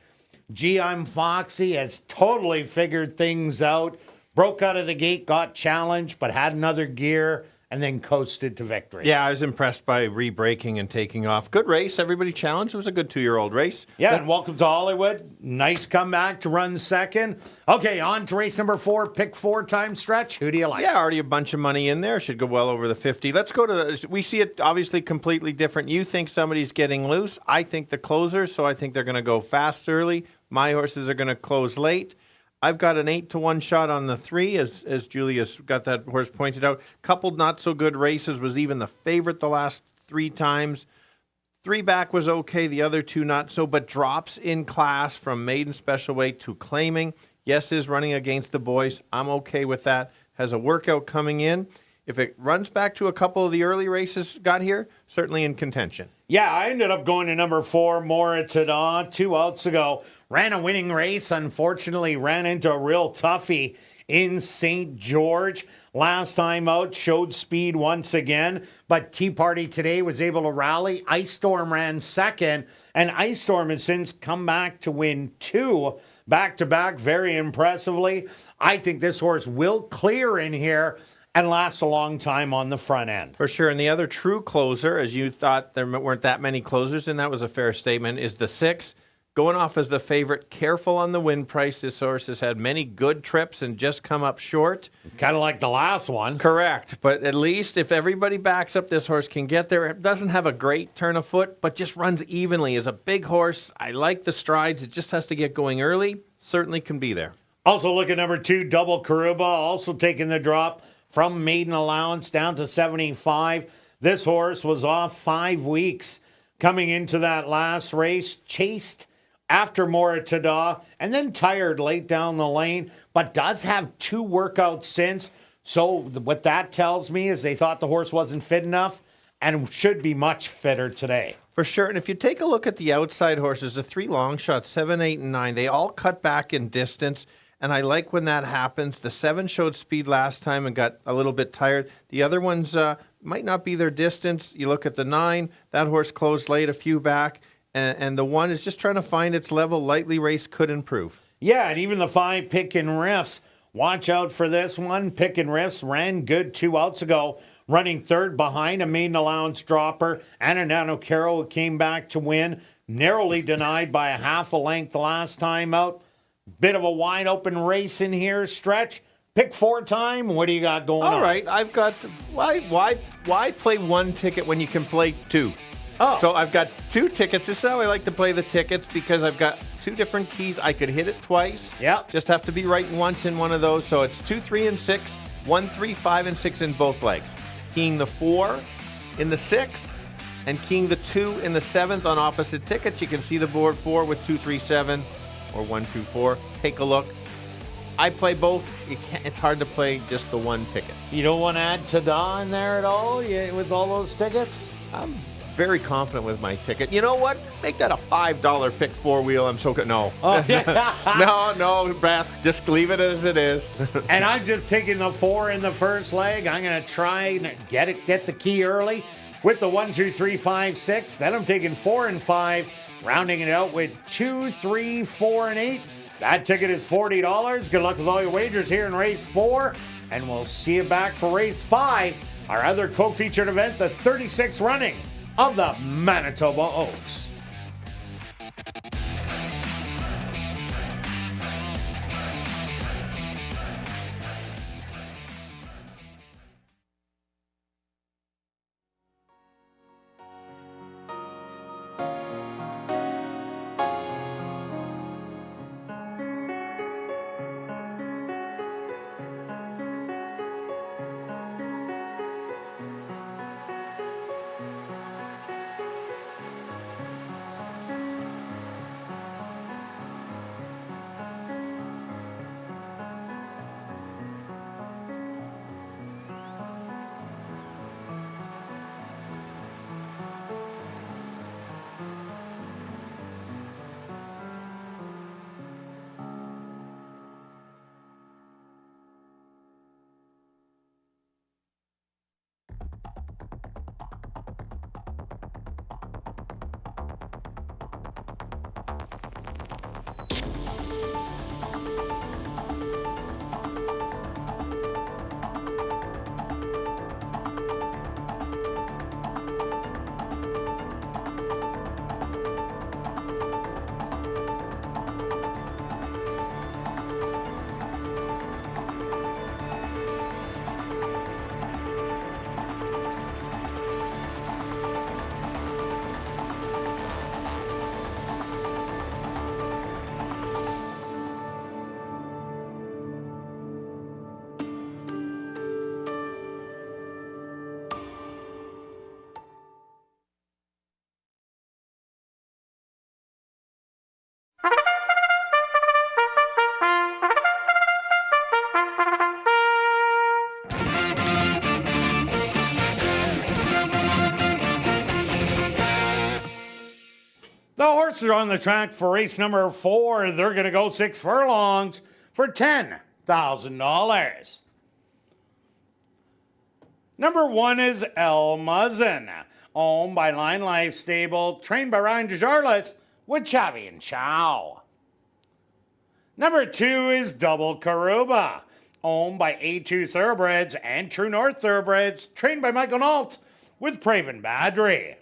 Gee, I'm Foxy has totally figured things out. Broke out of the gate, got challenged, but had another gear, and then coasted to victory. Yeah, I was impressed by re-braking and taking off. Good race. Everybody challenged. It was a good 2-year-old race. Yeah, and welcome to Hollywood. Nice comeback to run second. Okay, on to race number 4, pick 4 time stretch. Who do you like? Yeah, already a bunch of money in there. Should go well over the 50. Let's go to we see it obviously completely different. You think somebody's getting loose. I think the closers, so I think they're going to go fast early. My horses are going to close late. I've got an 8-1 shot on the 3, as Julius got that horse pointed out. Coupled not so good races, was even the favorite the last 3 times. 3 back was okay, the other 2 not so, but drops in class from maiden special weight to claiming. Yes, is running against the boys. I'm okay with that. Has a workout coming in. If it runs back to a couple of the early races got here, certainly in contention. Yeah, I ended up going to number 4, Moritada, 2 outs ago. Ran a winning race, unfortunately ran into a real toughie in St. George. Last time out, showed speed once again, but Tea Party today was able to rally. Ice Storm ran second, and Ice Storm has since come back to win 2 back-to-back very impressively. I think this horse will clear in here and last a long time on the front end. For sure. And the other true closer, as you thought there weren't that many closers, and that was a fair statement, is the 6. Going off as the favorite, careful on the win price. This horse has had many good trips and just come up short. Kind of like the last one. Correct. But at least if everybody backs up, this horse can get there. It doesn't have a great turn of foot, but just runs evenly. Is a big horse. I like the strides. It just has to get going early. Certainly can be there. Also look at number 2, Double Karuba, also taking the drop from maiden allowance down to 75. This horse was off 5 weeks coming into that last race, chased after Moritada, and then tired late down the lane, but does have 2 workouts since. So what that tells me is they thought the horse wasn't fit enough and should be much fitter today. For sure. And if you take a look at the outside horses, the 3 long shots, 7, 8, and 9, they all cut back in distance. And I like when that happens. The 7 showed speed last time and got a little bit tired. The other ones might not be their distance. You look at the 9, that horse closed late, a few back. And the 1 is just trying to find its level. Lightly raced could improve. Yeah, and even the 5, Pick and Riffs. Watch out for this one. Pick and Riffs ran good 2 outs ago, running third behind a maiden allowance dropper. Ananano Carroll came back to win. Narrowly denied by a half a length last time out. Bit of a wide open race in here, stretch. Pick 4 time. What do you got going on? All right, I've got why play 1 ticket when you can play 2? Oh. So I've got 2 tickets. This is how I like to play the tickets because I've got 2 different keys. I could hit it twice. Yeah. Just have to be right once in one of those. So it's 2, 3, and 6, 1, 3, 5, and 6 in both legs. Keying the 4 in the 6th and keying the 2 in the 7th on opposite tickets. You can see the board 4 with 2, 3, 7 or 1, 2, 4. Take a look. I play both. It's hard to play just the 1 ticket. You don't want to add Tada in there at all with all those tickets? I'm very confident with my ticket. You know what? Make that a $5 pick 4-wheel. I'm so good. No. Oh, yeah. no, Beth. Just leave it as it is. And I'm just taking the 4 in the first leg. I'm going to try and get the key early with the 1, 2, 3, 5, 6. Then I'm taking 4 and 5, rounding it out with 2, 3, 4, and 8. That ticket is $40. Good luck with all your wagers here in race 4. And we'll see you back for race 5, our other co-featured event, the 36th running of the Manitoba Oaks. horses are on the track for race number 4. They're going to go 6 furlongs for $10,000. Number 1 is El Muzzin, owned by Line Life Stable, trained by Ryan DeJarlis with Chavi and Chow. Number 2 is Double Karuba, owned by A2 Thoroughbreds and True North Thoroughbreds, trained by Michael Nault with Praven Badri.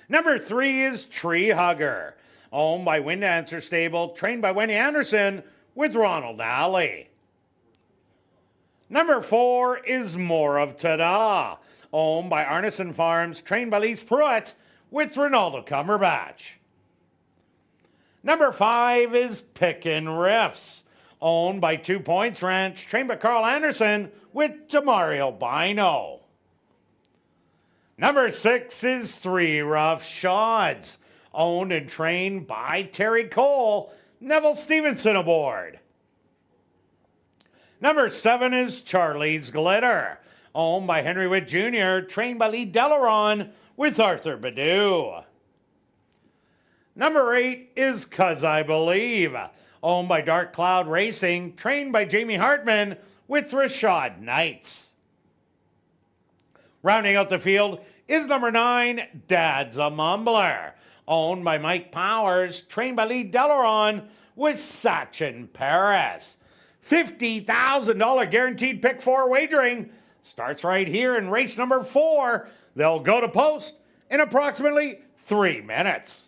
Number 3 is Tree Hugger, owned by Wind Dancer Stable, trained by Wendy Anderson with Ronald Alley. Number 4 is More of Tada, owned by Arneson Farms, trained by Lise Pruitt with Ronaldo Cumberbatch. Number 5 is Pickin' Riffs, owned by 2 Points Ranch, trained by Carl Anderson with Demario Bino. Number 6 is 3 Rough Shots, owned and trained by Terry Cole, Neville Stevenson aboard. Number 7 is Charlie's Glitter, owned by Henry Witt Jr., trained by Lee Delaron with Arthur Badu. Number 8 is 'Cause I Believe, owned by Dark Cloud Racing, trained by Jamie Hartman with Rashad Knights. Rounding out the field is number 9, Dad's a Mumbler, owned by Mike Powers, trained by Lee Delaron with Sachin Paris. $50,000 guaranteed pick 4 wagering starts right here in race number 4. They'll go to post in approximately 3 minutes.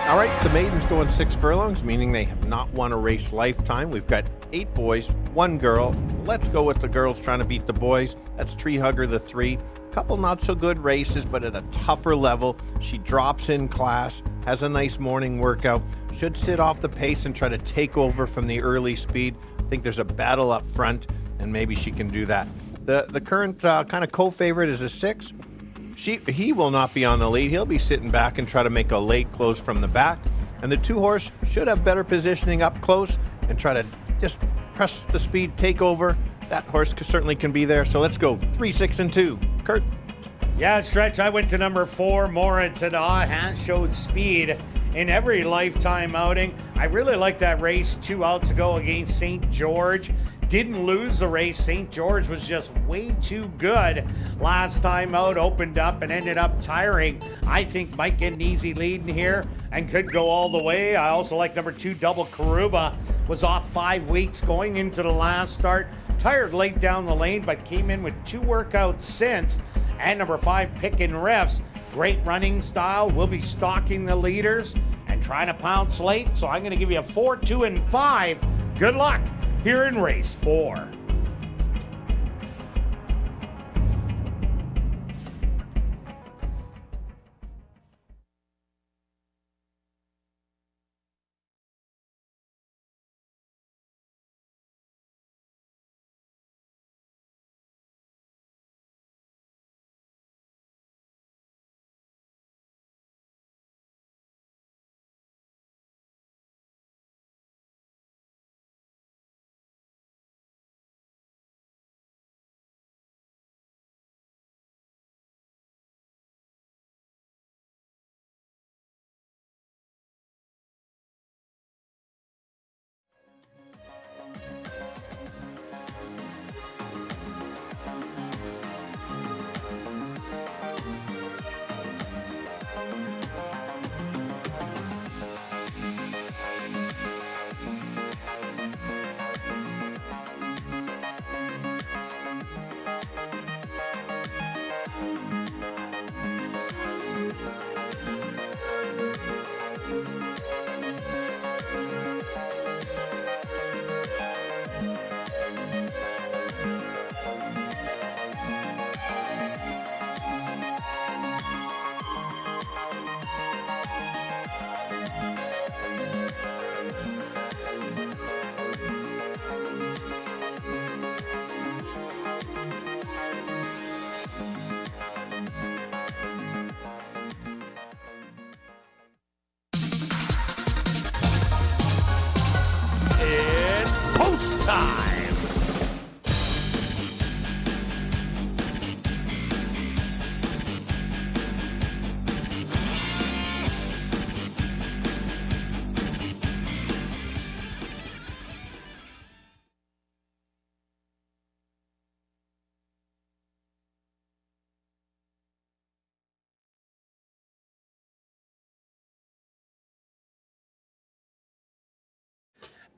All right, the maidens going 6 furlongs, meaning they have not won a race lifetime. We've got 8 boys, 1 girl. Let's go with the girls trying to beat the boys. That's Tree Hugger, the 3. Couple not so good races, but at a tougher level. She drops in class, has a nice morning workout, should sit off the pace and try to take over from the early speed. I think there's a battle up front, and maybe she can do that. The current kind of co-favorite is a 6. He will not be on the lead. He'll be sitting back and try to make a late close from the back. And the 2 horse should have better positioning up close and try to just press the speed, take over. That horse certainly can be there. So let's go 3, 6, and 2. Kirt. Yeah, Stretch, I went to number 4, Mora Tada, has showed speed in every lifetime outing. I really like that race 2 outs ago against St. George. Didn't lose the race. St. George was just way too good last time out, opened up and ended up tiring. I think might get an easy lead in here and could go all the way. I also like number 2, Double Karuba, was off 5 weeks going into the last start. Tired late down the lane, but came in with 2 workouts since. And number 5, Pickin' Riffs, great running style, will be stalking the leaders and trying to pounce late. So I'm going to give you a 4, 2, and 5. Good luck here in race 4.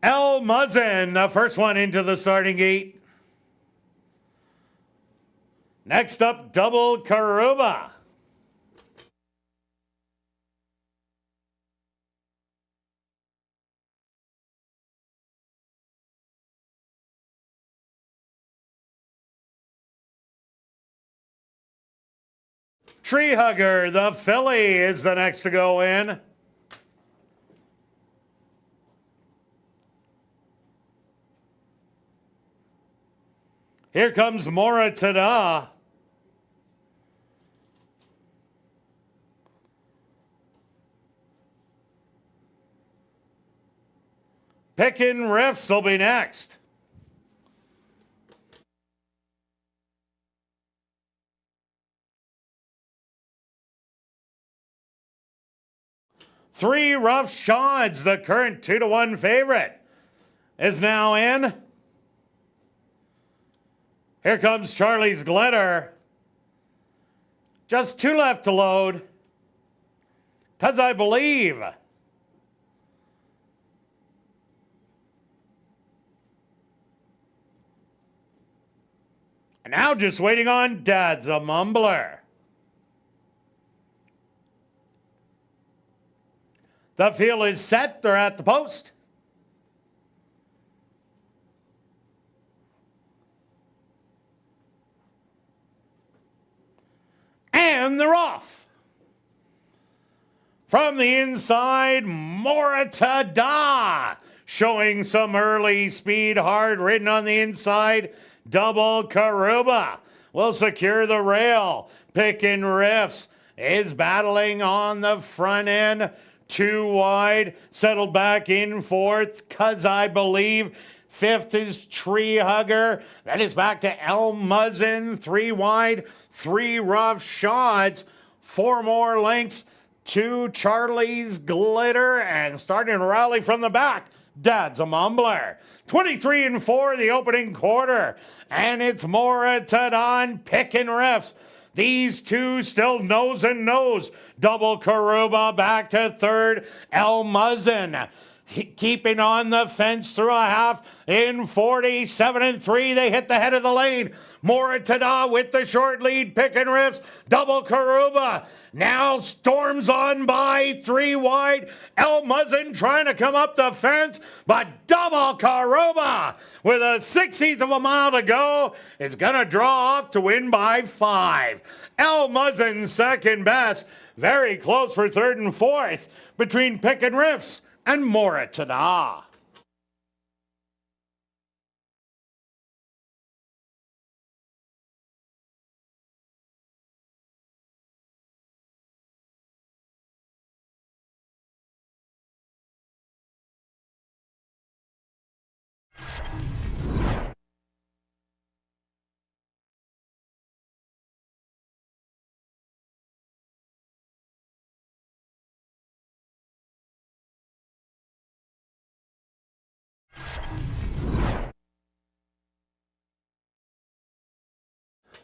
El Muzzin, the first one into the starting gate. Next up, Double Karuba. Tree Hugger, the filly, is the next to go in. Here comes Mora Tada. Pickin' Riffs will be next. Three Rough Shots, the current 2-1 favorite, is now in. Here comes Charlie's Glitter. Just 2 left to load. 'Cause I Believe. And now just waiting on Dad's a Mumbler. The field is set. They're at the post. And they're off. From the inside, Moritada showing some early speed, hard ridden on the inside. Double Karuba will secure the rail. Pickin' Riffs is battling on the front end. 2 wide, settled back in 4th, 'Cause I Believe. 5th is Tree Hugger. That is back to El Muzzin. 3 wide, 3 Rough Shots. 4 more lengths to Charlie's Glitter. And starting to rally from the back, Dad's a Mumbler. 23 and 4 the opening quarter. And it's Moritada and Pickin' Riffs. These two still nose and nose. Double Karuba back to 3rd. El Muzzin keeping on the fence through a half in 47 and 3. They hit the head of the lane. Moritada with the short lead. Pickin' Riffs. Double Karuba now storms on by 3 wide. El Muzzin trying to come up the fence, but Double Karuba with a 16th of a mile to go is going to draw off to win by 5. El Muzzin second best. Very close for 3rd and 4th between Pickin' Riffs and Moritada.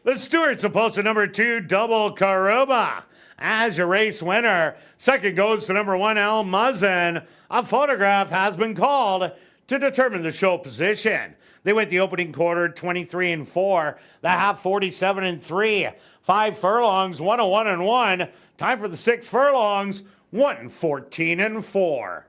The Stewart's opposed to number 2, Double Karuba. As your race winner, second goes to number 1, El Muzzin. A photograph has been called to determine the show position. They went the opening quarter 23 and 4, the half 47 and 3, 5 furlongs, 101 and 1. Time for the 6 furlongs, 114 and 4.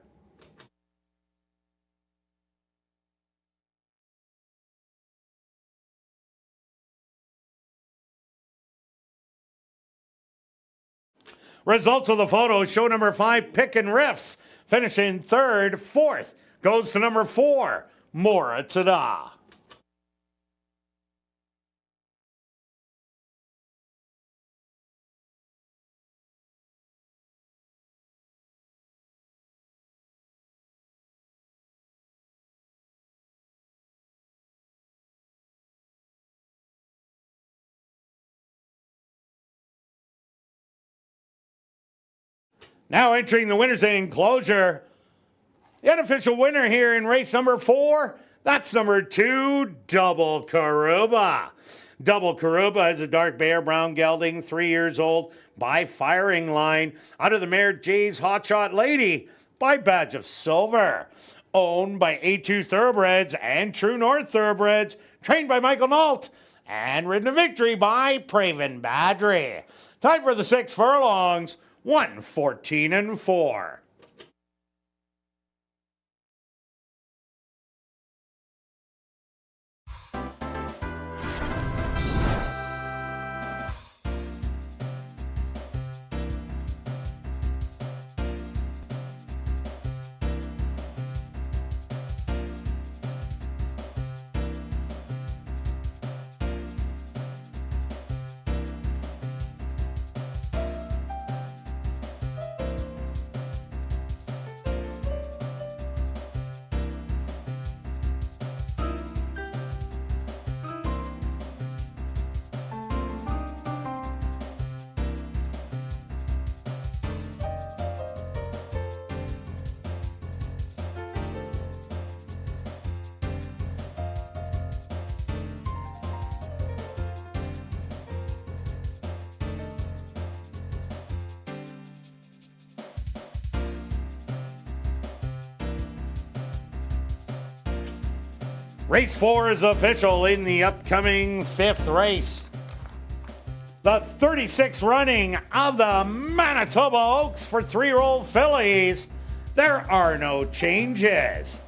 Results of the photo show number 5, Pickin' Riffs, finishing 3rd. 4th goes to number 4, Moritada. Now entering the winner's enclosure, the unofficial winner here in race number 4, that's number 2, Double Karuba. Double Karuba is a dark bear brown gelding, 3 years old, by firing line, under the mare Jay's Hotshot Lady, by badge of silver. owned by A2 Thoroughbreds and True North Thoroughbreds, trained by Michael Nault, and ridden to victory by Praven Badri. Time for the 6 furlongs, 1:14 4. Race 4 is official in the upcoming 5th race. The 36th running of the Manitoba Oaks for 3-year-old fillies. There are no changes.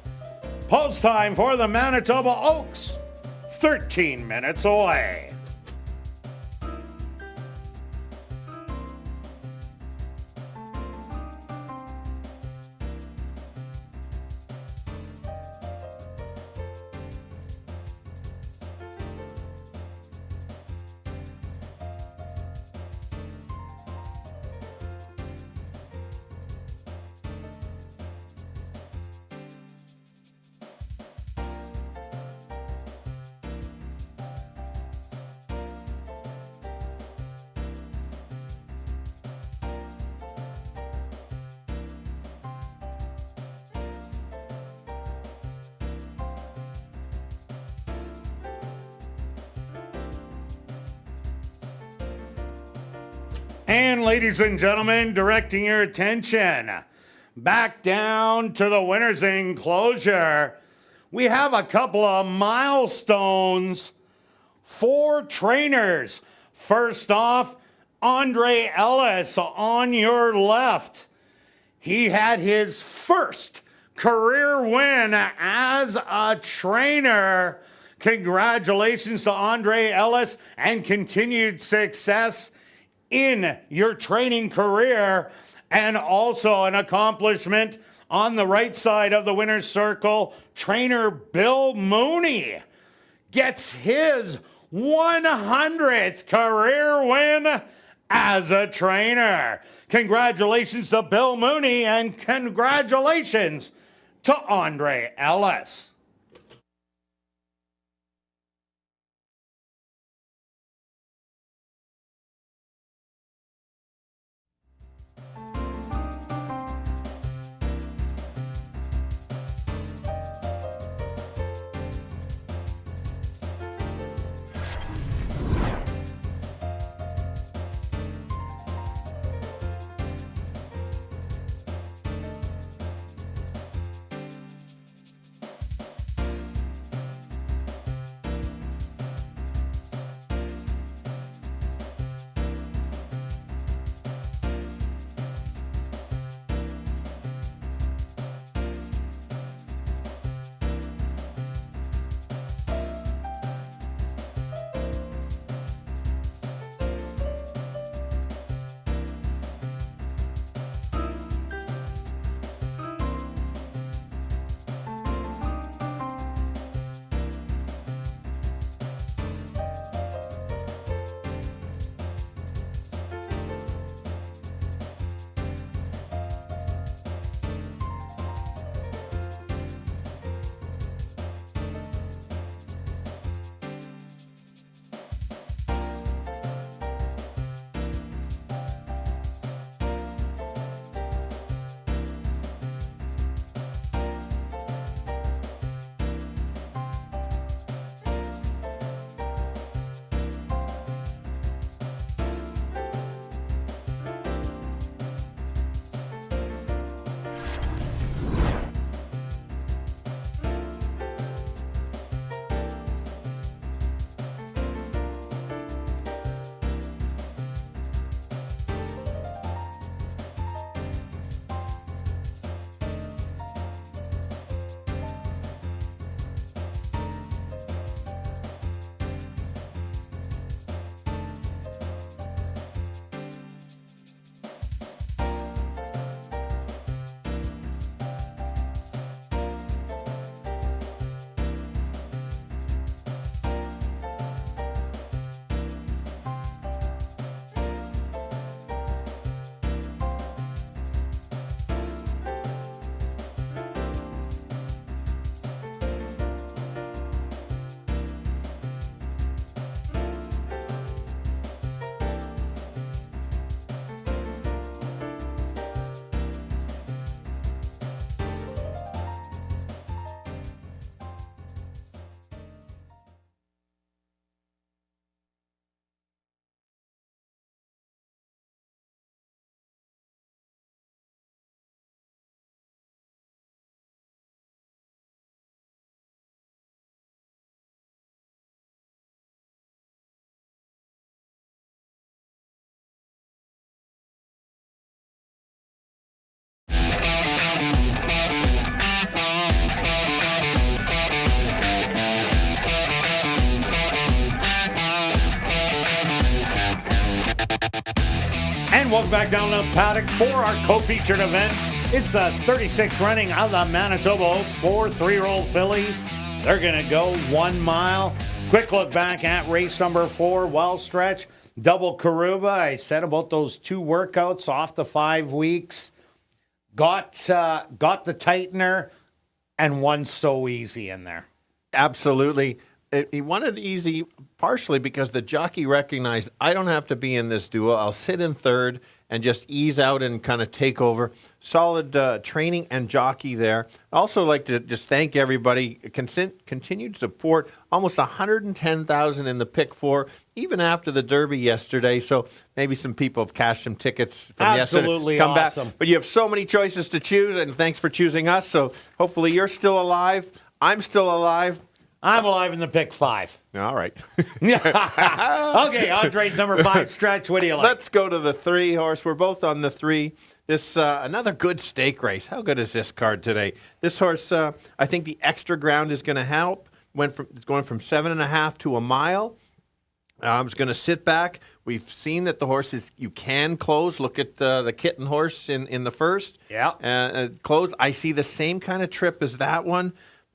Post time for the Manitoba Oaks, 13 minutes away. And ladies and gentlemen, directing your attention back down to the winner's enclosure, we have a couple of milestones for trainers. First off, Andre Ellis on your left. He had his first career win as a trainer. Congratulations to Andre Ellis and continued success in your training career, and also an accomplishment on the right side of the winner's circle. Trainer Bill Mooney gets his 100th career win as a trainer. Congratulations to Bill Mooney and congratulations to Andre Ellis. And welcome back down the paddock for our co-featured event. It's the 36th running of the Manitoba Oaks for 3-year-old fillies. They're going to go 1 mile. Quick look back at race number 4, well stretch, double Karuba. I said about those 2 workouts off the 5 weeks. Got the tightener and won so easy in there. Absolutely. He wanted easy partially because the jockey recognized, I don't have to be in this duel. I'll sit in third and just ease out and kind of take over. Solid training and jockey there. I also like to just thank everybody. Continued support. Almost 110,000 in the pick 4, even after the Derby yesterday. So maybe some people have cashed some tickets from Absolutely yesterday. Come awesome. back. But you have so many choices to choose, and thanks for choosing us. So hopefully you're still alive. I'm still alive. I'm alive in the pick 5. All right. Okay, Andre's number 5 stretch. What do you like? Let's go to the 3 horse. We're both on the 3. This another good stake race. How good is this card today? This horse, I think the extra ground is going to help. It's going from 7.5 to a mile. I'm just going to sit back. We've seen that the horses, you can close. Look at the kitten horse in the first. Yeah. Close. I see the same kind of trip as that one.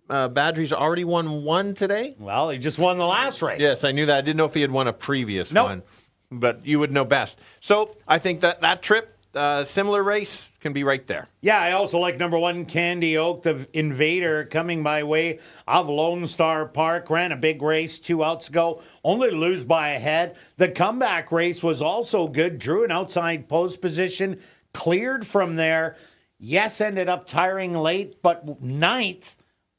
Badger's already won 1 today. Well, he just won the last race. Yes, I knew that. I didn't know if he had won a previous one, but you would know best. So I think that trip, similar race, can be right there. Yeah, I also like number 1, Candy Oak, the Invader, coming by way of Lone Star Park. Ran a big race 2 outs ago, only to lose by a head. The comeback race was also good. Drew an outside post position, cleared from there. Yes, ended up tiring late, but 9th.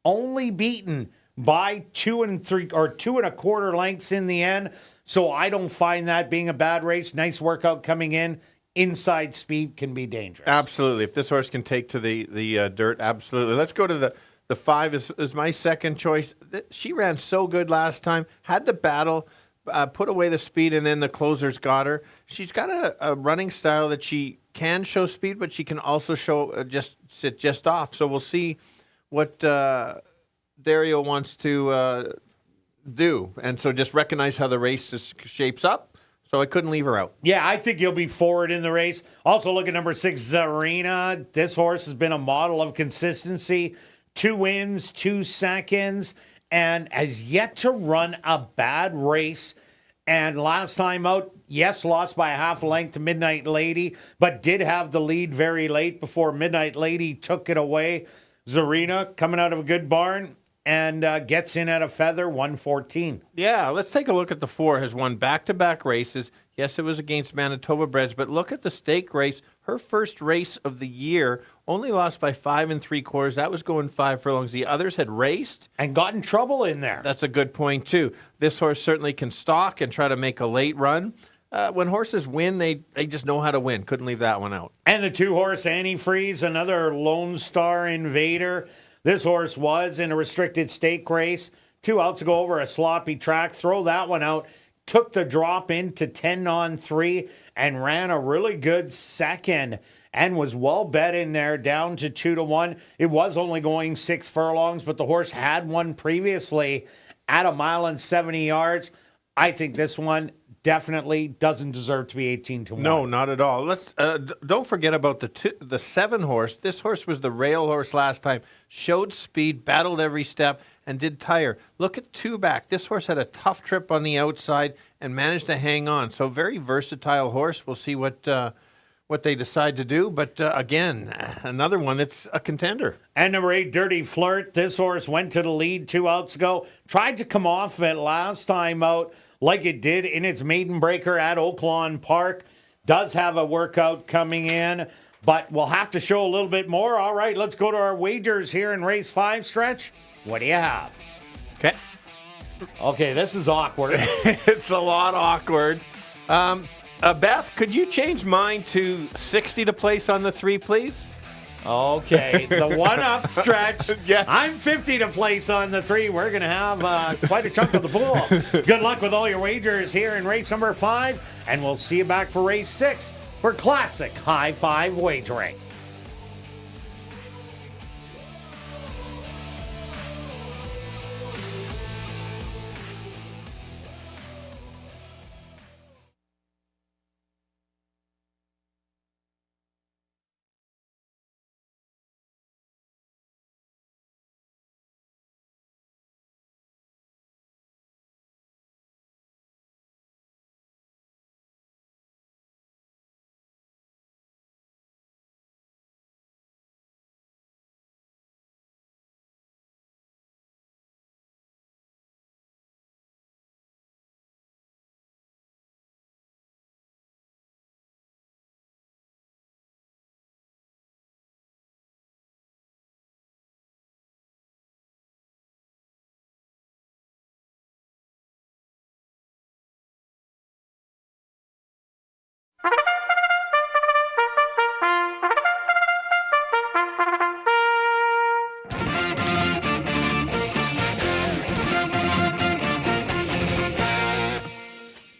Only beaten by 2 2.25 lengths in the end. So I don't find that being a bad race. Nice workout coming in. Inside speed can be dangerous. Absolutely. If this horse can take to the dirt, absolutely. Let's go to the 5 is my second choice. She ran so good last time. Had to battle, put away the speed, and then the closers got her. She's got a running style that she can show speed, but she can also show sit just off. So we'll see what Dario wants to do. And so just recognize how the race shapes up. So I couldn't leave her out. Yeah, I think you'll be forward in the race. Also look at number 6, Zarina. This horse has been a model of consistency. 2 wins, 2 seconds, and has yet to run a bad race. And last time out, yes, lost by a half a length to Midnight Lady, but did have the lead very late before Midnight Lady took it away. Zarina coming out of a good barn and gets in at a feather, 114. Yeah, let's take a look at the 4. Has won back-to-back races. Yes, it was against Manitoba breds, but look at the stake race. Her first race of the year, only lost by 5 3/4. That was going 5 furlongs. The others had raced. And got in trouble in there. That's a good point, too. This horse certainly can stalk and try to make a late run. When horses win, they just know how to win. Couldn't leave that one out. And the 2-horse Antifreeze, another Lone Star Invader. This horse was in a restricted stake race. 2 outs ago over a sloppy track. Throw that one out. Took the drop into 10-3 and ran a really good second and was well bet in there, down to 2-1. It was only going 6 furlongs, but the horse had won previously at 1 mile and 70 yards. I think this one definitely doesn't deserve to be 18-1. No, not at all. Let's don't forget about the 7 horse. This horse was the rail horse last time. Showed speed, battled every step, and did tire. Look at 2 back. This horse had a tough trip on the outside and managed to hang on. So very versatile horse. We'll see what they decide to do. But again, another one that's a contender. And number 8, Dirty Flirt. This horse went to the lead 2 outs ago. Tried to come off it last time out, like it did in its maiden breaker at Oaklawn Park. Does have a workout coming in, but we'll have to show a little bit more. All right, let's go to our wagers here in race 5 stretch. What do you have? Okay, this is awkward. It's a lot awkward. Beth, could you change mine to 60 to place on the 3, please? Okay, the 1-up stretch. Yes. I'm 50 to place on the 3. We're going to have quite a chunk of the pool. Good luck with all your wagers here in race number 5, and we'll see you back for race 6 for classic high 5 wagering.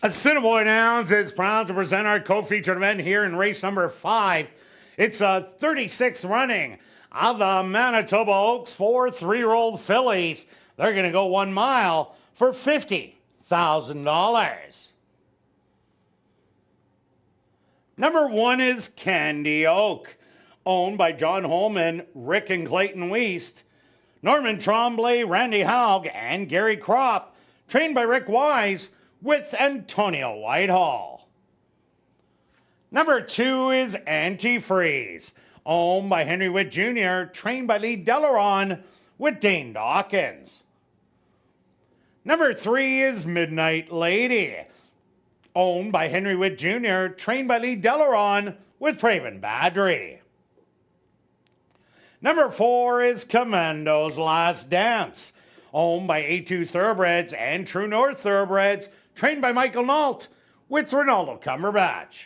Assiniboia Downs is proud to present our co-featured event here in race number 5. It's a 36th running of the Manitoba Oaks 4 3-year-old fillies. They're going to go 1 mile for $50,000. Number 1 is Candy Oak, owned by John Holman, Rick and Clayton Weist, Norman Tremblay, Randy Haug, and Gary Kropp, trained by Rick Wise with Antonio Whitehall. Number 2 is Antifreeze, owned by Henry Witt Jr., trained by Lee Delaron with Dane Dawkins. Number 3 is Midnight Lady, owned by Henry Witt Jr., trained by Lee Delaron with Praven Badry. Number 4 is Commando's Last Dance, owned by A2 Thoroughbreds and True North Thoroughbreds, trained by Michael Nault with Ronaldo Cumberbatch.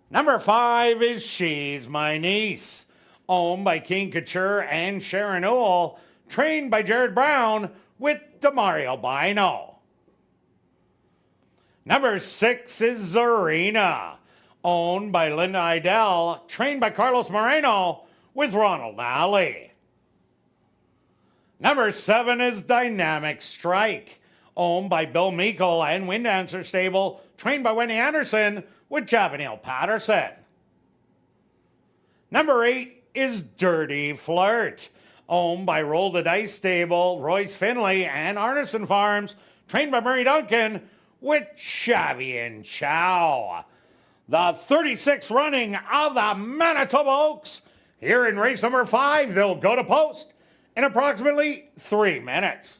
Number 5 is She's My Niece, owned by King Couture and Sharon Owl, trained by Jared Brown with Demario Bino. Number 6 is Zarina, owned by Linda Idell, trained by Carlos Moreno with Ronald Alley. Number 7 is Dynamic Strike, owned by Bill Meikle and Wind Dancer Stable, trained by Wendy Anderson with Javanil Patterson. Number 8 is Dirty Flirt, owned by Roll the Dice Stable, Royce Finley, and Arneson Farms, trained by Murray Duncan with Xavi and Chow. The 36th running of the Manitoba Oaks. Here in race number 5, they'll go to post in approximately 3 minutes.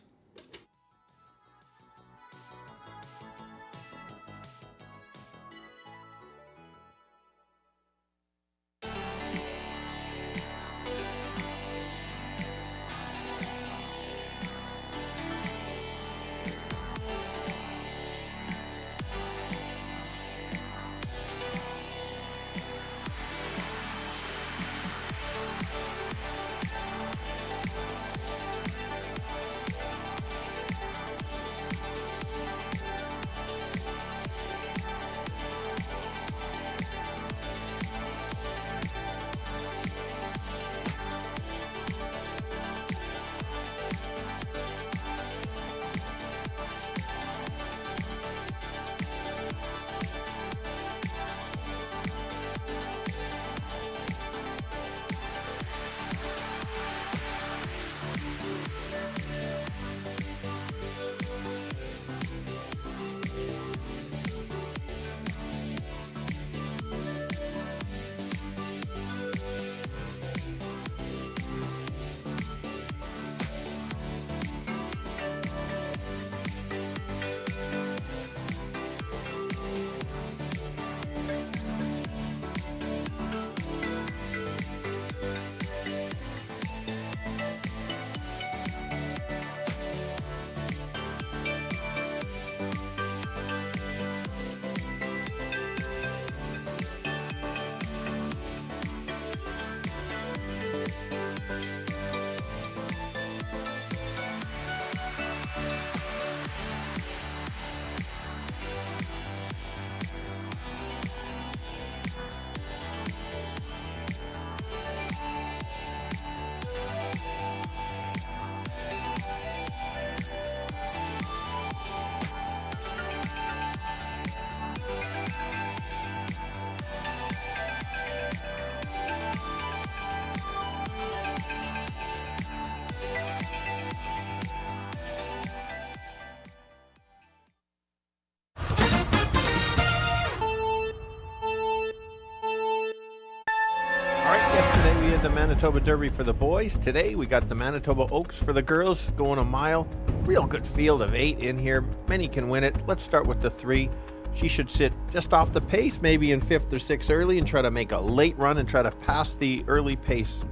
Yesterday we had the Manitoba Derby for the boys. Today we got the Manitoba Oaks for the girls, going a mile. Real good field of 8 in here. Many can win it. Let's start with the 3. She should sit just off the pace, maybe in 5th or 6th early, and try to make a late run and try to pass the early pace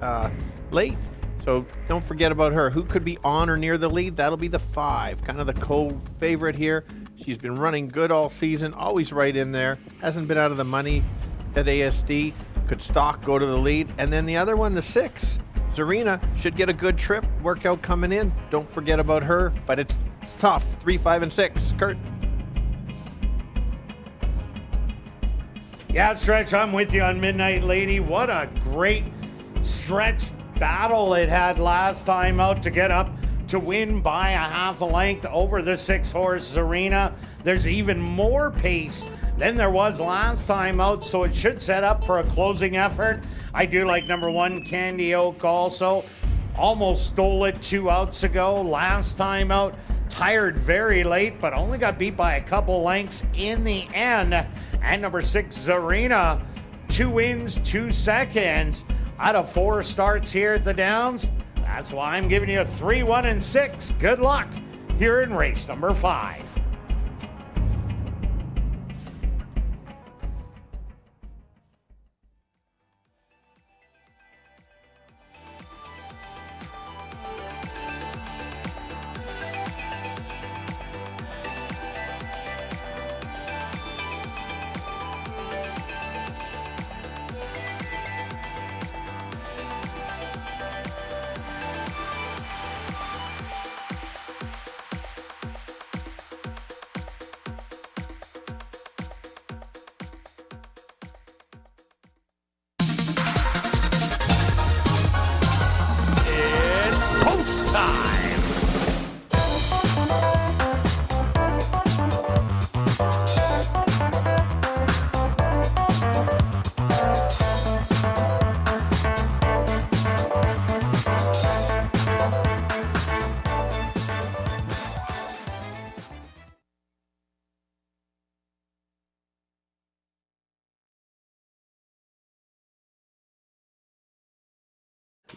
late. So don't forget about her. Who could be on or near the lead? That'll be the 5, kind of the co-favorite here. She's been running good all season, always right in there. Hasn't been out of the money at ASD. Could stalk, go to the lead. And then the other one, the 6, Zarina, should get a good trip workout coming in. Don't forget about her, but it's tough. 3, 5, and 6. Kirt. Yeah, Stretch, I'm with you on Midnight Lady. What a great stretch battle it had last time out to get up to win by a half a length over the 6-horse Zarina. There's even more pace than there was last time out, so it should set up for a closing effort. I do like number 1, Candy Oak also. Almost stole it 2 outs ago. Last time out, tired very late, but only got beat by a couple lengths in the end. And number 6, Zarina, 2 wins, 2 seconds out of 4 starts here at the Downs. That's why I'm giving you a 3, 1, and 6. Good luck here in race number 5.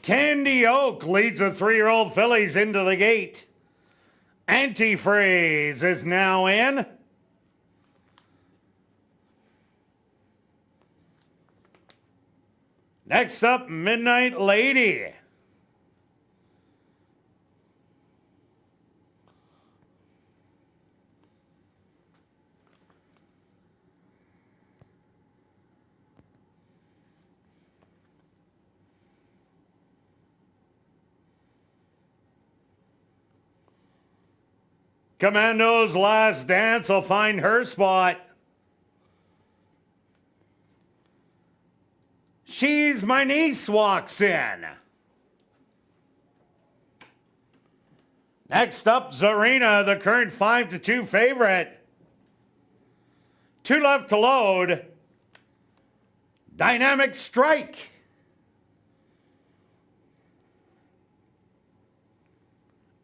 Candy Oak leads the 3-year-old fillies into the gate. Antifreeze is now in. Next up, Midnight Lady. Commando's Last Dance will find her spot. She's My Niece walks in. Next up, Zarina, the current 5-2 favorite. 2 left to load. Dynamic Strike.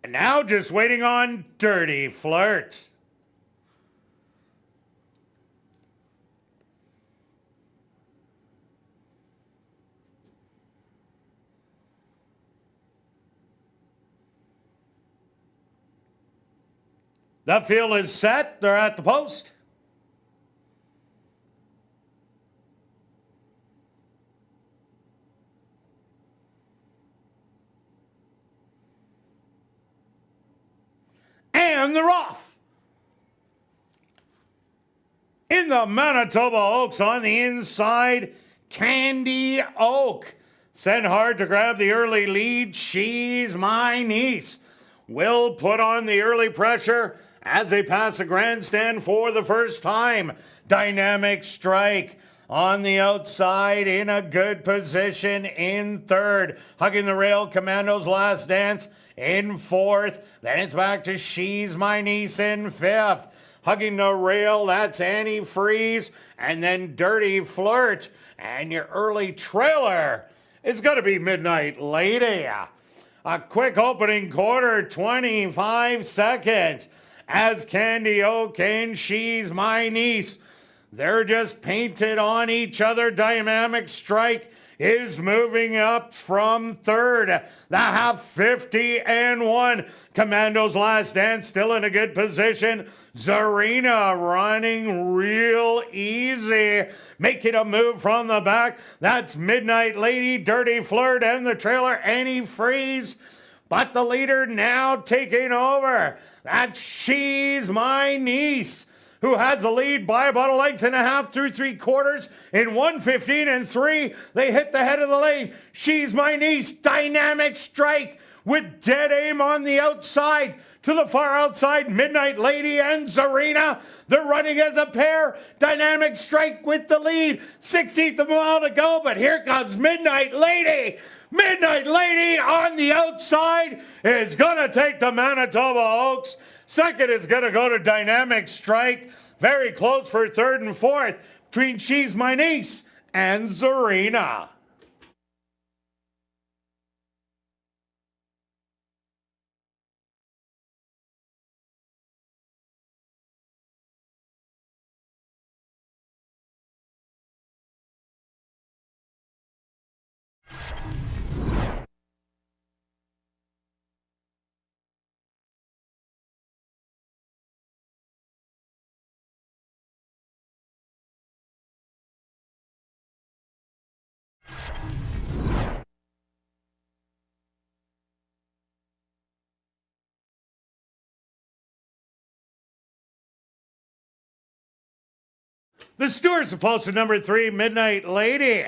And now just waiting on Dirty Flirt. The field is set. They're at the post. And they're off. In the Manitoba Oaks on the inside, Candy Oak. Sent hard to grab the early lead. She's My Niece will put on the early pressure as they pass the grandstand for the first time. Dynamic Strike on the outside in a good position in third. Hugging the rail, Commando's Last Dance in fourth. Then it's back to She's My Niece in fifth. Hugging the rail, that's Antifreeze. And then Dirty Flirt. And your early trailer is going to be Midnight Lady. A quick opening quarter, 25 seconds. As Candy Oak and She's My Niece, they're just painted on each other. Dynamic Strike is moving up from third. The half 50-1. Commando's Last Dance still in a good position. Zarina running real easy. Making a move from the back. That's Midnight Lady, Dirty Flirt, and the trailer Antifreeze But the leader now taking over. That's She's My Niece, who has a lead by about a length and a half through 3/4 in 1:15 and 3. They hit the head of the lane. She's My Niece, Dynamic Strike with Dead Aim on the outside. To the far outside, Midnight Lady and Zarina. They're running as a pair. Dynamic Strike with the lead. 16th of a mile to go, but here comes Midnight Lady. Midnight Lady on the outside is going to take the Manitoba Oaks. Second is going to go to Dynamic Strike. Very close for third and fourth between She's My Niece and Zarina. The stewards are posted number 3, Midnight Lady,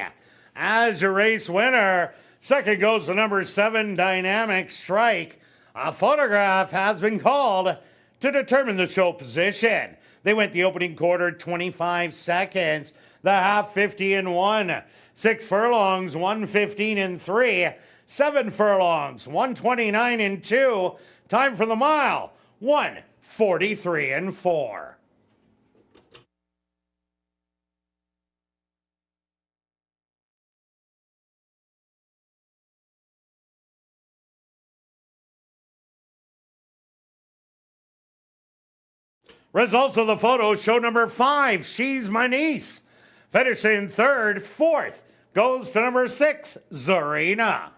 as your race winner. Second goes to number 7, Dynamic Strike. A photograph has been called to determine the show position. They went the opening quarter 25 seconds, the half 50 and 1, 6 furlongs 1:15 and 3, 7 furlongs 1:29 and 2. Time for the mile 1:43 and 4. Results of the photo show number 5, She's My Niece. Finishing third, fourth goes to number 6, Zarina.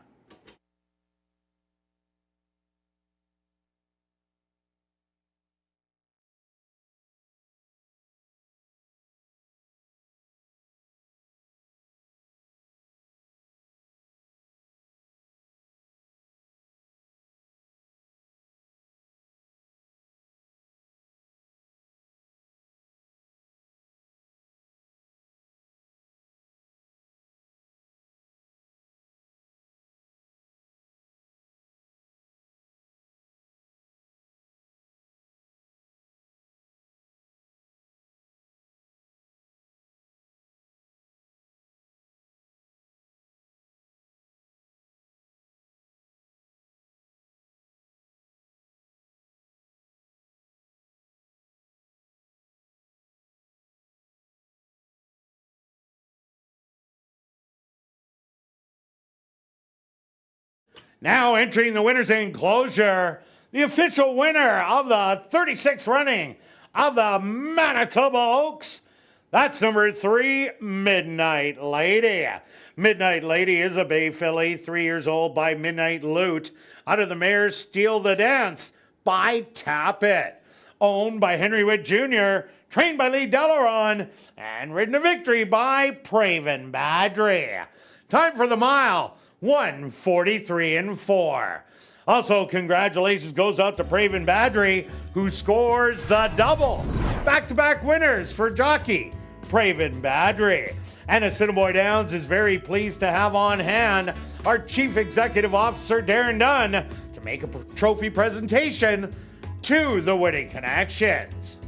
Now entering the winner's enclosure, the official winner of the 36th running of the Manitoba Oaks. That's number 3, Midnight Lady. Midnight Lady is a Bay filly, 3 years old, by Midnight Loot, out of the mare Steal the Dance by Tappet. Owned by Henry Witt Jr., trained by Lee Delaron, and ridden to victory by Praven Badry. Time for the mile, 1:43 and 4. Also, congratulations goes out to Praven Badry, who scores the double. Back-to-back winners for jockey Praven Badry. And Assiniboia Downs is very pleased to have on hand our Chief Executive Officer, Darren Dunn, to make a trophy presentation to the Winning Connections.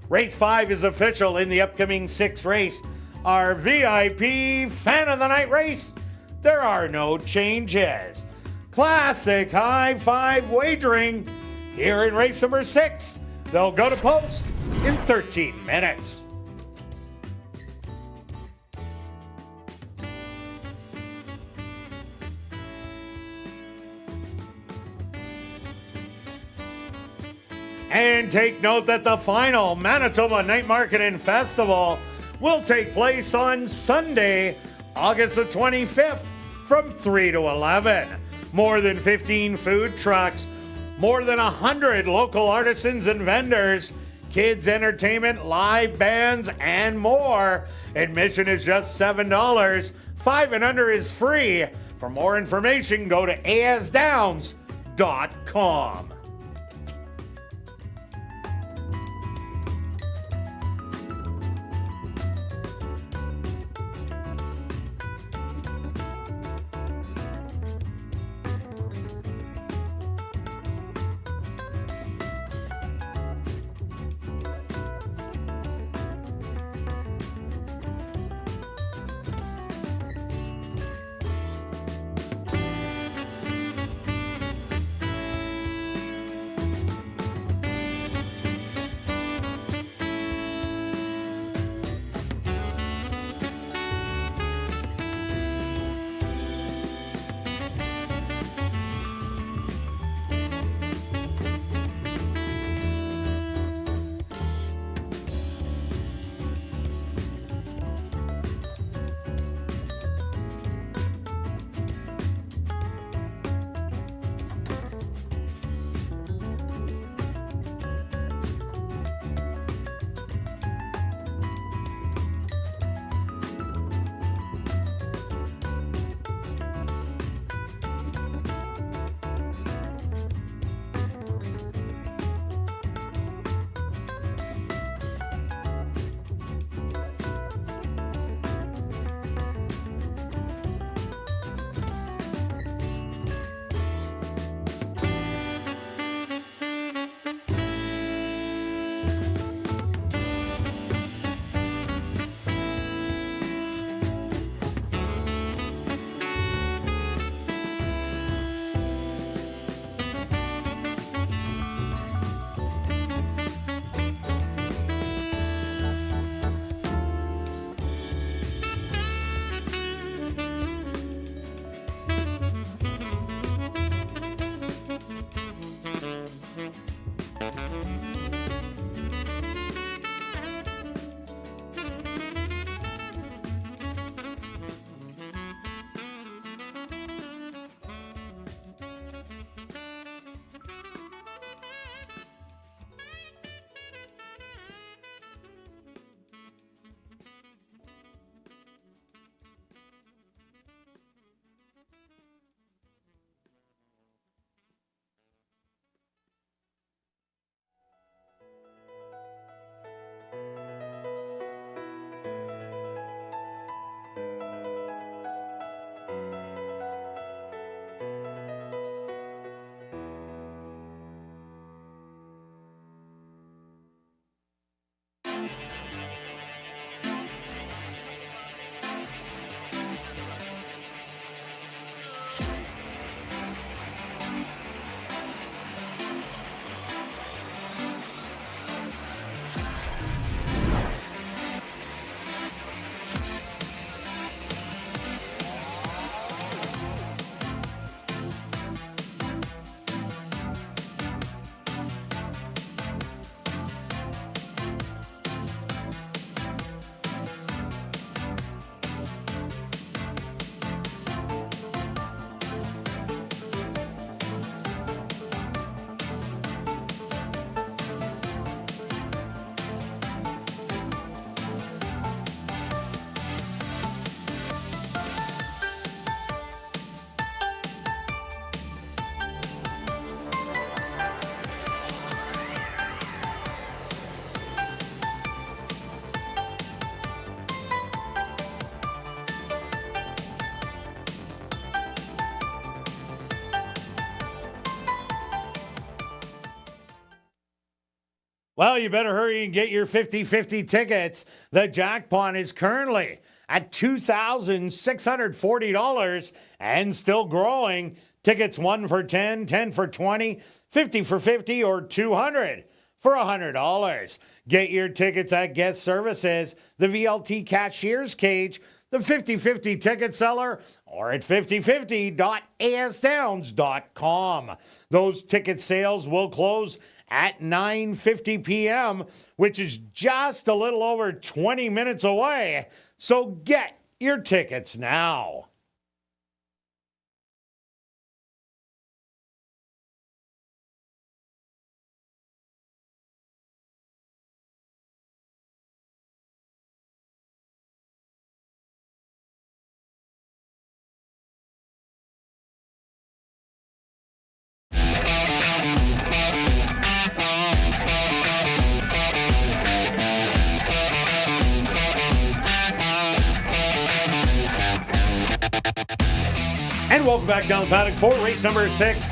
Race 5 is official in the upcoming 6th race. Our VIP Fan of the Night race, there are no changes. Classic High Five wagering here in race number 6. They'll go to post in 13 minutes. And take note that the final Manitoba Night Market and Festival will take place on Sunday, August the 25th from 3 to 11. More than 15 food trucks, more than 100 local artisans and vendors, kids entertainment, live bands, and more. Admission is just $7. 5 and under is free. For more information, go to asdowns.com. Well, you better hurry and get your 50-50 tickets. The jackpot is currently at $2,640 and still growing. Tickets 1 for 10, 10 for 20, 50 for 50, or 200 for $100. Get your tickets at Guest Services, the VLT Cashier's Cage, the 50-50 Ticket Seller, or at 5050.asdowns.com. Those ticket sales will close at 9:50 p.m., which is just a little over 20 minutes away. So get your tickets now. And welcome back down the paddock for race number 6.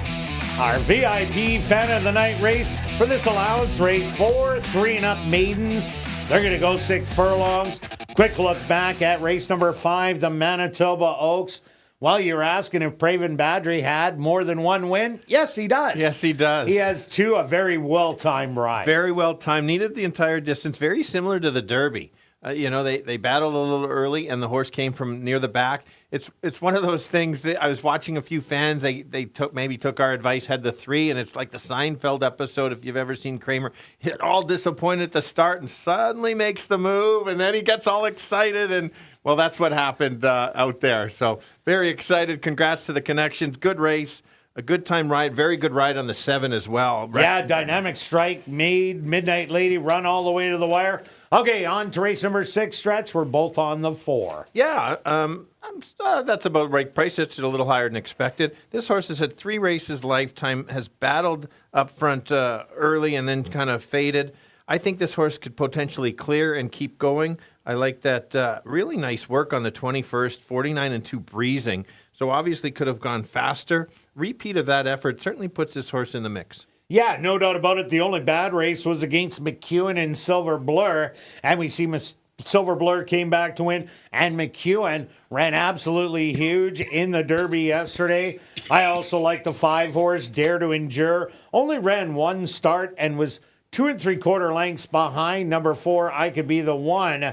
Our VIP fan of the night race for this allowance race for 3-and-up maidens. They're going to go 6 furlongs. Quick look back at race number 5, the Manitoba Oaks. Well, you're asking if Praven Badri had more than one win? Yes, he does. Yes, he does. He has 2, a very well-timed ride. Very well timed. Needed the entire distance. Very similar to the Derby. They battled a little early, and the horse came from near the back. It's one of those things that I was watching a few fans. They took our advice, had the 3, and it's like the Seinfeld episode. If you've ever seen Kramer, he's all disappointed at the start, and suddenly makes the move, and then he gets all excited, and well, that's what happened out there. So very excited. Congrats to the Connections. Good race. A good time ride. Very good ride on the 7 as well. Yeah, dynamic strike, made Midnight Lady run all the way to the wire. Okay, on to race number 6, Stretch. We're both on the 4. Yeah, that's about right price. It's a little higher than expected. This horse has had 3 races lifetime, has battled up front early and then kind of faded. I think this horse could potentially clear and keep going. I like that really nice work on the 21st, 49-2 breezing. So obviously could have gone faster. Repeat of that effort certainly puts this horse in the mix. Yeah, no doubt about it. The only bad race was against McEwen and Silver Blur, and we see Silver Blur came back to win, and McEwen ran absolutely huge in the Derby yesterday. I also like the 5-horse, Dare to Endure. Only ran 1 start and was 2 3/4 lengths behind number 4, I Could Be the One.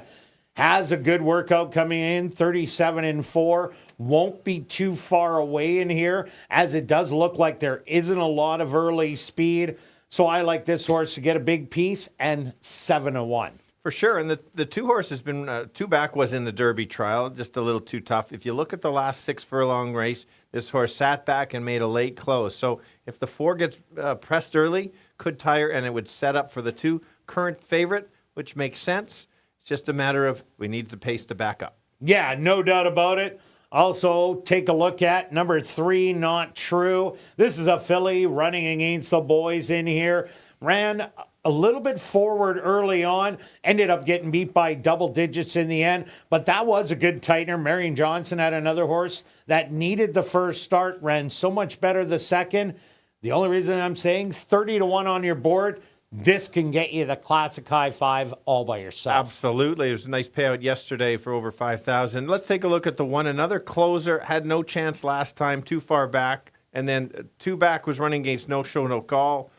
Has a good workout coming in, 37-4. Won't be too far away in here, as it does look like there isn't a lot of early speed. So I like this horse to get a big piece, and 7-1. For sure, and the 2 horse has been, 2 back was in the Derby trial, just a little too tough. If you look at the last 6 furlong race, this horse sat back and made a late close. So if the 4 gets pressed early, could tire, and it would set up for the 2 current favorite, which makes sense. It's just a matter of we need the pace to back up. Yeah, no doubt about it. Also, take a look at number 3, Not True. This is a filly running against the boys in here. Ran a little bit forward early on, ended up getting beat by double digits in the end, but that was a good tightener. Marion Johnson had another horse that needed the first start, ran so much better the second. The only reason I'm saying 30-1 on your board, this can get you the classic high 5 all by yourself. Absolutely. It was a nice payout yesterday for over 5,000. Let's take a look at the 1. Another closer, had no chance last time, too far back. And then 2 back was running against No Show, No Call.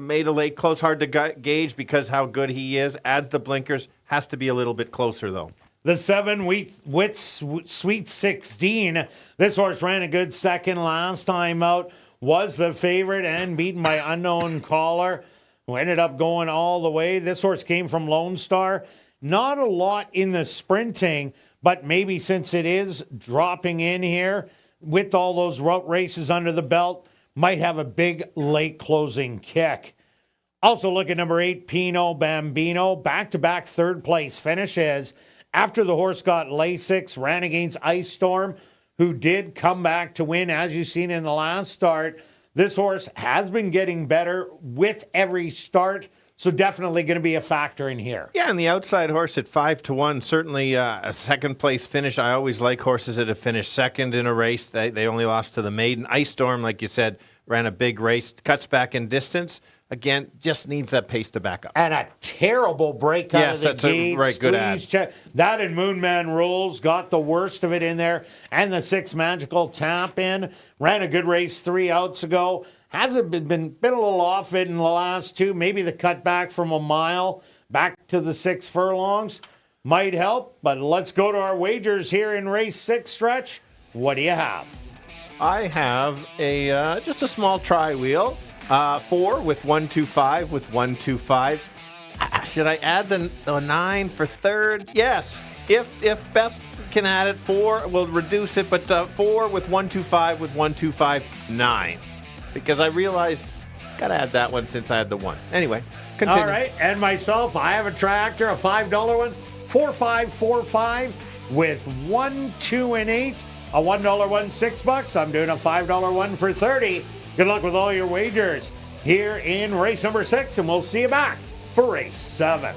Made a late close, hard to gauge because how good he is. Adds the blinkers. Has to be a little bit closer, though. The 7, Sweet 16. This horse ran a good second last time out. Was the favorite and beaten by Unknown Caller, who ended up going all the way. This horse came from Lone Star. Not a lot in the sprinting, but maybe since it is dropping in here with all those route races under the belt, might have a big late closing kick. Also look at number 8, Pino Bambino. Back-to-back 3rd place finishes after the horse got Lasix, ran against Ice Storm, who did come back to win, as you've seen in the last start. This horse has been getting better with every start, so definitely going to be a factor in here. Yeah, and the outside horse at 5-1, certainly a second-place finish. I always like horses that have finished second in a race. They only lost to the maiden. Ice Storm, like you said, ran a big race, cuts back in distance. Again, just needs that pace to back up. And a terrible break out of the gate. Yes, that's a right good ad. That and Moonman Rules got the worst of it in there. And the 6 Magical Tap In. Ran a good race 3 outs ago. Hasn't been a little off it in the last 2. Maybe the cut back from a mile back to the 6 furlongs might help. But let's go to our wagers here in race 6, Stretch. What do you have? I have a just a small tri-wheel. 4 with 125 with 125. Should I add the 9 for 3rd? Yes. If Beth can add it, 4 will reduce it, but 4 with 125 with 125, 9. Because I realized, got to add that one since I had the 1. Anyway, continue. All right, and myself, I have a tractor, a $5 one, 4545 with 1, 2, and 8. A $1 one, $6. I'm doing a $5 one for 30. Good luck with all your wagers here in race number 6, and we'll see you back for race 7.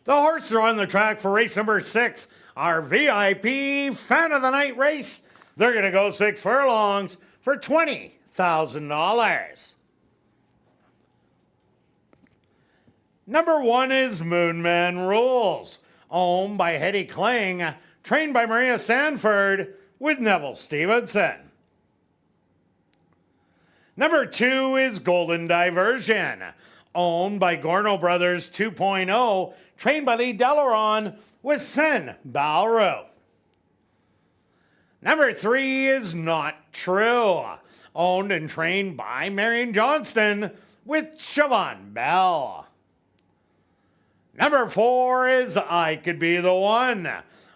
The horses are on the track for race number 6, our VIP Fan of the Night race. They're going to go 6 furlongs for $20,000. Number 1 is Moonman Rules, owned by Hetty Kling, trained by Maria Stanford with Neville Stevenson. Number 2 is Golden Diversion, owned by Gorno Brothers 2.0, trained by Lee Delaron with Sven Balro. Number 3 is Not True, owned and trained by Marion Johnston with Siobhan Bell. Number 4 is I Could Be the One,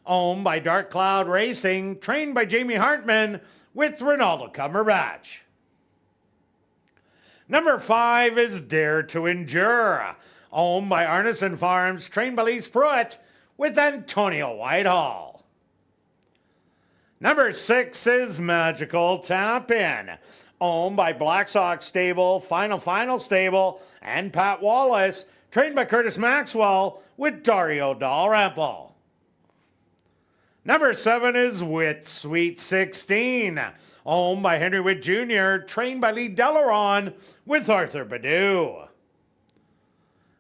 owned by Dark Cloud Racing, trained by Jamie Hartman with Ronaldo Cumberbatch. Number 5 is Dare to Endure, owned by Arneson Farms, trained by Lise Pruitt with Antonio Whitehall. Number 6 is Magical Tap-In, owned by Black Sox Stable, Final Stable, and Pat Wallace, trained by Curtis Maxwell with Dario Dalrymple. Number 7 is Wit Sweet 16, owned by Henry Witt Jr., trained by Lee Delaron with Arthur Badu.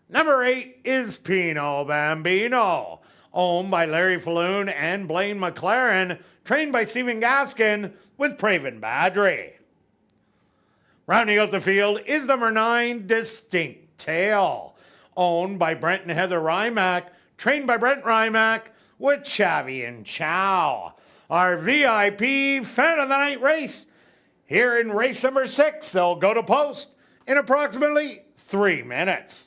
Number 8 is Pino Bambino, owned by Larry Falloon and Blaine McLaren, trained by Stephen Gaskin with Praven Badri. Rounding out the field is number 9, Distinct Tale, owned by Brent and Heather Rymack, trained by Brent Rymack with Chavi and Chow. Our VIP Fan of the Night race. Here in race number 6, they'll go to post in approximately 3 minutes.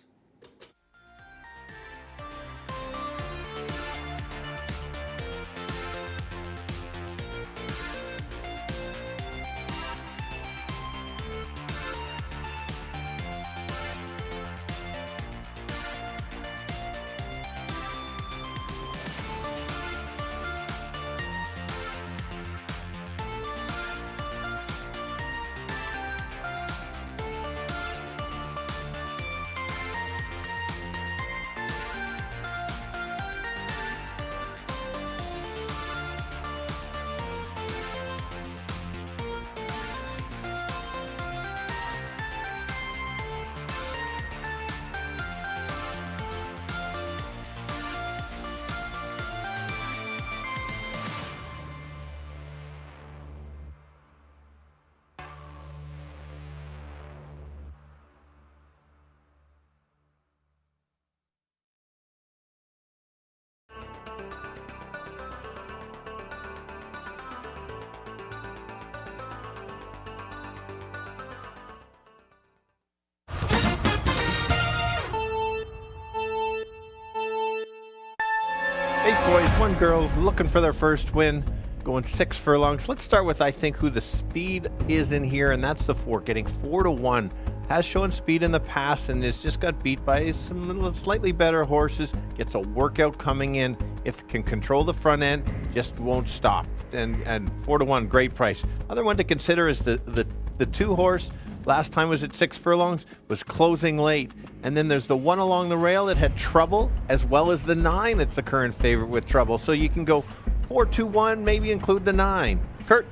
Eight boys, one girl looking for their first win, going 6 furlongs. Let's start with, I think, who the speed is in here, and that's the 4, getting 4-1. Has shown speed in the past and has just got beat by some slightly better horses. Gets a workout coming in. If it can control the front end, just won't stop. And 4-1, great price. Other one to consider is the 2 horse. Last time was at 6 furlongs, was closing late. And then there's the 1 along the rail that had trouble, as well as the 9 that's the current favorite with trouble. So you can go 4-2-1, maybe include the 9. Kirt?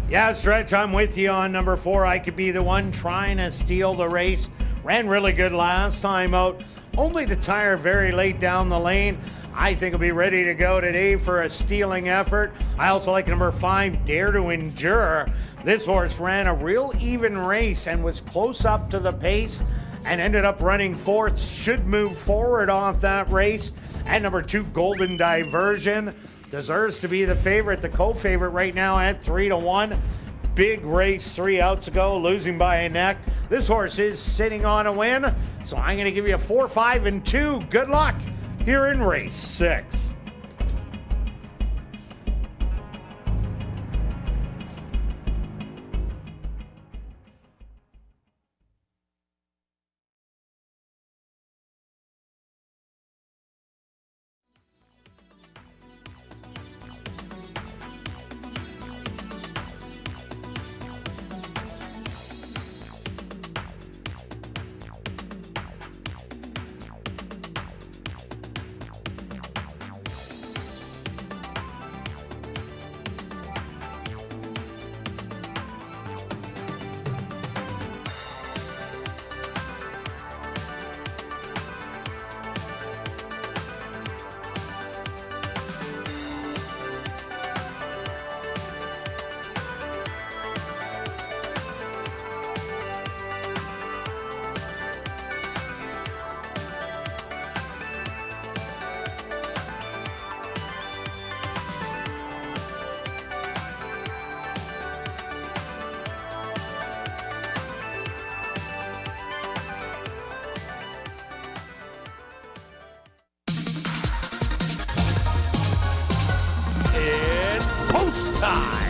Yeah, Stretch, I'm with you on number 4. I Could Be the One, trying to steal the race. Ran really good last time out, only to tire very late down the lane. I think he'll be ready to go today for a stealing effort. I also like number 5, Dare to Endure. This horse ran a real even race and was close up to the pace and ended up running 4th. Should move forward off that race. And number 2, Golden Diversion, deserves to be the favorite, the co-favorite right now at 3-1. Big race 3 outs ago, losing by a neck. This horse is sitting on a win, so I'm going to give you a 4, 5, and 2. Good luck here in race 6. time.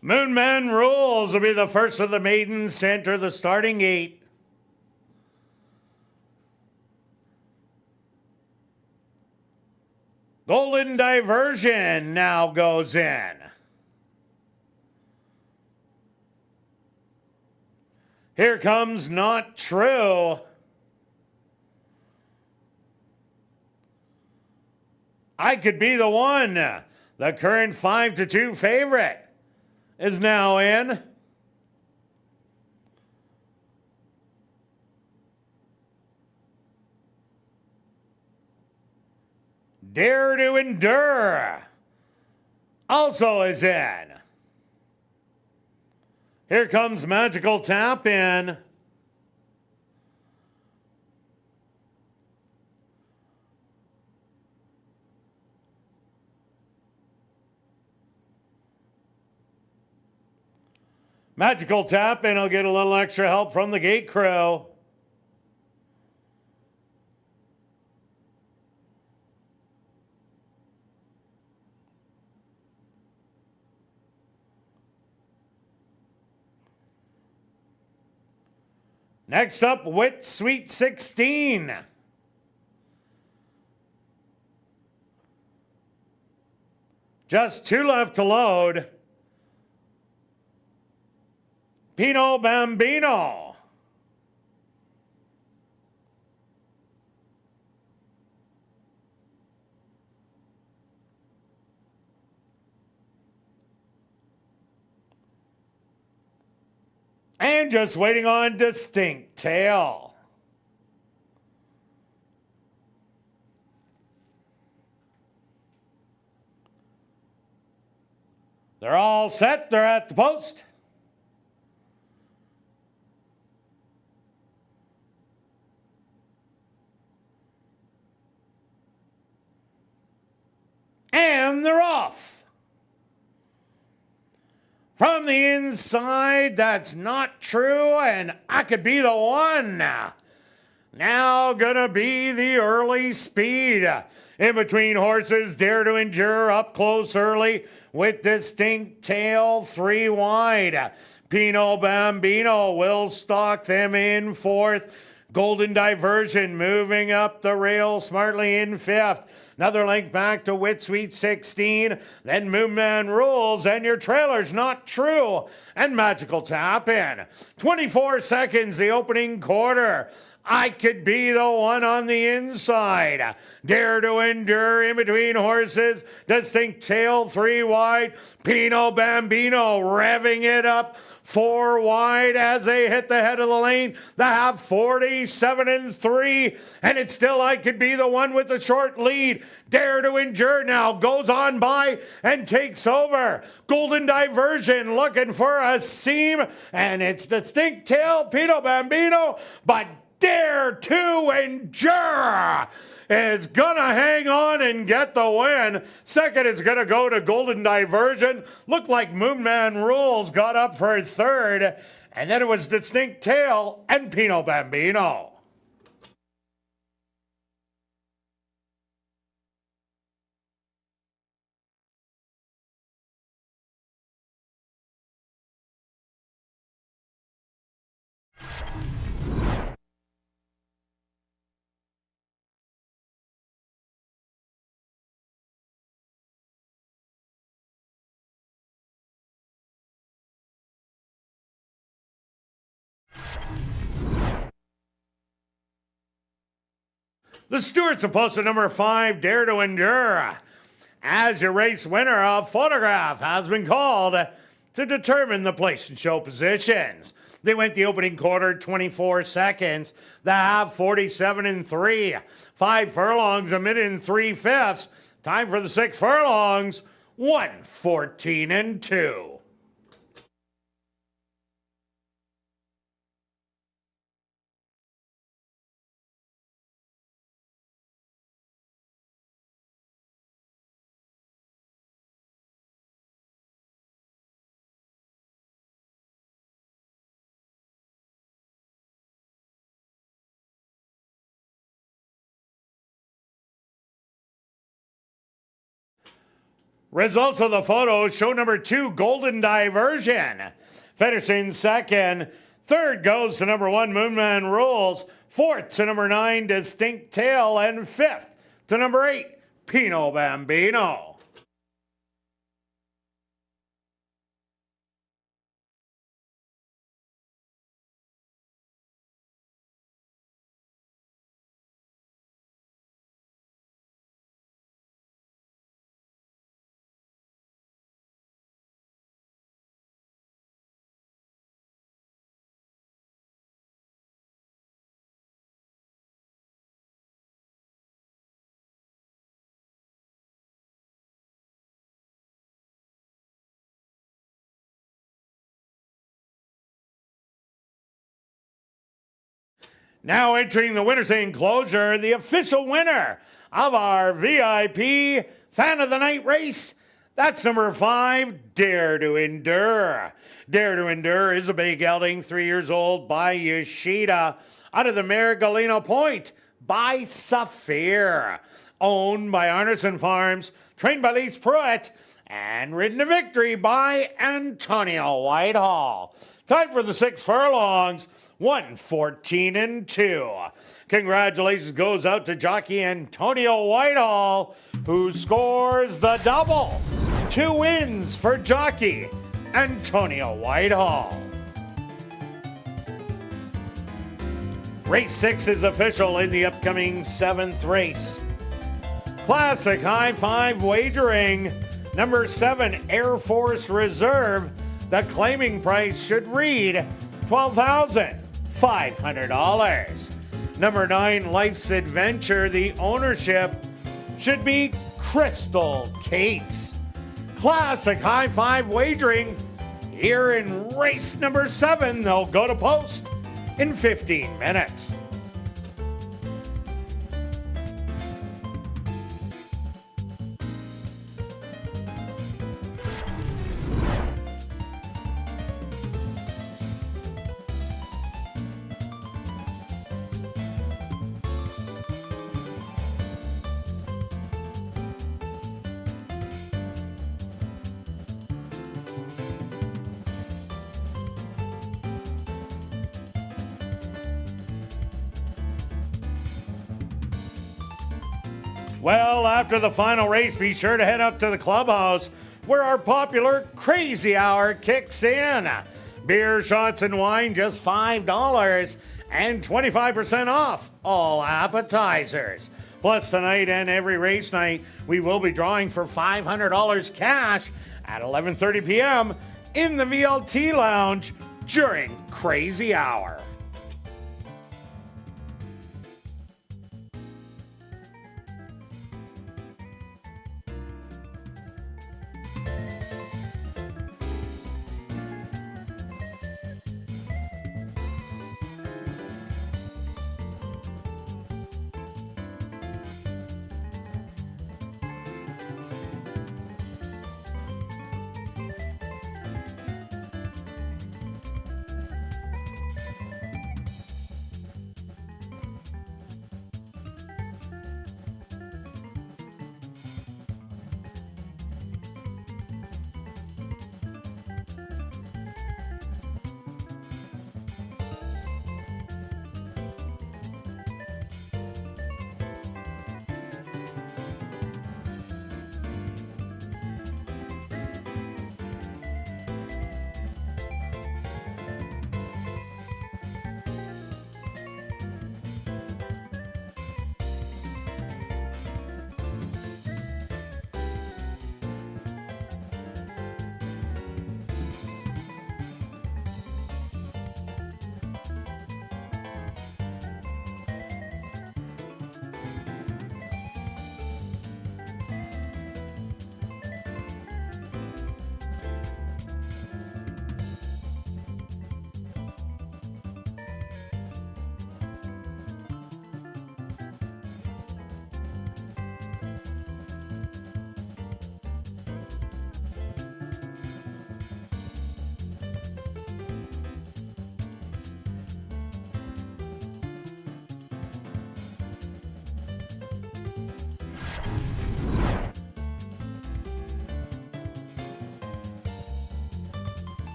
Moonman Rules will be the first of the maidens to enter the starting gate. Golden Diversion now goes in. Here comes Not True. I Could Be the One. The current 5-2 favorite is now in. Dare to Endure also is in. Here comes Magical Tap In. Magical Tap In will get a little extra help from the gate crew. Next up, Wit Sweet 16. Just 2 left to load. Pino Bambino. And just waiting on Distinct Tail. They're all set. They're at the post. And they're off. From the inside, that's Not True, and I Could Be the One. Now gonna be the early speed. In between horses, Dare to Endure up close early with Distinct Tail 3 wide. Pino Bambino will stalk them in 4th. Golden Diversion moving up the rail smartly in 5th. Another link back to Wit Sweet 16. Then Moonman Rules and your trailer's Not True. And Magical Tap In. 24 seconds, the opening quarter. I Could Be the One on the inside. Dare to Endure in between horses. Distinct Tail 3 wide. Pino Bambino revving it up 4 wide as they hit the head of the lane. They have 47-3, and it's still I Could Be the One with the short lead. Dare to Endure now goes on by and takes over. Golden Diversion looking for a seam, and it's Distinct Tail, Pino Bambino, but Dare to Endure is gonna hang on and get the win. Second is gonna go to Golden Diversion. Looked like Moonman Rules got up for 3rd, and then it was Distinct Tail and Pino Bambino. The Stewards are posted number 5, Dare to Endure. As your race winner, a photograph has been called to determine the place and show positions. They went the opening quarter 24 seconds. The half 47-3. 5 furlongs, a minute and 3/5. Time for the 6 furlongs. 114-2. Results of the photos show number 2, Golden Diversion, finishing second. Third goes to number 1, Moonman Rules. Fourth to number 9, Distinct Tail. And fifth to number 8, Pino Bambino. Now entering the winner's enclosure, the official winner of our VIP Fan of the Night race. That's number 5, Dare to Endure. Dare to Endure is a bay gelding, 3 years old, by Yoshida, out of the Marigalino Point by Saphir. Owned by Arneson Farms, trained by Lise Pruitt, and ridden to victory by Antonio Whitehall. Time for the 6 furlongs, 114-2. Congratulations goes out to jockey Antonio Whitehall, who scores the double. 2 wins for jockey Antonio Whitehall. Race 6 is official in the upcoming 7th race. Classic High Five Wagering, number 7, Air Force Reserve. The claiming price should read $12,500. Number 9, Life's Adventure. The ownership should be Crystal Cates. Classic High Five Wagering here in race number 7. They'll go to post in 15 minutes. Well, after the final race, be sure to head up to the clubhouse where our popular Crazy Hour kicks in. Beer, shots, and wine just $5 and 25% off all appetizers. Plus, tonight and every race night, we will be drawing for $500 cash at 11:30 p.m. in the VLT Lounge during Crazy Hour.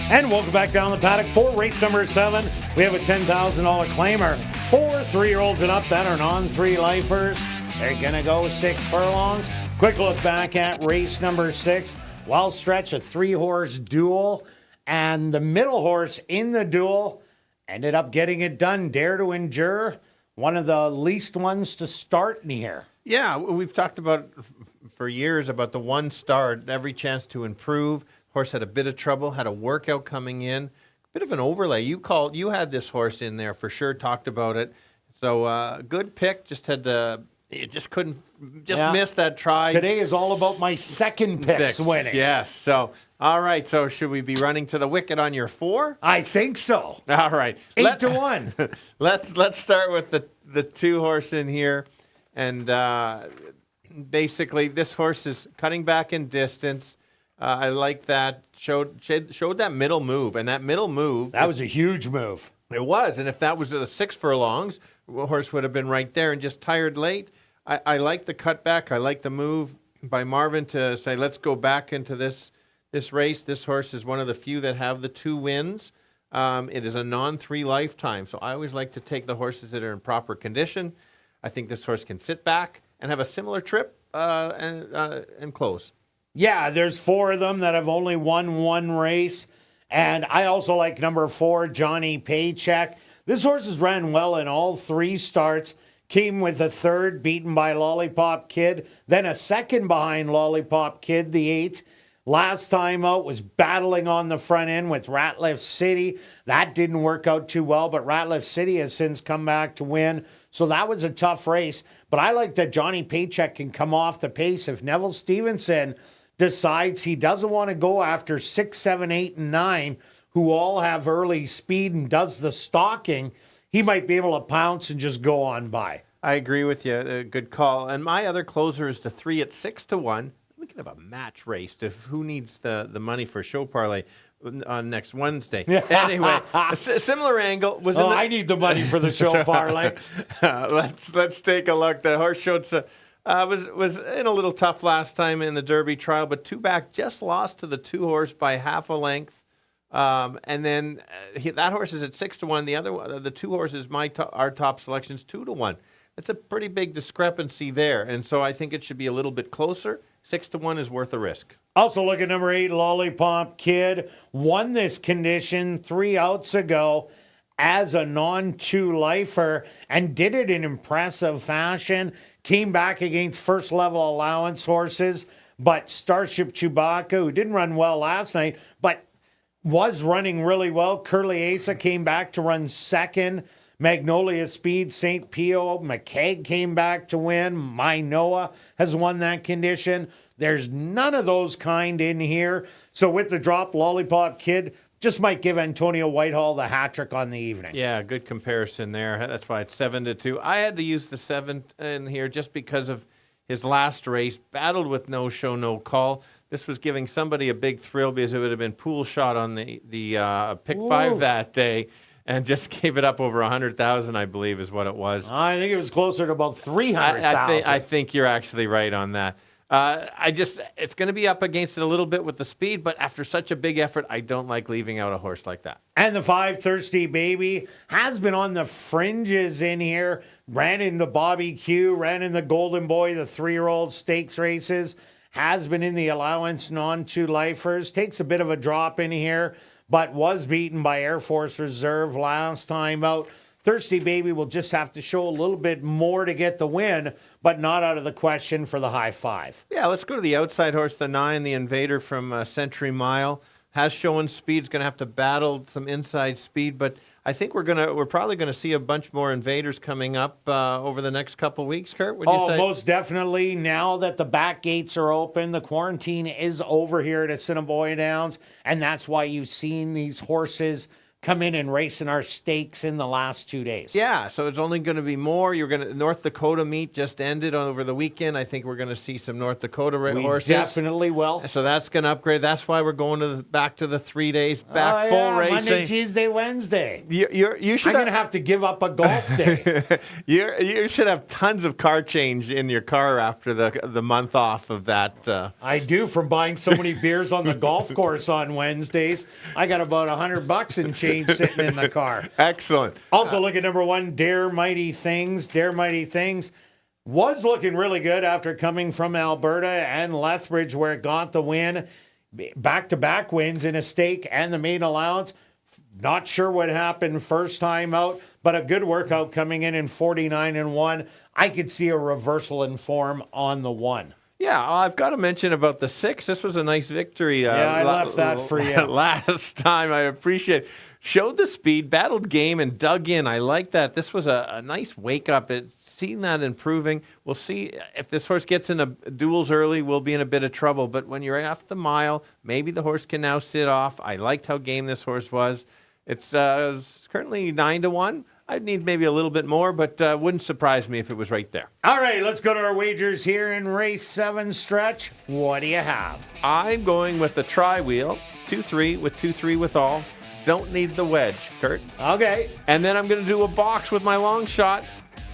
And welcome back down the paddock for race number 7. We have a $10,000 claimer for 3-year-olds and up that are non-3 lifers. They're going to go 6 furlongs. Quick look back at race number 6. Well stretch, a 3-horse duel. And the middle horse in the duel ended up getting it done. Dare to Endure, one of the least ones to start in here. Yeah, we've talked about for years about the one start, every chance to improve. Horse had a bit of trouble, had a workout coming in, bit of an overlay. You had this horse in there for sure, talked about it. So good pick, just couldn't miss that try. Today is all about my second picks winning. Yes, so all right, so should we be running to the wicket on your 4? I think so. All right. 8 to 1. Let's start with the 2 horse in here. And basically this horse is cutting back in distance. I like that. Showed that middle move, and that middle move. That was a huge move. It was, and if that was a 6 furlongs, the horse would have been right there and just tired late. I like the cutback. I like the move by Marvin to say, let's go back into this race. This horse is one of the few that have the 2 wins. It is a non-3 lifetime, so I always like to take the horses that are in proper condition. I think this horse can sit back and have a similar trip and close. Yeah, there's 4 of them that have only won 1 race. And I also like number 4, Johnny Paycheck. This horse has ran well in all 3 starts. Came with a 3rd, beaten by Lollipop Kid. Then a 2nd behind Lollipop Kid, the 8th. Last time out was battling on the front end with Ratliff City. That didn't work out too well, but Ratliff City has since come back to win. So that was a tough race. But I like that Johnny Paycheck can come off the pace if Neville Stevenson decides he doesn't want to go after 6, 7, 8, and 9, who all have early speed and does the stalking. He might be able to pounce and just go on by. I agree with you. Good call. And my other closer is the 3 at 6 to 1. We can have a match race to who needs the money for show parlay on next Wednesday. Anyway, a similar angle was. I need the money for the show parlay. Let's take a look. The horse showed was in a little tough last time in the Derby trial, but 2 back just lost to the 2 horse by half a length. And then that horse is at 6 to 1. The 2 horses, our top selections 2 to 1. That's a pretty big discrepancy there, and so I think it should be a little bit closer. 6 to 1 is worth a risk. Also look at number 8, Lollipop Kid. Won this condition 3 outs ago as a non-2 lifer and did it in impressive fashion. Came back against first level allowance horses, but Starship Chewbacca, who didn't run well last night, but was running really well. Curly Asa came back to run 2nd. Magnolia Speed, St. Pio, McKeag came back to win. My Noah has won that condition. There's none of those kind in here. So with the drop, Lollipop Kid just might give Antonio Whitehall the hat trick on the evening. Yeah, good comparison there. That's why it's 7 to 2. I had to use the 7 in here just because of his last race. Battled with no show, no call. This was giving somebody a big thrill because it would have been pool shot on the pick 5 that day. And just gave it up over 100,000, I believe, is what it was. I think it was closer to about 300,000. I think you're actually right on that. It's going to be up against it a little bit with the speed, but after such a big effort, I don't like leaving out a horse like that. And the 5, Thirsty Baby, has been on the fringes in here. Ran in the Bobby Q, ran in the Golden Boy, the 3-year-old stakes races. Has been in the allowance non-2 lifers. Takes a bit of a drop in here, but was beaten by Air Force Reserve last time out. Thirsty Baby will just have to show a little bit more to get the win, but not out of the question for the high 5. Yeah, let's go to the outside horse, the 9, the Invader from Century Mile. Has shown speed. It's going to have to battle some inside speed, but I think we're probably going to see a bunch more Invaders coming up over the next couple of weeks. Kirt, would you say? Most definitely. Now that the back gates are open, the quarantine is over here at Assiniboia Downs, and that's why you've seen these horses come in and race in our stakes in the last 2 days. Yeah, so it's only going to be more. You're going to North Dakota meet just ended over the weekend. I think we're going to see some North Dakota horses. Definitely will. So that's going to upgrade. That's why we're going to back to the 3 days back full racing. Monday, Tuesday, Wednesday. You should. I'm going to have to give up a golf day. You should have tons of car change in your car after the month off of that. I do, from buying so many beers on the golf course on Wednesdays. I got about $100 in change sitting in the car. Excellent. Also, look at number 1, Dare Mighty Things. Dare Mighty Things was looking really good after coming from Alberta and Lethbridge, where it got the win. Back-to-back wins in a stake and the main allowance. Not sure what happened first time out, but a good workout coming in 49-1. I could see a reversal in form on the 1. Yeah, I've got to mention about the 6. This was a nice victory. I left that for you. Last time, I appreciate it. Showed the speed, battled game, and dug in. I like that. This was a nice wake-up. Seen that improving. We'll see if this horse gets into duels early, we'll be in a bit of trouble. But when you're off the mile, maybe the horse can now sit off. I liked how game this horse was. It's currently 9-1. I'd need maybe a little bit more, but wouldn't surprise me if it was right there. All right, let's go to our wagers here in race 7 stretch. What do you have? I'm going with the tri-wheel, 2-3 with 2-3 with all. Don't need the wedge, Kirt. Okay. And then I'm going to do a box with my long shot.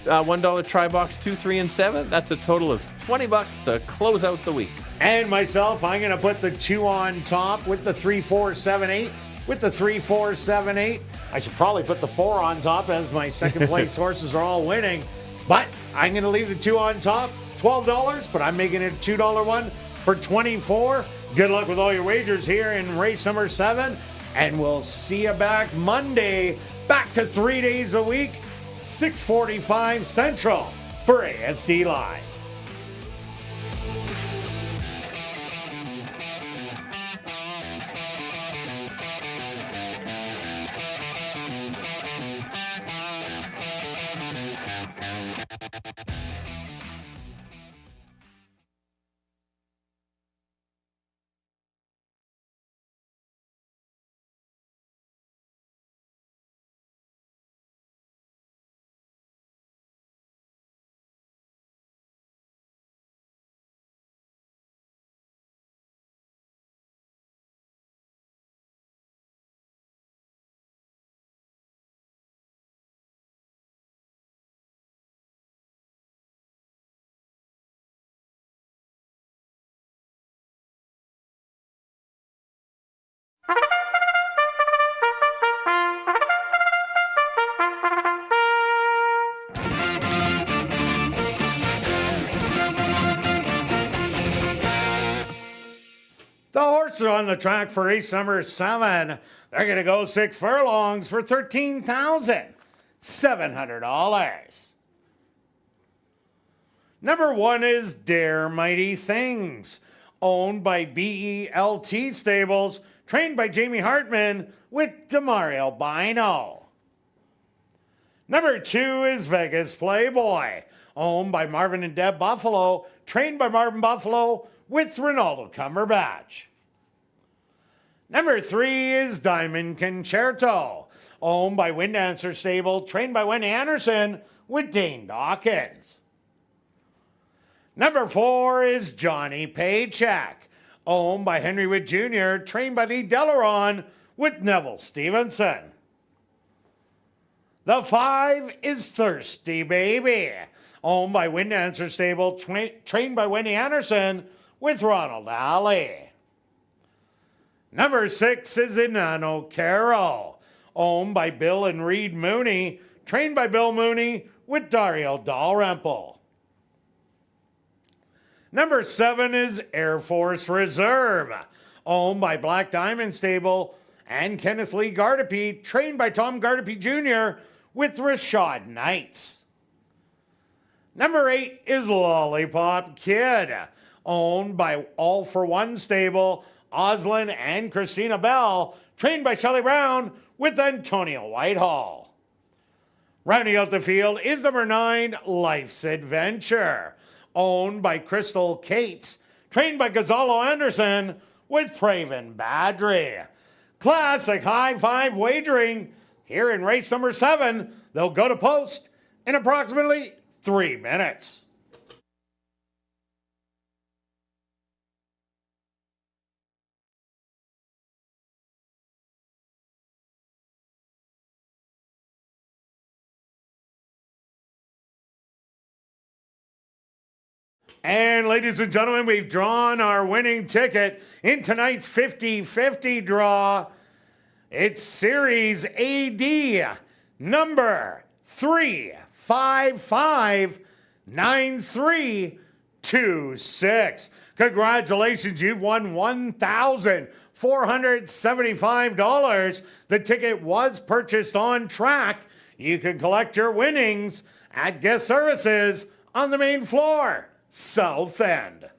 $1 try box, 2, 3, and 7. That's a total of $20 to close out the week. And myself, I'm going to put the 2 on top with the 3, 4, 7, 8. With the 3, 4, 7, 8. I should probably put the 4 on top, as my second place horses are all winning. But I'm going to leave the 2 on top, $12, but I'm making it a $2 one for $24. Good luck with all your wagers here in race number 7. And we'll see you back Monday, back to 3 days a week, 6:45 Central for ASD Live. The horses are on the track for race number 7. They're going to go 6 furlongs for $13,700. Number 1 is Dare Mighty Things, owned by BELT Stables, trained by Jamie Hartman with Demario Bino. Number 2 is Vegas Playboy, owned by Marvin and Deb Buffalo, trained by Marvin Buffalo with Ronaldo Cumberbatch. Number 3 is Diamond Concerto, owned by Wind Dancer Stable, trained by Wendy Anderson with Dane Dawkins. Number 4 is Johnny Paycheck, owned by Henry Witt Jr., trained by Lee Delaron with Neville Stevenson. The 5 is Thirsty Baby, owned by Wind Dancer Stable, trained by Wendy Anderson with Ronald Alley. Number 6 is Inano Carol, owned by Bill and Reed Mooney, trained by Bill Mooney with Dario Dalrymple. Number 7 is Air Force Reserve, owned by Black Diamond Stable and Kenneth Lee Gardepee, trained by Tom Gardepee Jr. with Rashad Knights. Number 8 is Lollipop Kid, owned by All for One Stable, Oslin and Christina Bell, trained by Shelley Brown with Antonio Whitehall. Rounding out the field is number 9, Life's Adventure, owned by Crystal Cates, trained by Gonzalo Anderson with Praven Badri. Classic high five wagering here in race number 7. They'll go to post in approximately 3 minutes. And ladies and gentlemen, we've drawn our winning ticket in tonight's 50-50 draw. It's Series AD number 3559326. Congratulations, you've won $1,475. The ticket was purchased on track. You can collect your winnings at guest services on the main floor, South End.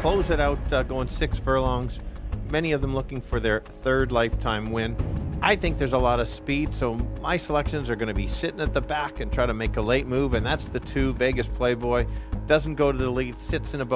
Close it out going 6 furlongs, many of them looking for their 3rd lifetime win. I think there's a lot of speed, so my selections are going to be sitting at the back and try to make a late move, and that's the 2, Vegas Playboy. Doesn't go to the lead, sits in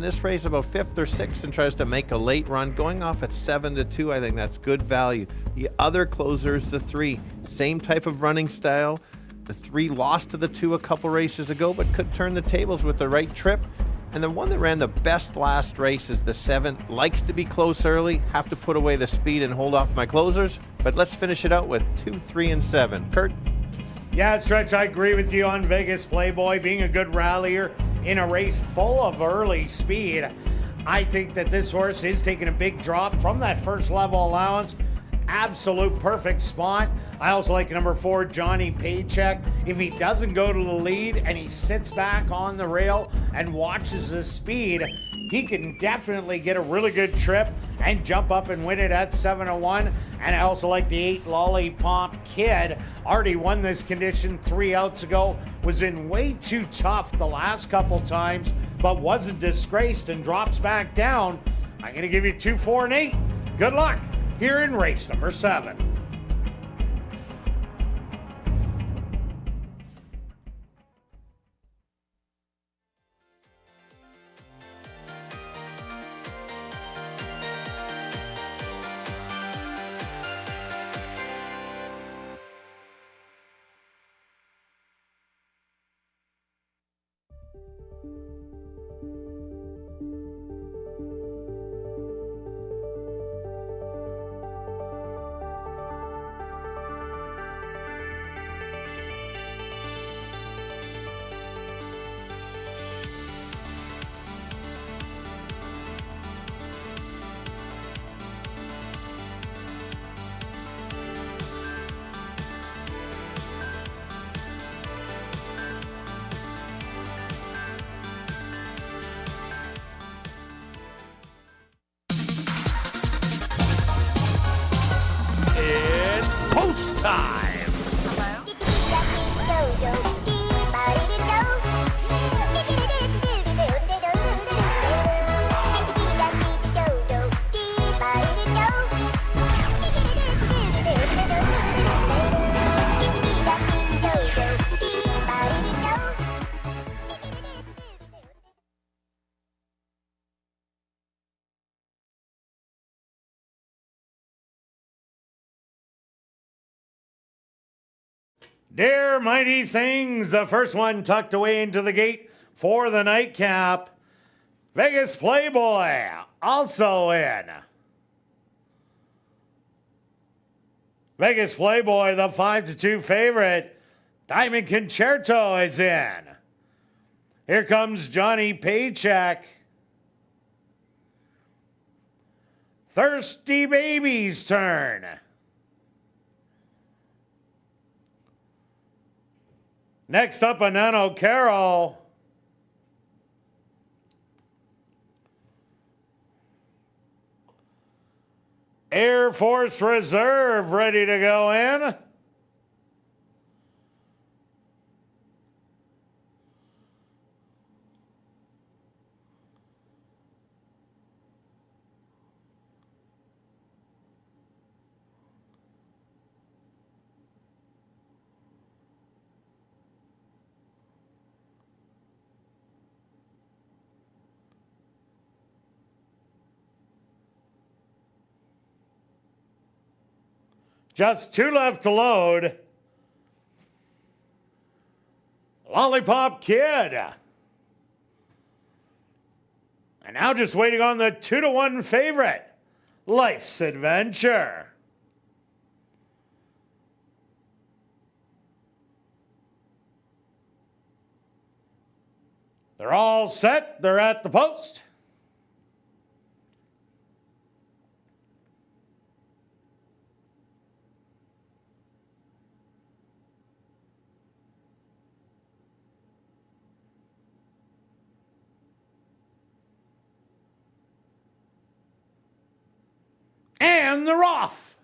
this race about 5th or 6th and tries to make a late run, going off at 7-2. I think that's good value. The other closer is the 3, same type of running style. The 3 lost to the 2 a couple races ago, but could turn the tables with the right trip. And the one that ran the best last race is the 7. Likes to be close early. Have to put away the speed and hold off my closers. But let's finish it out with 2, 3, and 7. Kirt? Yeah, Stretch, I agree with you on Vegas Playboy being a good rallier in a race full of early speed. I think that this horse is taking a big drop from that first level allowance. Absolute perfect spot. I also like number 4, Johnny Paycheck. If he doesn't go to the lead and he sits back on the rail and watches the speed, he can definitely get a really good trip and jump up and win it at 7-1. And I also like the 8, Lollipop Kid. Already won this condition 3 outs ago. Was in way too tough the last couple times, but wasn't disgraced and drops back down. I'm going to give you 2, 4, and 8. Good luck here in race number 7. Post time! Dear mighty things, the first one tucked away into the gate for the nightcap. Vegas Playboy also in. Vegas Playboy, the 5-2 favorite. Diamond Concerto is in. Here comes Johnny Paycheck. Thirsty Baby's turn. Next up, a Nano Carol. Air Force Reserve ready to go in. Just 2 left to load. Lollipop Kid. And now just waiting on the 2-1 favorite, Life's Adventure. They're all set. They're at the post. And they're off.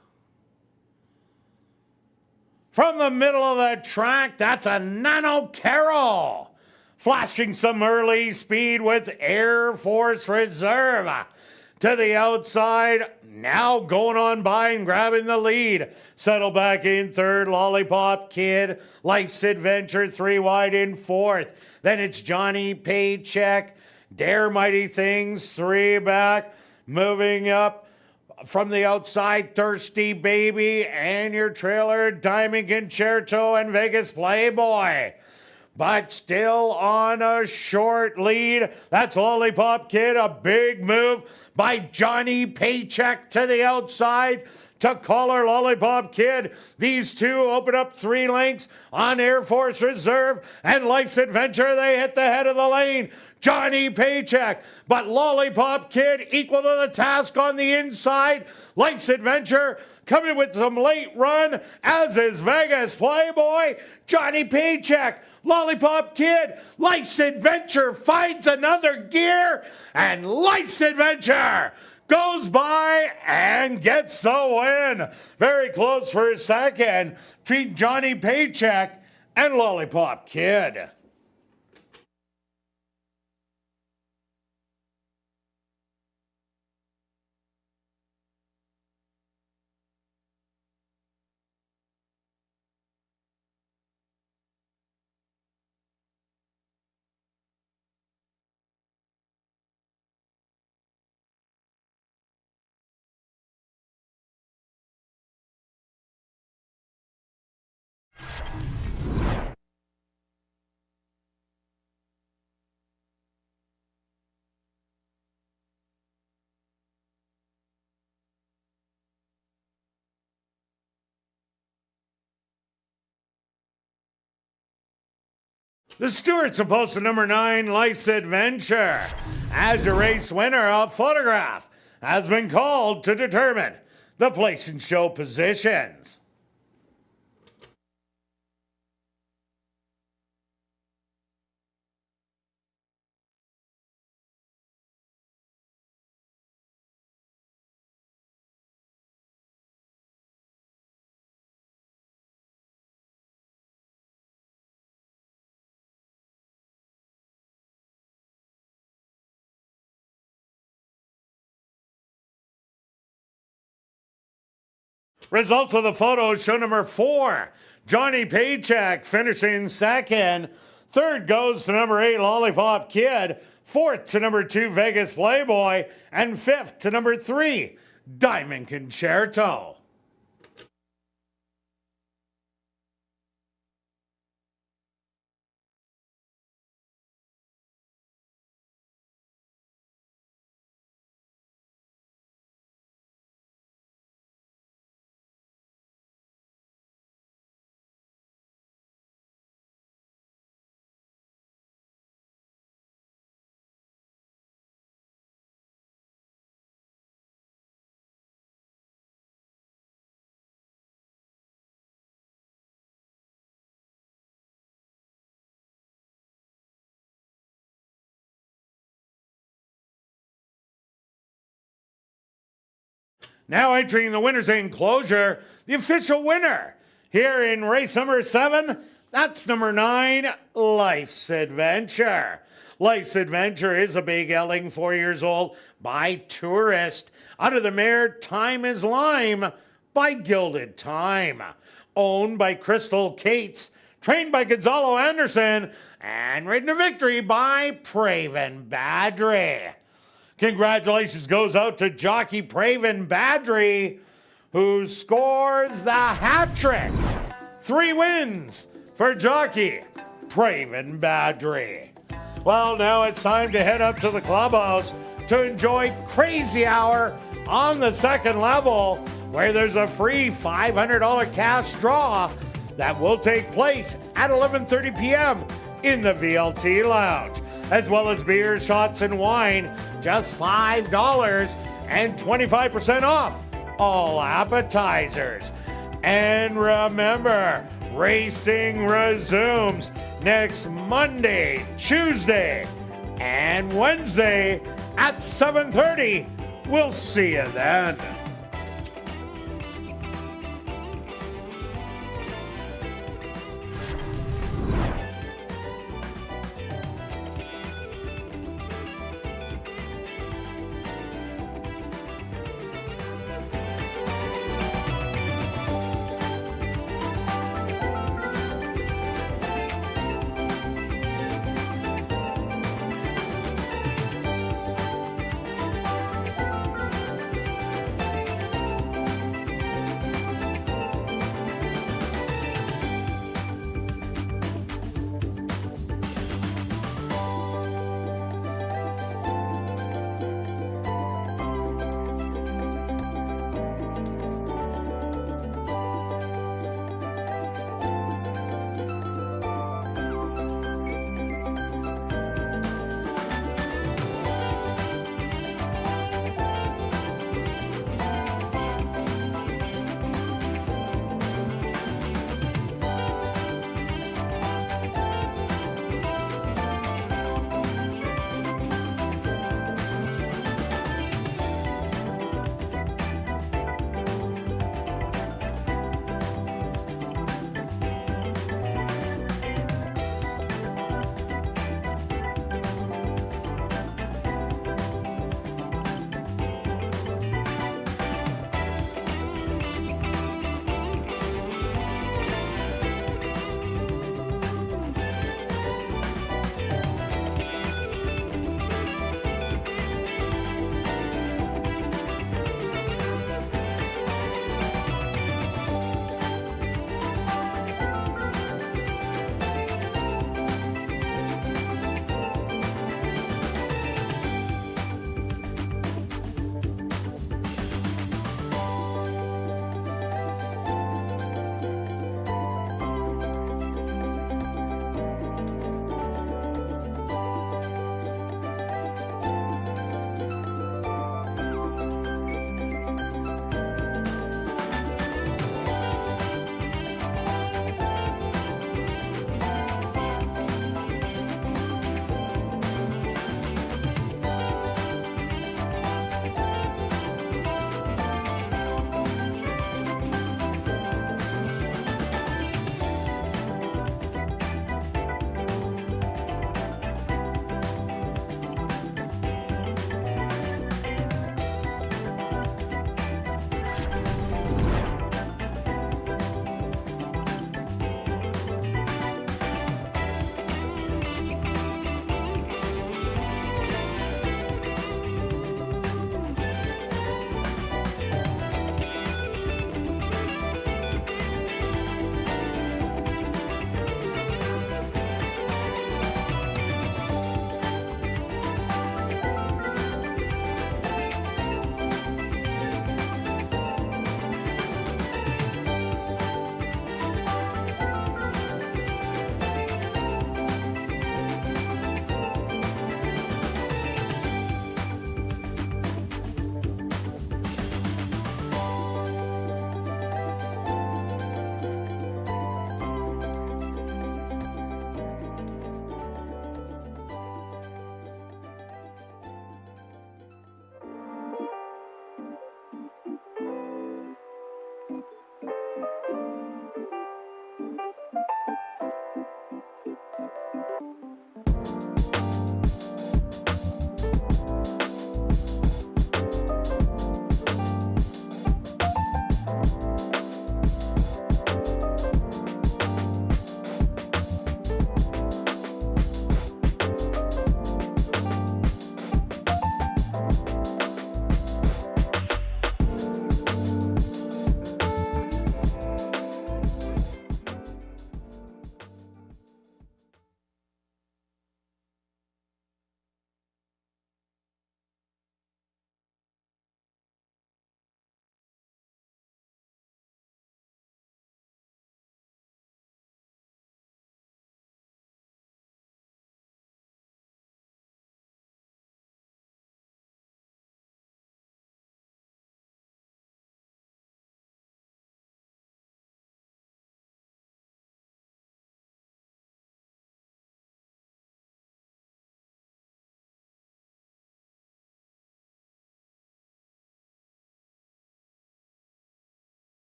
From the middle of the track, that's a Nano Carol. Flashing some early speed with Air Force Reserve. To the outside, now going on by and grabbing the lead. Settle back in third, Lollipop Kid. Life's Adventure 3 wide in fourth. Then it's Johnny Paycheck. Dare Mighty Things 3 back. Moving up from the outside, Thirsty Baby and your trailer, Diamond Concerto and Vegas Playboy. But still on a short lead. That's Lollipop Kid. A big move by Johnny Paycheck to the outside to collar Lollipop Kid. These two open up 3 lengths on Air Force Reserve and Life's Adventure. They hit the head of the lane. Johnny Paycheck, but Lollipop Kid equal to the task on the inside. Life's Adventure coming with some late run, as is Vegas Playboy. Johnny Paycheck, Lollipop Kid, Life's Adventure finds another gear, and Life's Adventure goes by and gets the win. Very close for a second between Johnny Paycheck and Lollipop Kid. The Stewart's opposed to number 9, Life's Adventure. As your race winner, a photograph has been called to determine the place and show positions. Results of the photos show number 4, Johnny Paycheck finishing second. Third goes to number 8, Lollipop Kid. Fourth to number 2, Vegas Playboy. And fifth to number 3, Diamond Concerto. Now entering the winner's enclosure, the official winner here in race number 7, that's number 9, Life's Adventure. Life's Adventure is a big gelding, 4 years old, by Tourist. Out of the mare, Time is Lime, by Gilded Time. Owned by Crystal Cates, trained by Gonzalo Anderson, and ridden to victory by Praven Badri. Congratulations goes out to jockey Praven Badri, who scores the hat trick. 3 wins for jockey Praven Badri. Well, now it's time to head up to the clubhouse to enjoy Crazy Hour on the second level, where there's a free $500 cash draw that will take place at 11:30 p.m. in the VLT Lounge, as well as beer, shots, and wine, just $5 and 25% off all appetizers. And remember, racing resumes next Monday, Tuesday, and Wednesday at 7:30. We'll see you then.